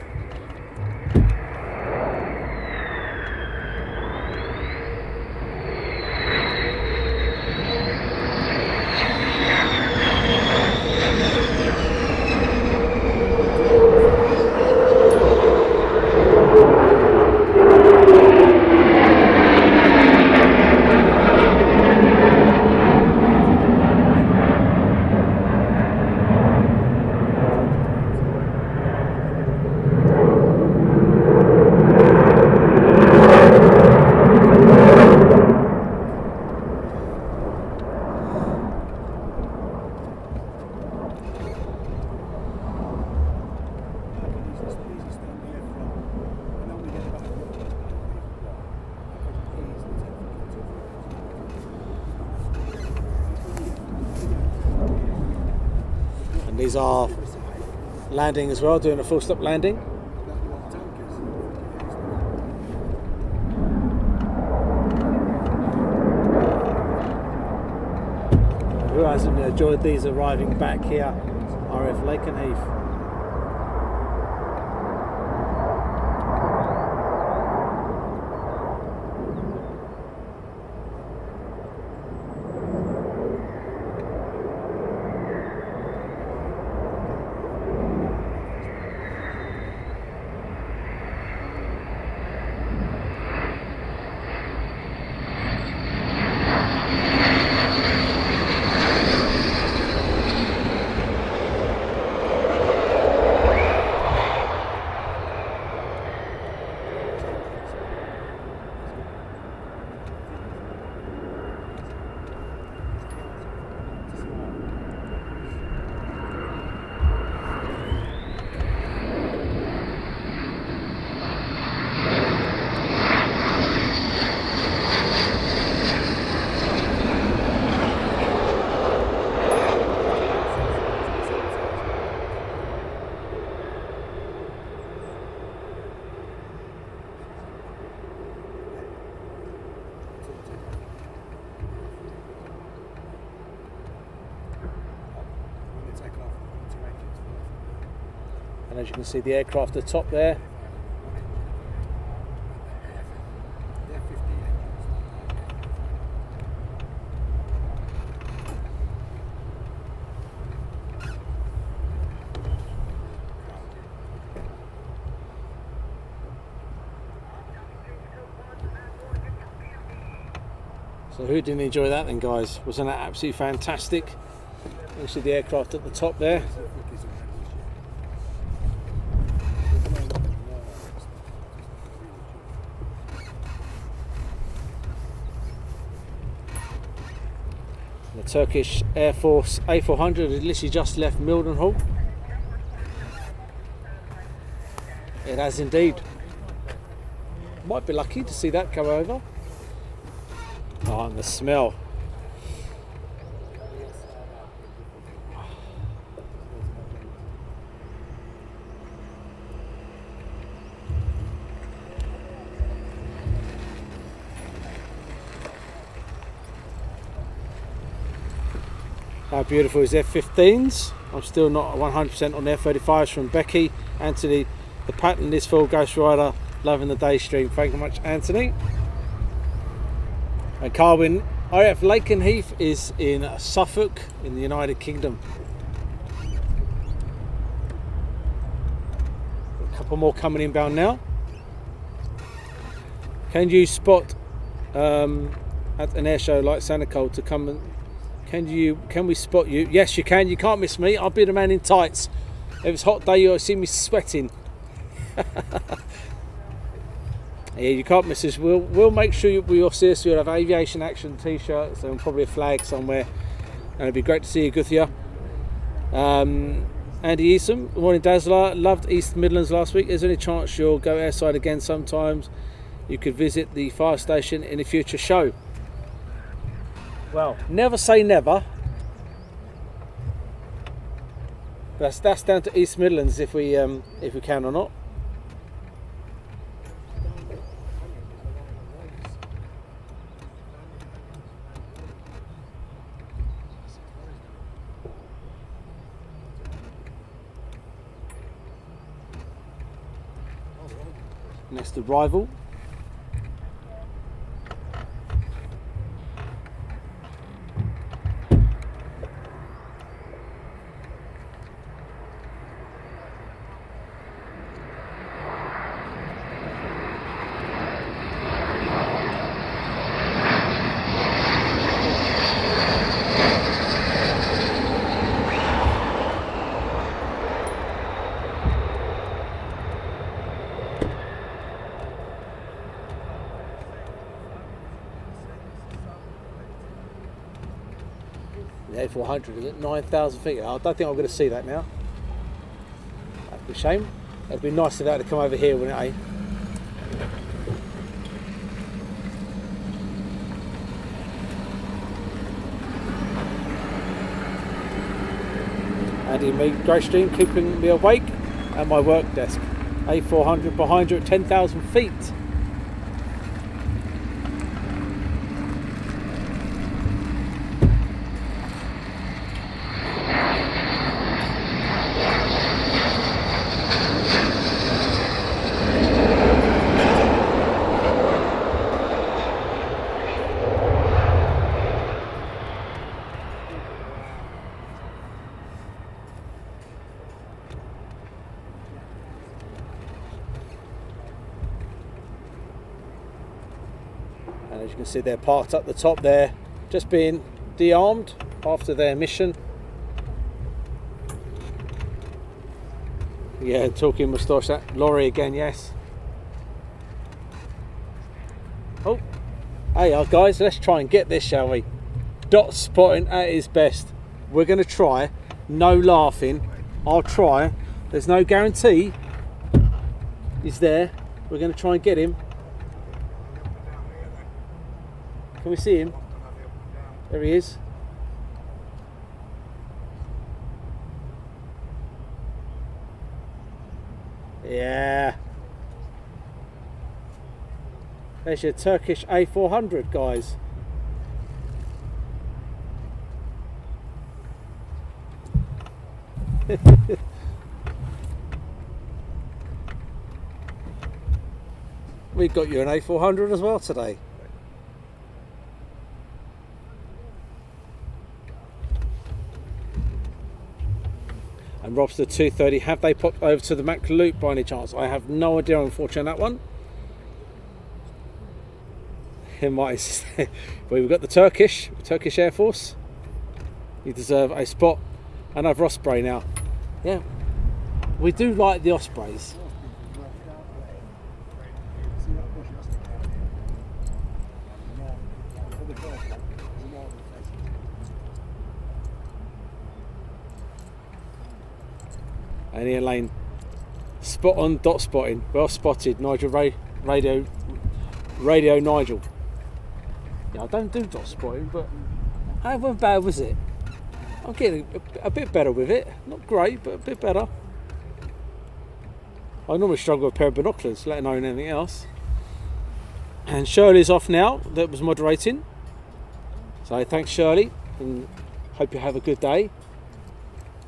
[SPEAKER 1] These are landing as well, doing a full stop landing. Who hasn't enjoyed these arriving back here, RAF Lakenheath? And as you can see, the aircraft at the top there. So who didn't enjoy that then, guys? Wasn't that absolutely fantastic? You see the aircraft at the top there. The Turkish Air Force A400 has literally just left Mildenhall. It has indeed. Might be lucky to see that come over. Oh, and the smell. How beautiful is F-15s? I'm still not 100% on the F-35s from Becky. Anthony, the pattern is full. Ghost Rider, loving the day stream. Thank you very much, Anthony. And Carwin, RAF Lakenheath is in Suffolk in the United Kingdom. A couple more coming inbound now. Can you spot at an air show like Sanacol to come and can we spot you? Yes, you can. You can't miss me. I'll be the man in tights. If it's a hot day, you'll see me sweating. Yeah, you can't miss us. We'll make sure we'll see us. We'll have Aviation Action t-shirts and probably a flag somewhere. And it'd be great to see you, Guthia. Andy Eastham, good morning, Dazzler. Loved East Midlands last week. Is there any chance you'll go airside again sometimes? You could visit the fire station in a future show. Well, never say never. That's down to East Midlands if we can or not. Next arrival. The A400 is at 9,000 feet. I don't think I'm going to see that now. That'd be a shame. It'd be nice if that had come over here, wouldn't it, eh? Andy and me, Great Stream, keeping me awake at my work desk. A400 behind you at 10,000 feet. And as you can see, they're parked up the top there, just being de-armed after their mission. Yeah, talking moustache, that lorry again, yes. Oh, hey guys, let's try and get this, shall we? Dot spotting at his best. We're going to try, no laughing. I'll try. There's no guarantee he's there. We're going to try and get him. Can we see him? There he is. Yeah. There's your Turkish A400, guys. We got you an A400 as well today. And Rob's the 230. Have they popped over to the Mac Loop by any chance? I have no idea, unfortunately, on that one. It might. Well, we've got the Turkish Air Force. You deserve a spot. Another Osprey now. Yeah, we do like the Ospreys. And Ian Lane, spot on, dot spotting, well spotted. Nigel radio Nigel. Yeah, I don't do dot spotting, but how bad was it? I'm getting a bit better with it. Not great, but a bit better. I normally struggle with a pair of binoculars, let alone anything else. And Shirley's off now, that was moderating. So thanks, Shirley, and hope you have a good day.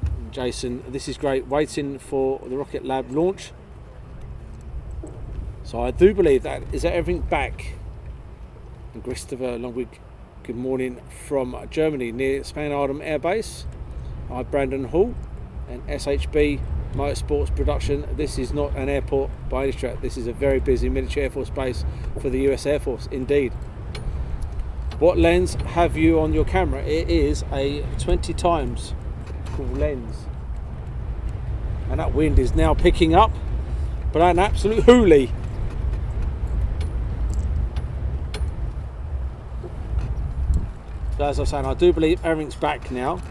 [SPEAKER 1] And Jason, this is great, waiting for the Rocket Lab launch. So I do believe that is everything back. And Christopher Longwig, good morning from Germany near Spanadam Air Base. I'm Brandon Hall and SHB Motorsports Production. This is not an airport by any stretch. This is a very busy military Air Force base for the US Air Force, indeed. What lens have you on your camera? It is a 20 times lens. And that wind is now picking up, but an absolute hoolie. So as I was saying, I do believe everything's back now.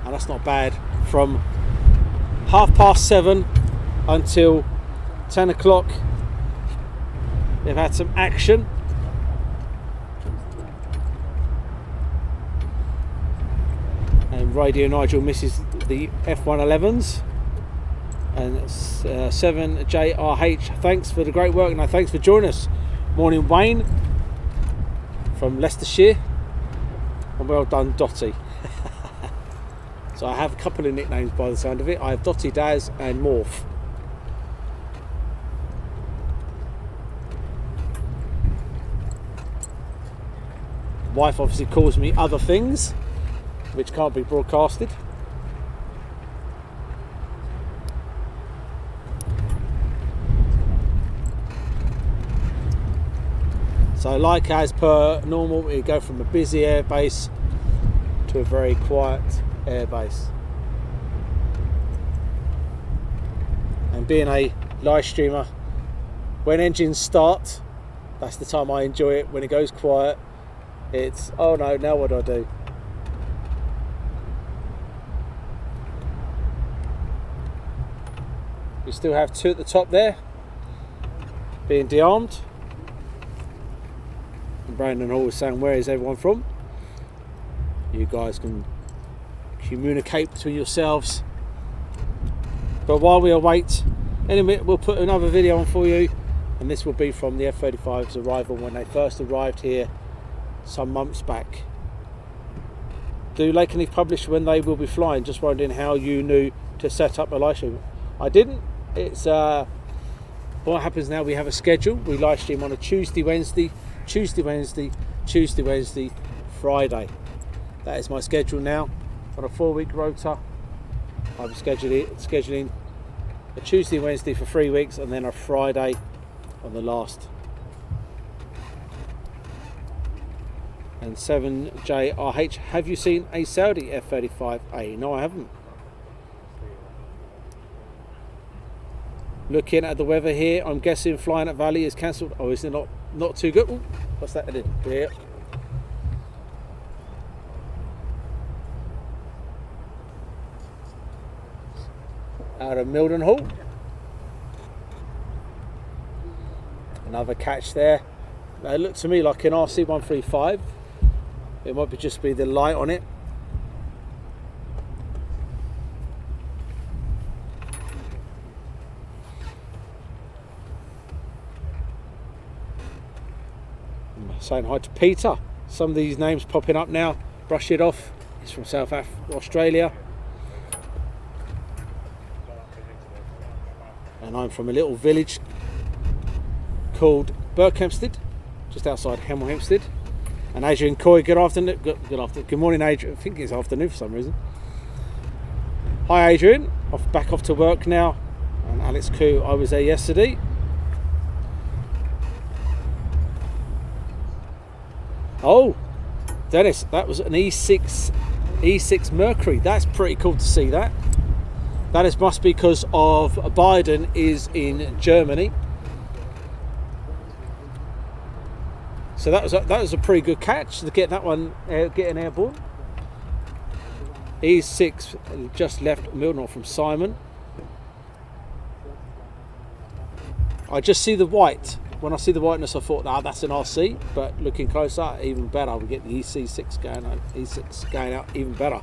[SPEAKER 1] And that's not bad. From 7:30 until 10 o'clock, they've had some action. And Radio Nigel misses the F111s. And 7JRH, thanks for the great work, and thanks for joining us. Morning, Wayne from Leicestershire, and well done, Dotty. So I have a couple of nicknames by the sound of it. I have Dotty, Daz and Morph. Wife obviously calls me other things which can't be broadcasted. So like as per normal, we go from a busy air base to a very quiet air base. And being a live streamer, when engines start, that's the time I enjoy it. When it goes quiet, it's, oh no, now what do I do? We still have two at the top there, being de-armed. Brandon Hall was saying, where is everyone from? You guys can communicate between yourselves. But while we await, in a minute we'll put another video on for you, and this will be from the F-35's arrival when they first arrived here some months back. Do Lakenheath publish when they will be flying? Just wondering how you knew to set up a live stream. I didn't. It's what happens now, we have a schedule. We live stream on a Tuesday, Wednesday, Tuesday, Wednesday, Tuesday, Wednesday, Friday. That is my schedule now. On a 4-week rota, I'm scheduling a Tuesday, Wednesday for 3 weeks, and then a Friday on the last. And 7JRH, have you seen a Saudi F-35A? No, I haven't. Looking at the weather here, I'm guessing flying at Valley is cancelled. Oh, is it not too good? Ooh, what's that in here? Out of Mildenhall. Another catch there. It looked to me like an RC-135. It might just be the light on it. Saying hi to Peter. Some of these names popping up now. Brush it off. He's from South Australia. And I'm from a little village called Berkhamsted, just outside Hemel Hempstead. And Adrian Coy, good afternoon. Good morning, Adrian. I think it's afternoon for some reason. Hi, Adrian. Back off to work now. And Alex Koo, I was there yesterday. Oh, Dennis, that was an E6 Mercury. That's pretty cool to see that. That must be because of Biden is in Germany. So that was a pretty good catch to get that one getting airborne. E6 just left Mildenhall from Simon. I just see the white. When I see the whiteness, I thought, that's an RC. But looking closer, even better. We get the E6 going out. E6 going out even better.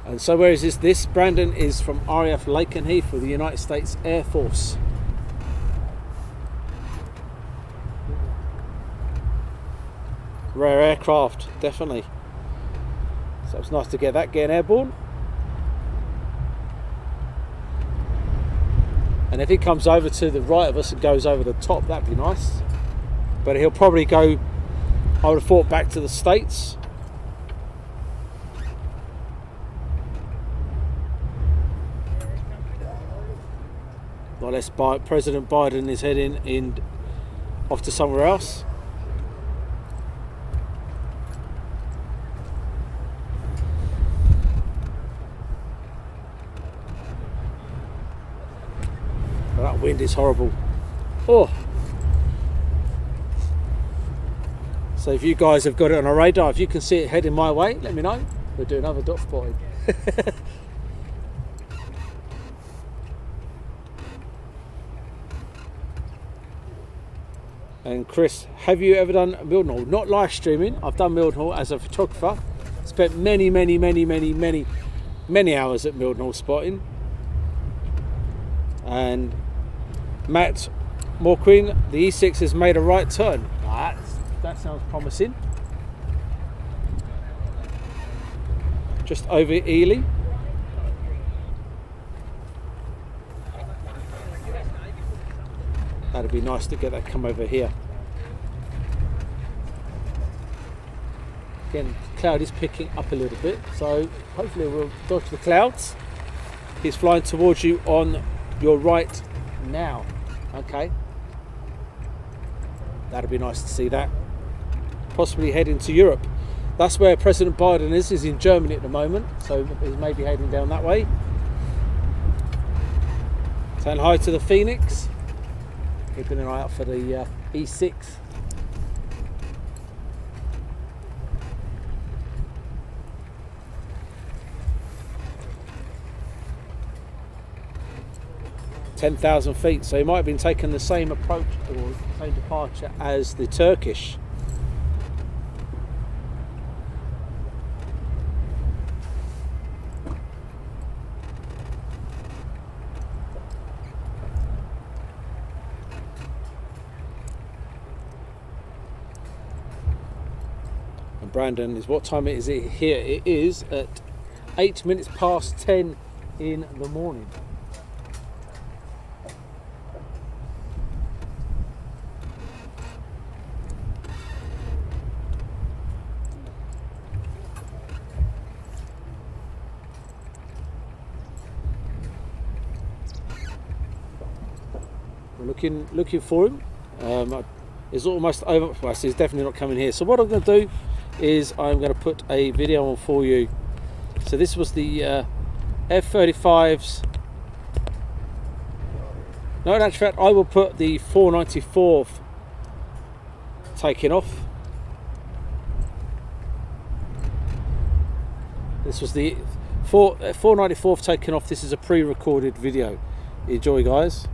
[SPEAKER 1] And so where is this? This, Brandon, is from RAF Lakenheath for the United States Air Force. Rare aircraft, definitely. So it's nice to get that getting airborne. And if he comes over to the right of us and goes over the top, that'd be nice. But he'll probably go, I would have thought, back to the States. Well, President Biden is heading off to somewhere else. Well, that wind is horrible. Oh. So if you guys have got it on a radar, if you can see it heading my way, let me know. We'll do another dot spotting. And Chris, have you ever done Mildenhall? Not live streaming. I've done Mildenhall as a photographer. Spent many hours at Mildenhall spotting. And Matt Morquin, the E6 has made a right turn. That sounds promising. Just over Ely. That'd be nice to get that come over here. Again, the cloud is picking up a little bit, so hopefully we'll dodge the clouds. He's flying towards you on your right now. Okay. That'd be nice to see that. Possibly heading to Europe. That's where President Biden is in Germany at the moment, so he's maybe heading down that way. Saying hi to the Phoenix. Keeping an eye out for the E6. (10,000 feet), so he might have been taking the same approach, or same departure as the Turkish. And Brandon is, what time is it here? It is at 8 minutes past 10 in the morning. We're looking for him. It's almost over. Well, he's definitely not coming here. So what I'm going to do is I'm going to put a video on for you. So this was the F-35s. No, in actual fact, I will put the 494th taking off. This was the 494th taking off. This is a pre-recorded video. Enjoy, guys.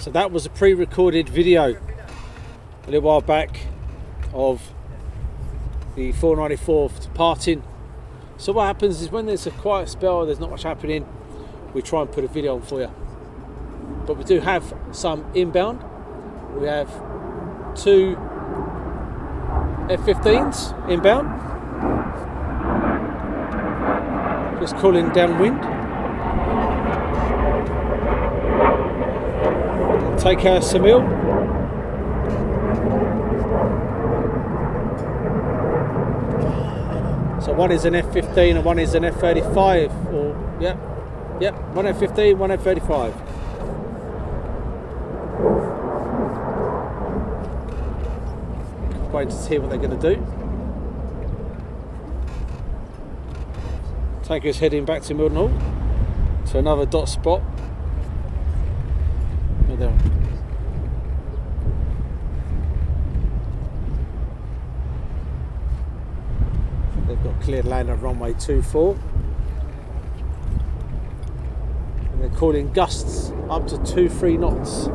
[SPEAKER 1] So that was a pre-recorded video a little while back of the 494th departing. So what happens is when there's a quiet spell, there's not much happening, we try and put a video on for you. But we do have some inbound. We have 2 F-15s inbound, just cooling downwind. Take our Samil. So one is an F-15 and one is an F-35. Or yep, one F-15, one F-35. Waiting to see what they're going to do. Tanker's heading back to Mildenhall to another dot spot. Oh, there. They've got cleared land at runway 24. And they're calling gusts up to 2-3 knots.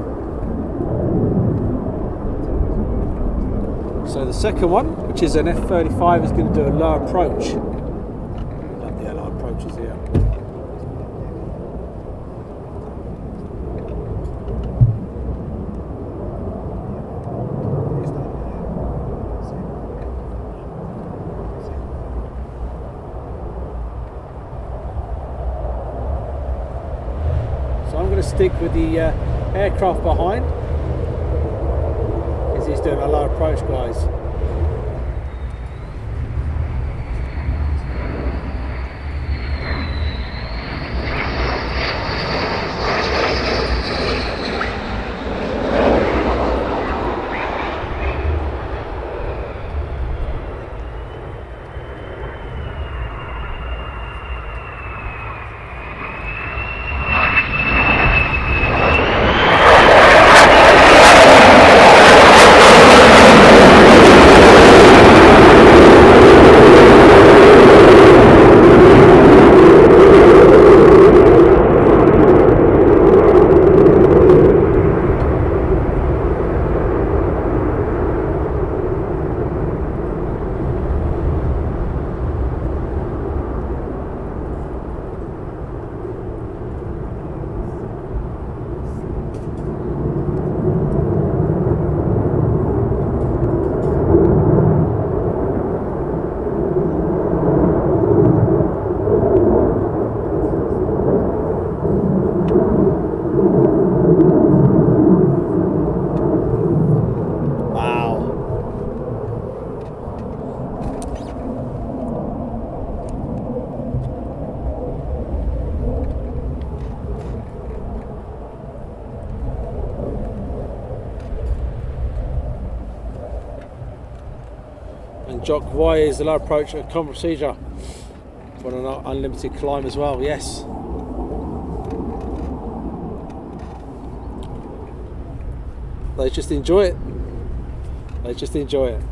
[SPEAKER 1] So the second one, which is an F-35, is going to do a low approach. Love the low approaches here. So I'm going to stick with the aircraft behind. He's doing a low approach, guys. Jock Y is the low approach at common procedure for an unlimited climb as well, yes. They just enjoy it. They just enjoy it.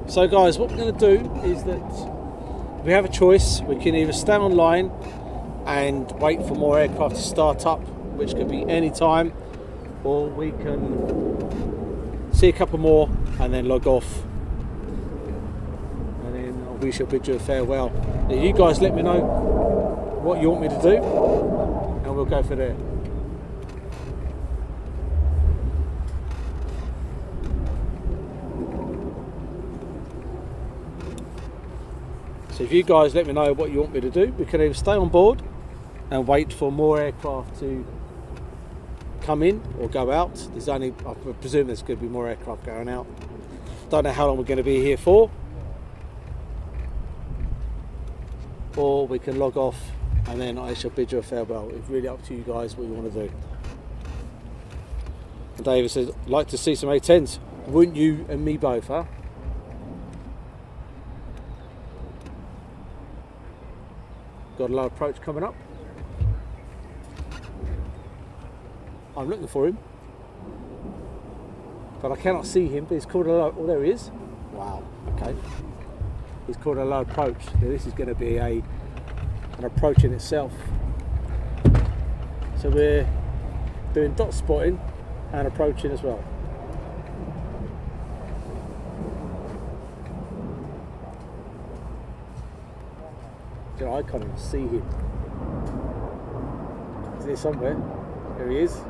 [SPEAKER 1] So guys, what we're going to do is that we have a choice. We can either stay online and wait for more aircraft to start up, which could be any time, or we can see a couple more and then log off, and then we shall bid you a farewell. Now you guys let me know what you want me to do and we'll go for there. So if you guys let me know what you want me to do, we can either stay on board and wait for more aircraft to come in or go out. There's only, I presume there's going to be more aircraft going out. Don't know how long we're going to be here for. Or we can log off and then I shall bid you a farewell. It's really up to you guys what you want to do. And David says, like to see some A10s. Wouldn't you and me both, huh? Got a low approach coming up. I'm looking for him, but I cannot see him. But he's called a low. Oh, there he is. Wow. Okay. He's called a low approach. Now, this is going to be an approach in itself. So we're doing dot spotting and approaching as well. You know, I can't even see him. Is he somewhere? There he is.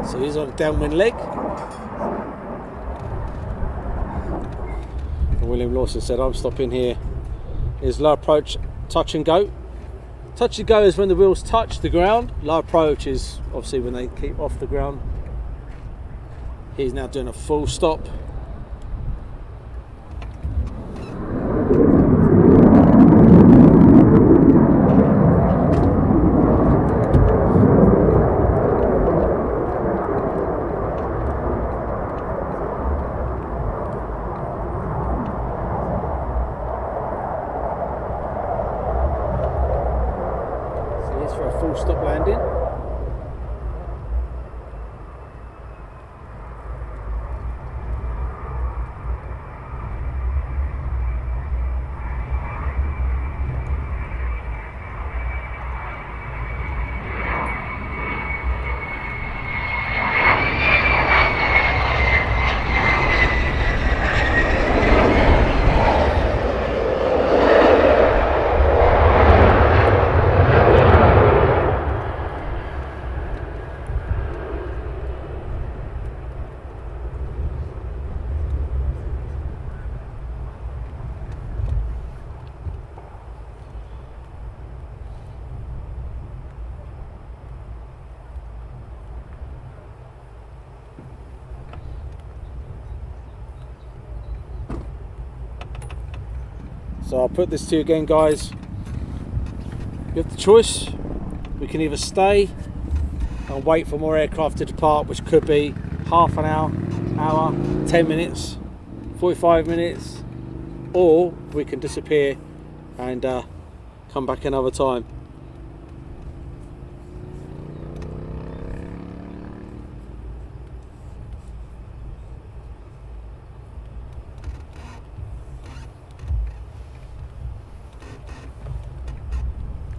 [SPEAKER 1] So he's on a downwind leg. And William Lawson said, I'm stopping here. Is low approach, touch and go. Touch and go is when the wheels touch the ground. Low approach is obviously when they keep off the ground. He's now doing a full stop. For a full stop landing. So I'll put this to you again, guys. You have the choice. We can either stay and wait for more aircraft to depart, which could be half an hour, 10 minutes, 45 minutes, or we can disappear and come back another time.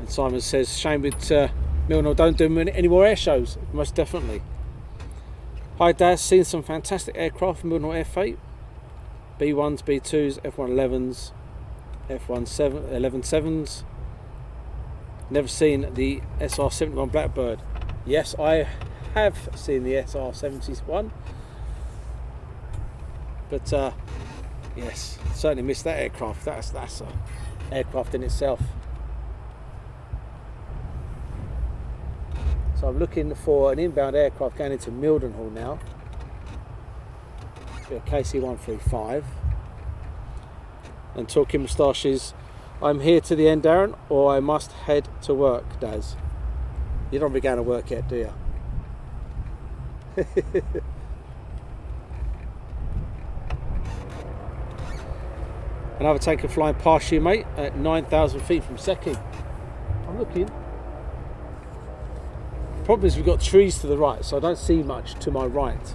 [SPEAKER 1] Simon says, shame with Mildenhall don't do any more air shows. Most definitely. Hi Daz, seen some fantastic aircraft from Mildenhall F8. B1s, B2s, F111s, F111s. Never seen the SR-71 Blackbird. Yes, I have seen the SR-71. But yes, certainly missed that aircraft. That's an aircraft in itself. So I'm looking for an inbound aircraft going into Mildenhall now. A KC-135. And talking moustaches, I'm here to the end, Darren, or I must head to work, Daz. You don't be going to work yet, do you? Another tanker flying past you, mate, at 9,000 feet from second. I'm looking. Problem is we've got trees to the right, so I don't see much to my right.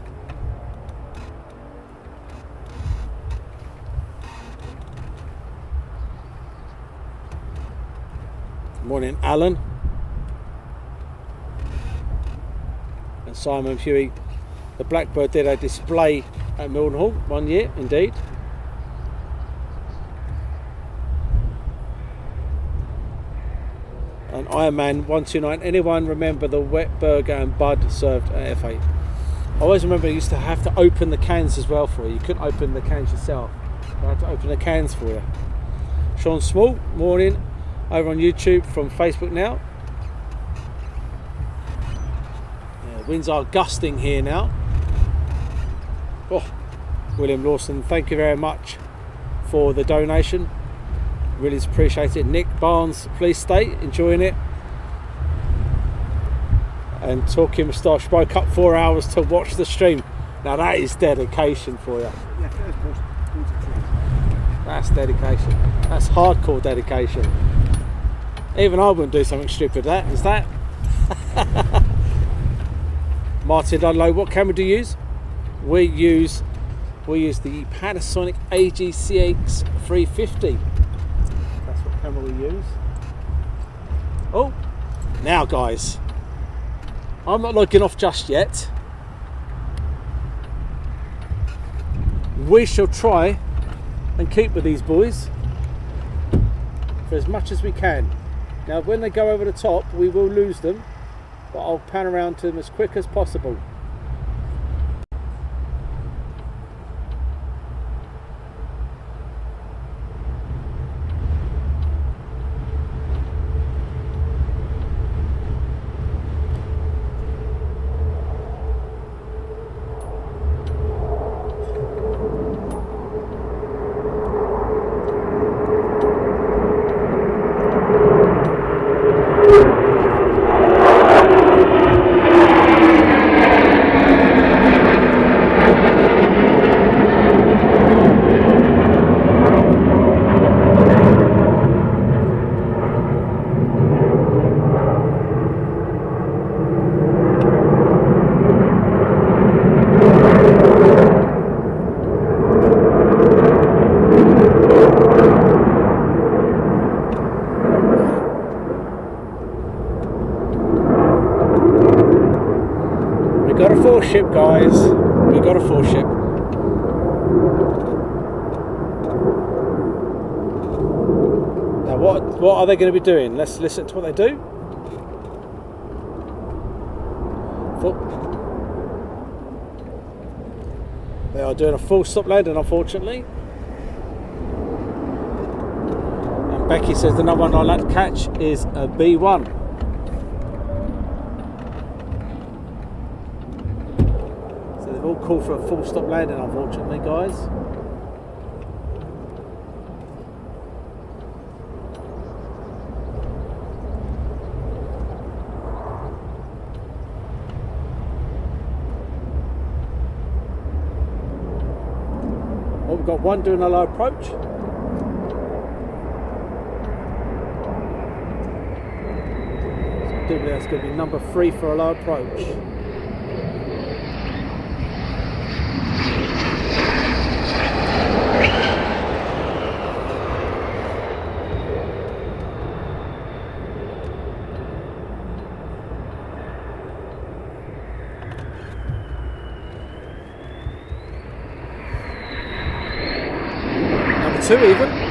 [SPEAKER 1] Good morning, Alan. And Simon Huey. The Blackbird did a display at Mildenhall one year, indeed. And Ironman 129. Anyone remember the wet burger and bud served at F8? I always remember you used to have to open the cans as well for you. You couldn't open the cans yourself. I had to open the cans for you. Sean Small, morning, over on YouTube from Facebook now. Yeah, winds are gusting here now. Oh, William Lawson, thank you very much for the donation. Really appreciate it. Nick Barnes, please stay, enjoying it. And Talking Moustache woke up 4 hours to watch the stream. Now that is dedication for you. That's dedication. That's hardcore dedication. Even I wouldn't do something stupid like that. Is that? Martin Dunlow, what camera do you use? We use the Panasonic AGCX 350. That's what camera we use. Oh, now guys, I'm not logging off just yet. We shall try and keep with these boys for as much as we can. Now when they go over the top we will lose them, but I'll pan around to them as quick as possible. Ship, guys, we got a full ship. Now what are they going to be doing? Let's listen to what they do. They are doing a full stop landing, unfortunately. And Becky says the number one I'd like to catch is a B1. All call for a full stop landing, unfortunately, guys. Oh, we've got one doing a low approach. So that's going to be number 3 for a low approach. Two even.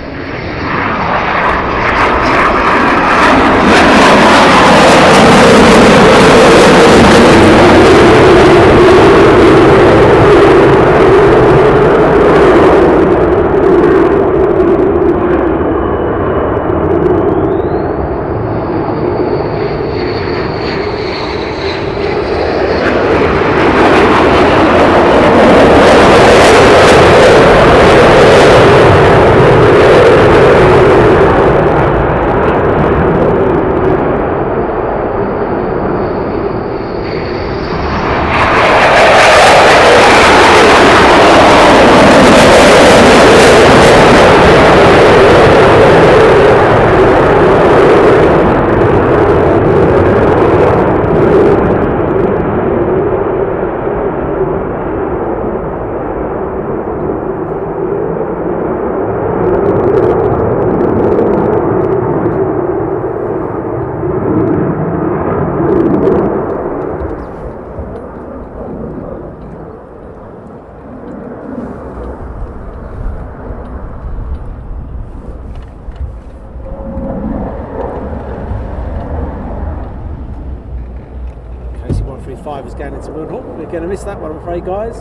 [SPEAKER 1] Is going into Mildenhall. We're going to miss that one, I'm afraid, guys.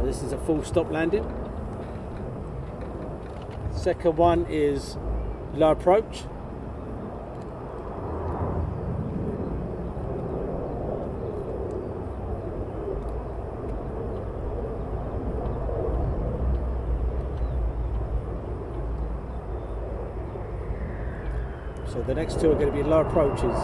[SPEAKER 1] This is a full stop landing. Second one is low approach. So the next two are going to be low approaches.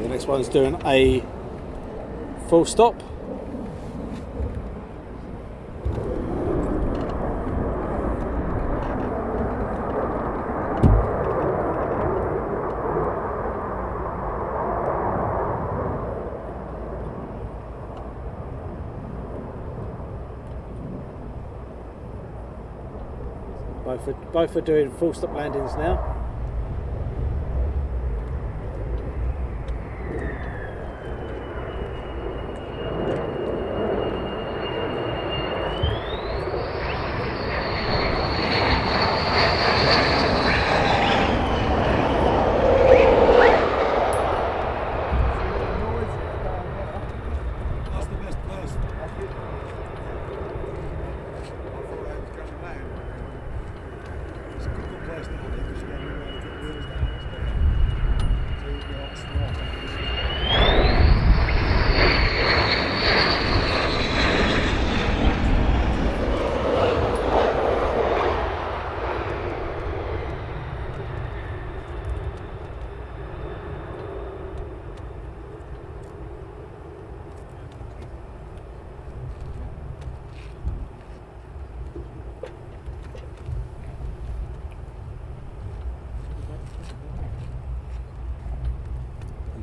[SPEAKER 1] This one's doing a full stop. Both are doing full stop landings now.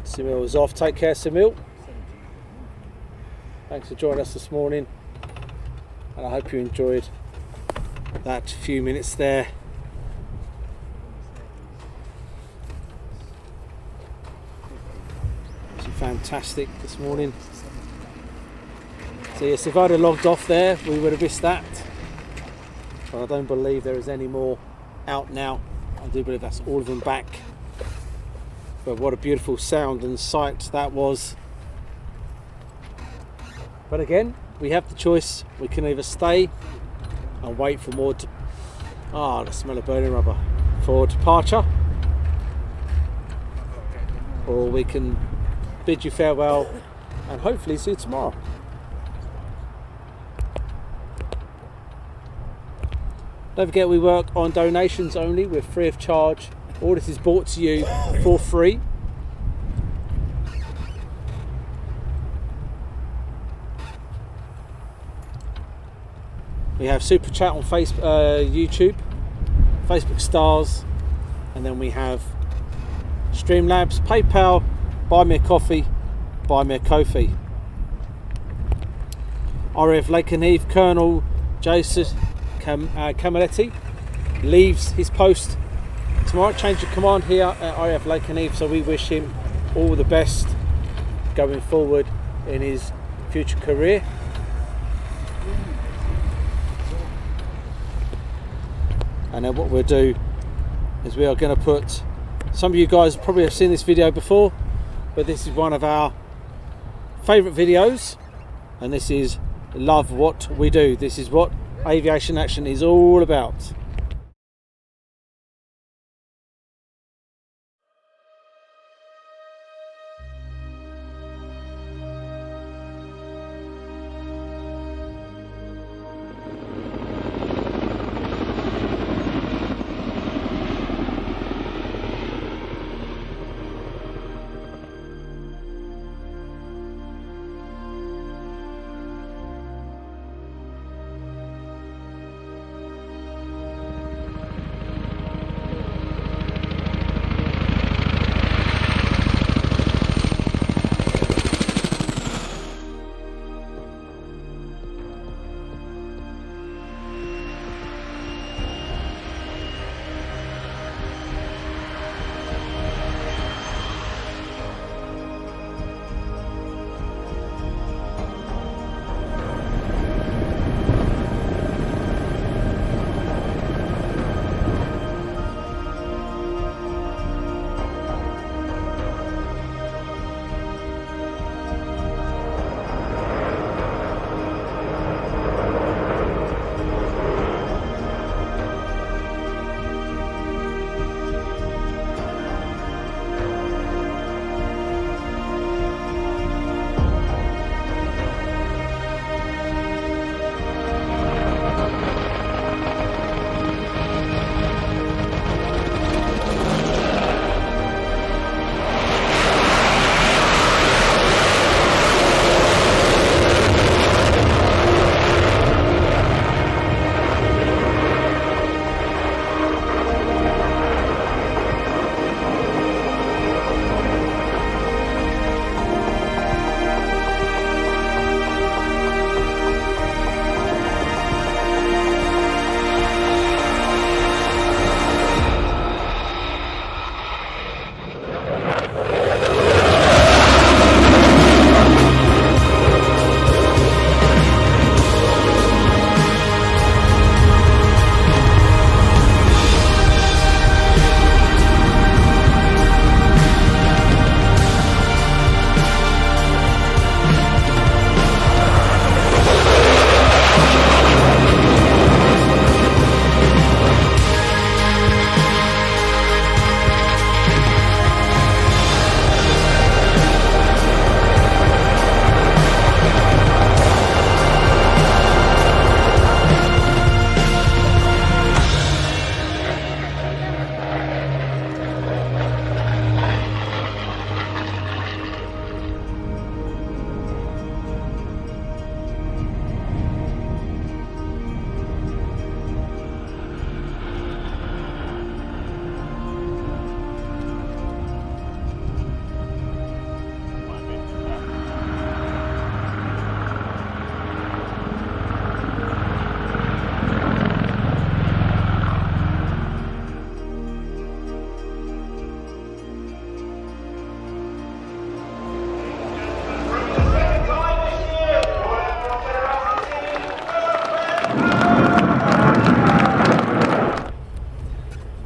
[SPEAKER 1] Simil is off. Take care, Simil. Thanks for joining us this morning, and I hope you enjoyed that few minutes there. It's fantastic this morning. So yes, if I'd have logged off there, we would have missed that. But I don't believe there is any more out now. I do believe that's all of them back. But what a beautiful sound and sight that was. But again, we have the choice. We can either stay and wait for more the smell of burning rubber for departure, or we can bid you farewell and hopefully see you tomorrow. Don't forget, we work on donations only. We're free of charge. All this is brought to you for free. We have Super Chat on YouTube, Facebook Stars, and then we have Streamlabs, PayPal, Buy Me a Coffee, Buy Me a Ko-fi. RAF Lakenheath Colonel Joseph Camaletti leaves his post tomorrow, change of command here at RAF Lakenheath, so we wish him all the best going forward in his future career. And then what we'll do is we are going to put, some of you guys probably have seen this video before, but this is one of our favourite videos, and this is Love What We Do. This is what Aviation Action is all about.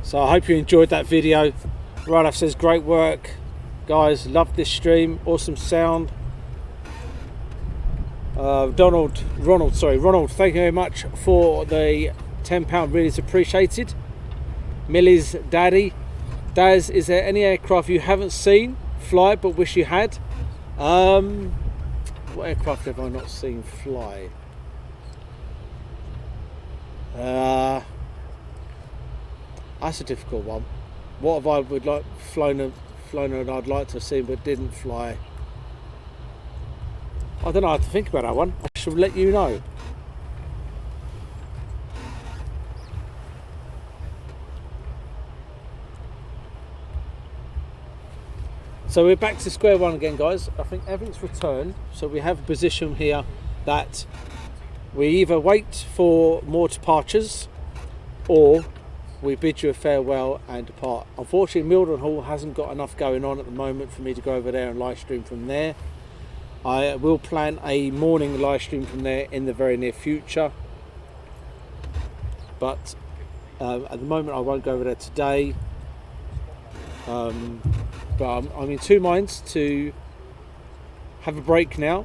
[SPEAKER 1] So I hope you enjoyed that video. RAF says great work guys, love this stream, awesome sound. Ronald, thank you very much for the £10, really is appreciated. Millie's daddy, Daz, is there any aircraft you haven't seen fly but wish you had? What aircraft have I not seen fly? That's a difficult one. What have I would like flown and I'd like to have seen but didn't fly? I don't know, I have to think about that one. I shall let you know. So we're back to square one again, guys. I think everything's returned. So we have a position here that we either wait for more departures or we bid you a farewell and depart. Unfortunately, Mildenhall hasn't got enough going on at the moment for me to go over there and live stream from there. I will plan a morning live stream from there in the very near future. But at the moment I won't go over there today. But I'm in two minds to have a break now,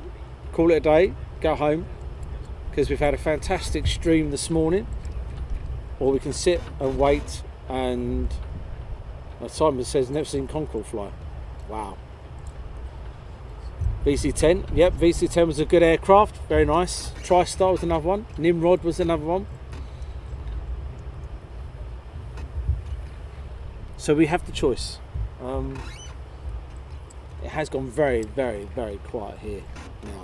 [SPEAKER 1] call it a day, go home, because we've had a fantastic stream this morning, or we can sit and wait. And Simon says never seen Concorde fly. Wow. VC-10, yep, VC-10 was a good aircraft, very nice. TriStar was another one, Nimrod was another one. So we have the choice. It has gone very, very, very quiet here now.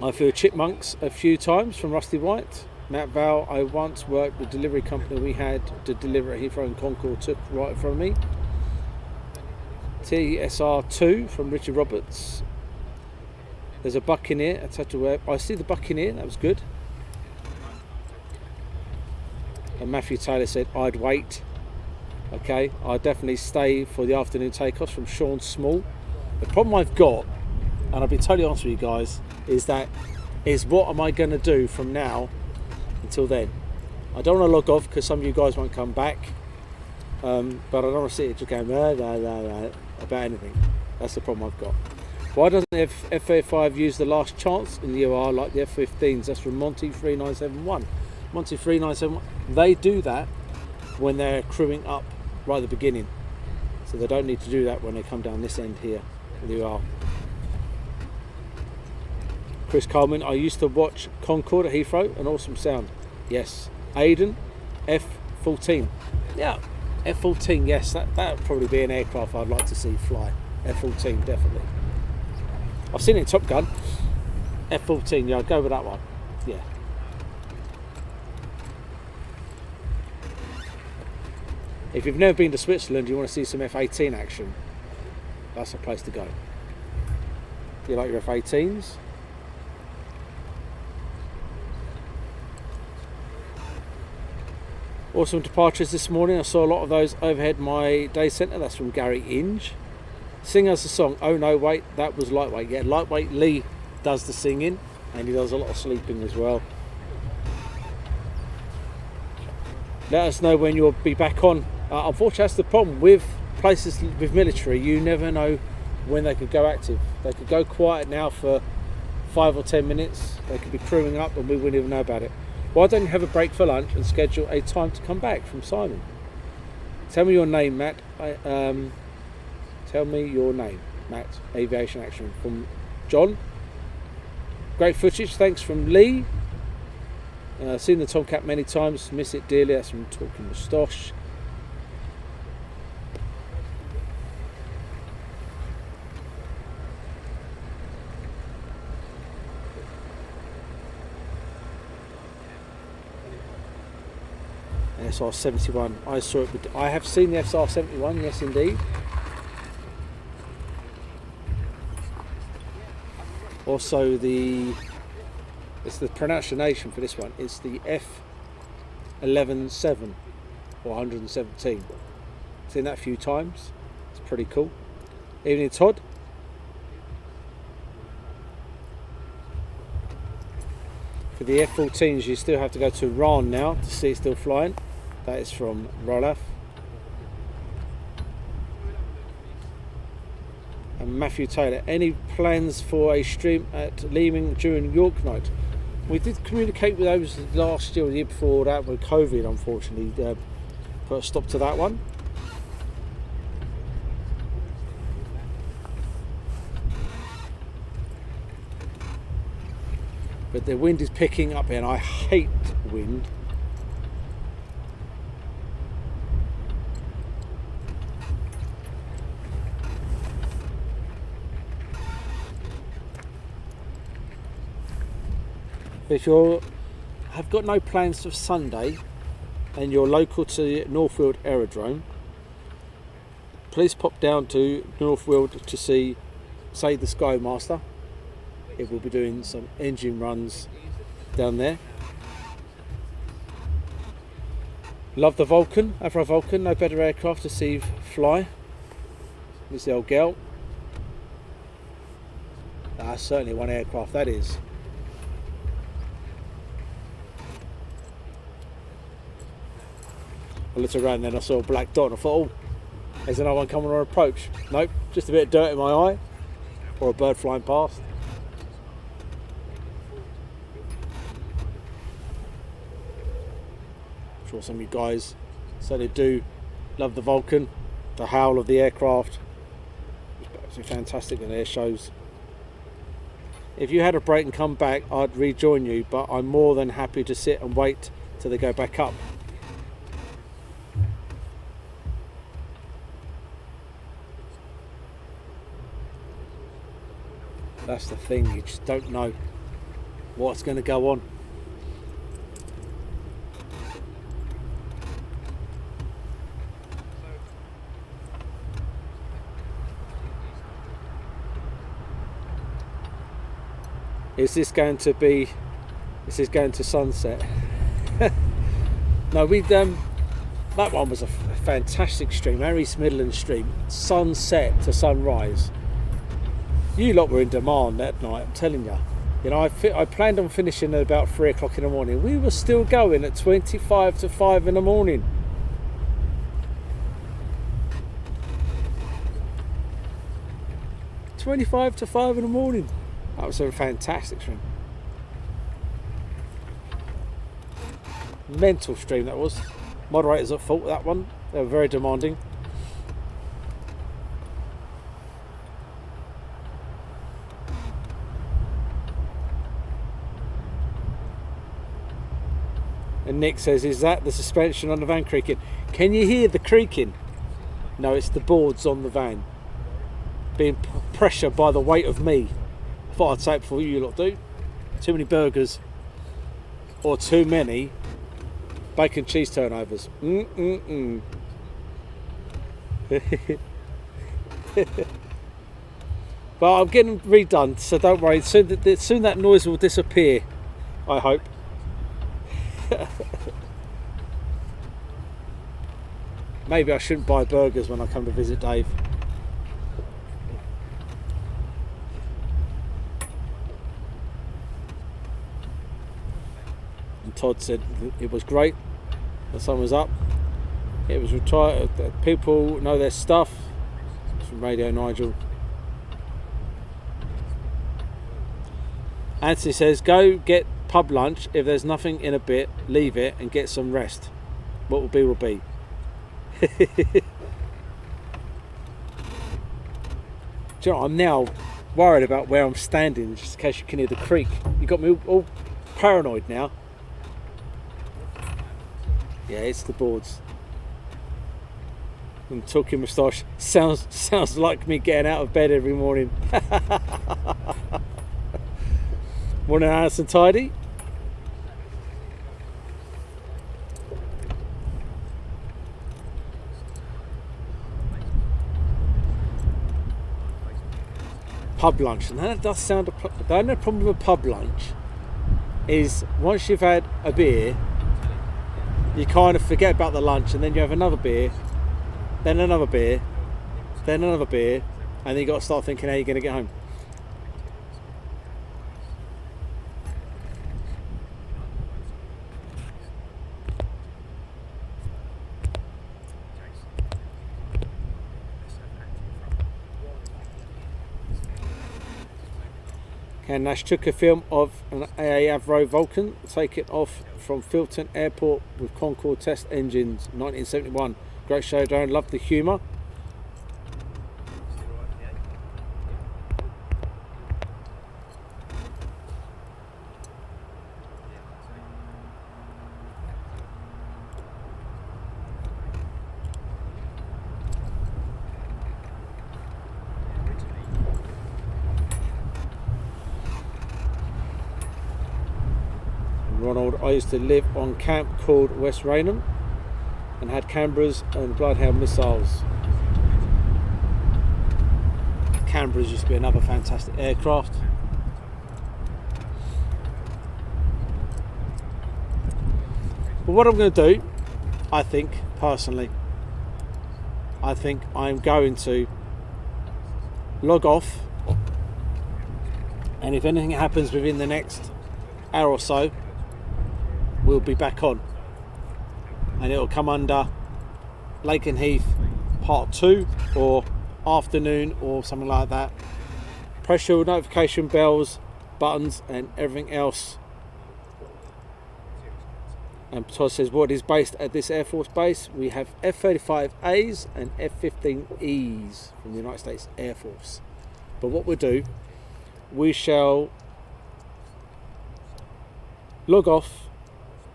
[SPEAKER 1] I flew Chipmunks a few times from Rusty White. Matt Val, I once worked with the delivery company we had to deliver at Heathrow and Concorde, took right from me. TSR2 from Richard Roberts. There's a Buccaneer attached to where I see the Buccaneer, that was good. And Matthew Taylor said I'd wait. Okay, I'd definitely stay for the afternoon takeoffs from Sean Small. The problem I've got, and I'll be totally honest with you guys, is what am I going to do from now until then? I don't want to log off because some of you guys won't come back, but I don't want to sit here just going about anything. That's the problem I've got. Why doesn't F-35 use the last chance in the UR like the F-15s? That's from Monty 3971. Monty 3971. They do that when they're crewing up right at the beginning, so they don't need to do that when they come down this end here. There you are. Chris Coleman, I used to watch Concorde at Heathrow, an awesome sound. Yes. Aidan, F-14. Yeah, F-14, yes, that would probably be an aircraft I'd like to see fly. F-14, definitely. I've seen it in Top Gun. F-14, yeah, I'd go with that one. Yeah. If you've never been to Switzerland, you want to see some F-18 action, that's a place to go. Do you like your F-18s? Awesome departures this morning. I saw a lot of those overhead my day centre. That's from Gary Inge. Sing us a song. Oh no, wait, that was Lightweight. Yeah, Lightweight Lee does the singing, and he does a lot of sleeping as well. Let us know when you'll be back on. Unfortunately, that's the problem with places with military. You never know when they could go active. They could go quiet now for 5 or 10 minutes. They could be crewing up and we wouldn't even know about it. Why don't you have a break for lunch and schedule a time to come back? From Simon. Tell me your name, Matt. Tell me your name, Matt. Aviation Action. From John. Great footage. Thanks from Lee. Seen the Tomcat many times. Miss it dearly. That's from Talking Moustache. SR-71. I saw it. I have seen the SR-71. Yes, indeed. Also, it's the pronunciation for this one. It's the F-11-7 or 117. Seen that a few times. It's pretty cool. Evening, Todd. For the F-14s, you still have to go to Iran now to see it still flying. That is from Rolaf. And Matthew Taylor, any plans for a stream at Leaming during York night? We did communicate with those last year or the year before that, with COVID unfortunately put a stop to that one. But the wind is picking up and I hate wind. If you have got no plans for Sunday and you're local to Northfield Aerodrome, please pop down to Northfield to see, say, the Skymaster. It will be doing some engine runs down there. Love the Vulcan, Avro Vulcan, no better aircraft to see fly. There's the old girl. That's certainly one aircraft, that is. I looked around and then I saw a black dot and I thought, oh, there's another one coming on approach. Nope, just a bit of dirt in my eye or a bird flying past. I'm sure some of you guys certainly do love the Vulcan, the howl of the aircraft. It's absolutely fantastic in air shows. If you had a break and come back, I'd rejoin you, but I'm more than happy to sit and wait till they go back up. That's the thing, you just don't know what's going to go on. Is this going to sunset? No, that one was a fantastic stream, Harry's Midland stream, sunset to sunrise. You lot were in demand that night, I'm telling you. You know, I planned on finishing at about 3 o'clock in the morning. We were still going at 25 to 5 in the morning. "25 to 5 in the morning." That was a fantastic stream. Mental stream that was. Moderators at fault with that one. They were very demanding. And Nick says, is that the suspension on the van creaking? Can you hear the creaking? No, it's the boards on the van being pressured by the weight of me. I thought I'd say it before you lot do. Too many burgers or too many bacon cheese turnovers. But I'm getting redone, so don't worry. Soon that noise will disappear, I hope. Maybe I shouldn't buy burgers when I come to visit Dave. And Todd said it was great. The sun was up. It was retired. People know their stuff. It's from Radio Nigel. Anthony says, go get pub lunch. If there's nothing in a bit, leave it and get some rest. What will be will be. Do you know, I'm now worried about where I'm standing, just in case you can hear the creak. You got me all paranoid now. Yeah, it's the boards. And talking moustache sounds like me getting out of bed every morning. Morning, Alison Tidy. Pub lunch, and that does sound. The only problem with pub lunch is once you've had a beer, you kind of forget about the lunch, and then you have another beer, then another beer, then another beer, and then you got to start thinking how you're going to get home. Ken Nash took a film of an AA Avro Vulcan taken off from Filton Airport with Concorde test engines, 1971. Great show, Darren. Loved the humour. Ronald, I used to live on camp called West Raynham and had Canberras and Bloodhound missiles. Canberras used to be another fantastic aircraft. But what I'm going to do, I think personally, I'm going to log off, and if anything happens within the next hour or so, we'll be back on, and it'll come under Lakenheath Part 2 or afternoon or something like that. Press your notification bells, buttons and everything else. And Todd says what is based at this Air Force base. We have F-35As and F-15Es from the United States Air Force. But what we'll do, we shall log off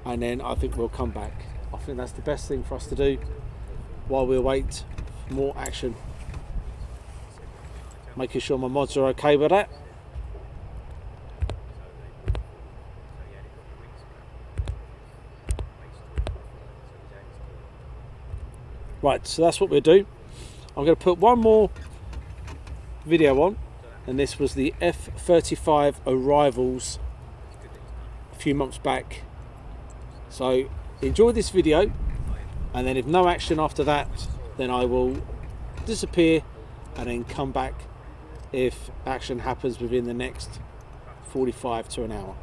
[SPEAKER 1] and then I think we'll come back. I think that's the best thing for us to do while we await more action. Making sure my mods are okay with that. Right, so that's what we'll do. I'm going to put one more video on, and this was the F-35 arrivals a few months back. So enjoy this video, and then if no action after that, then I will disappear and then come back if action happens within the next 45 to an hour.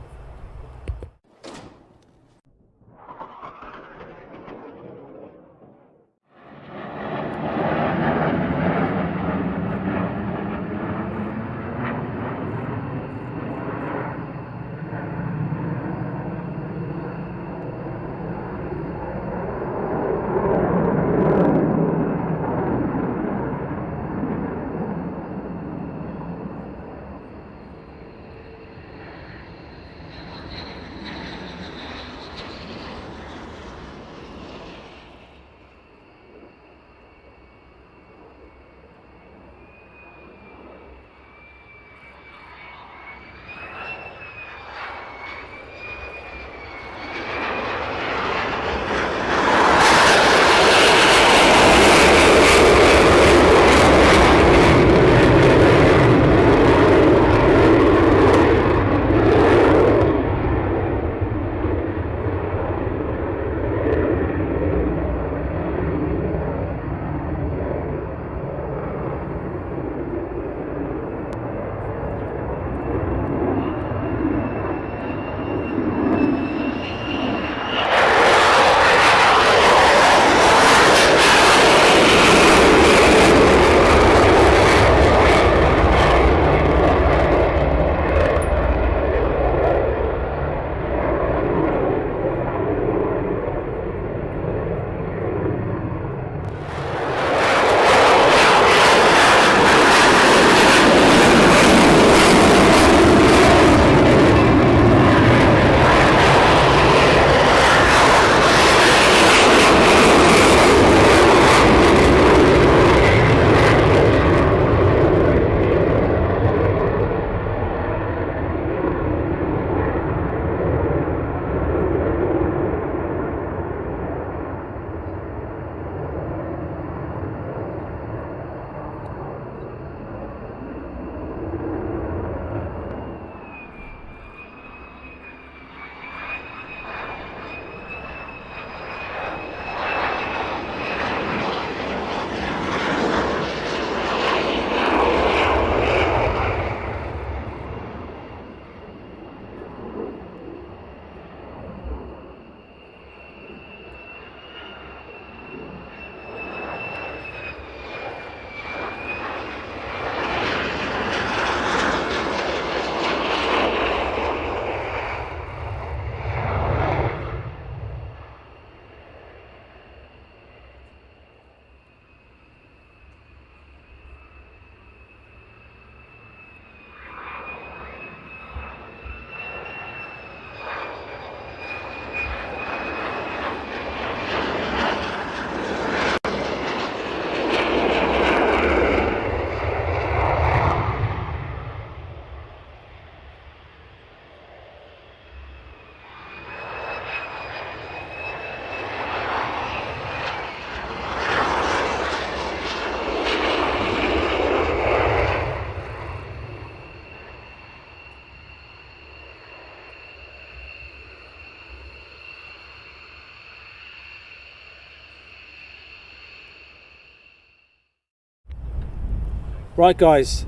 [SPEAKER 1] Right guys,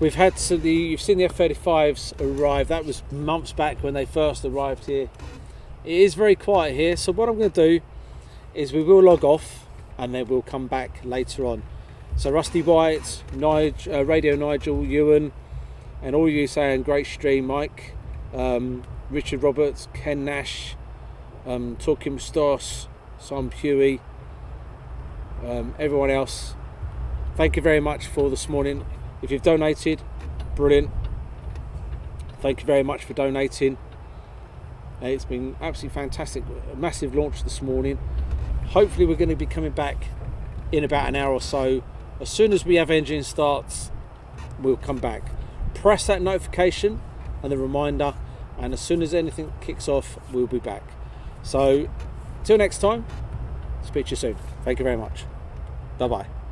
[SPEAKER 1] you've seen the F-35s arrive. That was months back when they first arrived here. It is very quiet here, so what I'm going to do is we will log off and then we'll come back later on. So Rusty White, Radio Nigel, Ewan, and all you saying great stream, Mike, Richard Roberts, Ken Nash, Talking Stoss, Simon Huey, everyone else, thank you very much for this morning. If you've donated, brilliant. Thank you very much for donating. It's been absolutely fantastic, a massive launch this morning. Hopefully we're going to be coming back in about an hour or so. As soon as we have engine starts, we'll come back. Press that notification and the reminder, and as soon as anything kicks off, we'll be back. So till next time, speak to you soon. Thank you very much. Bye bye.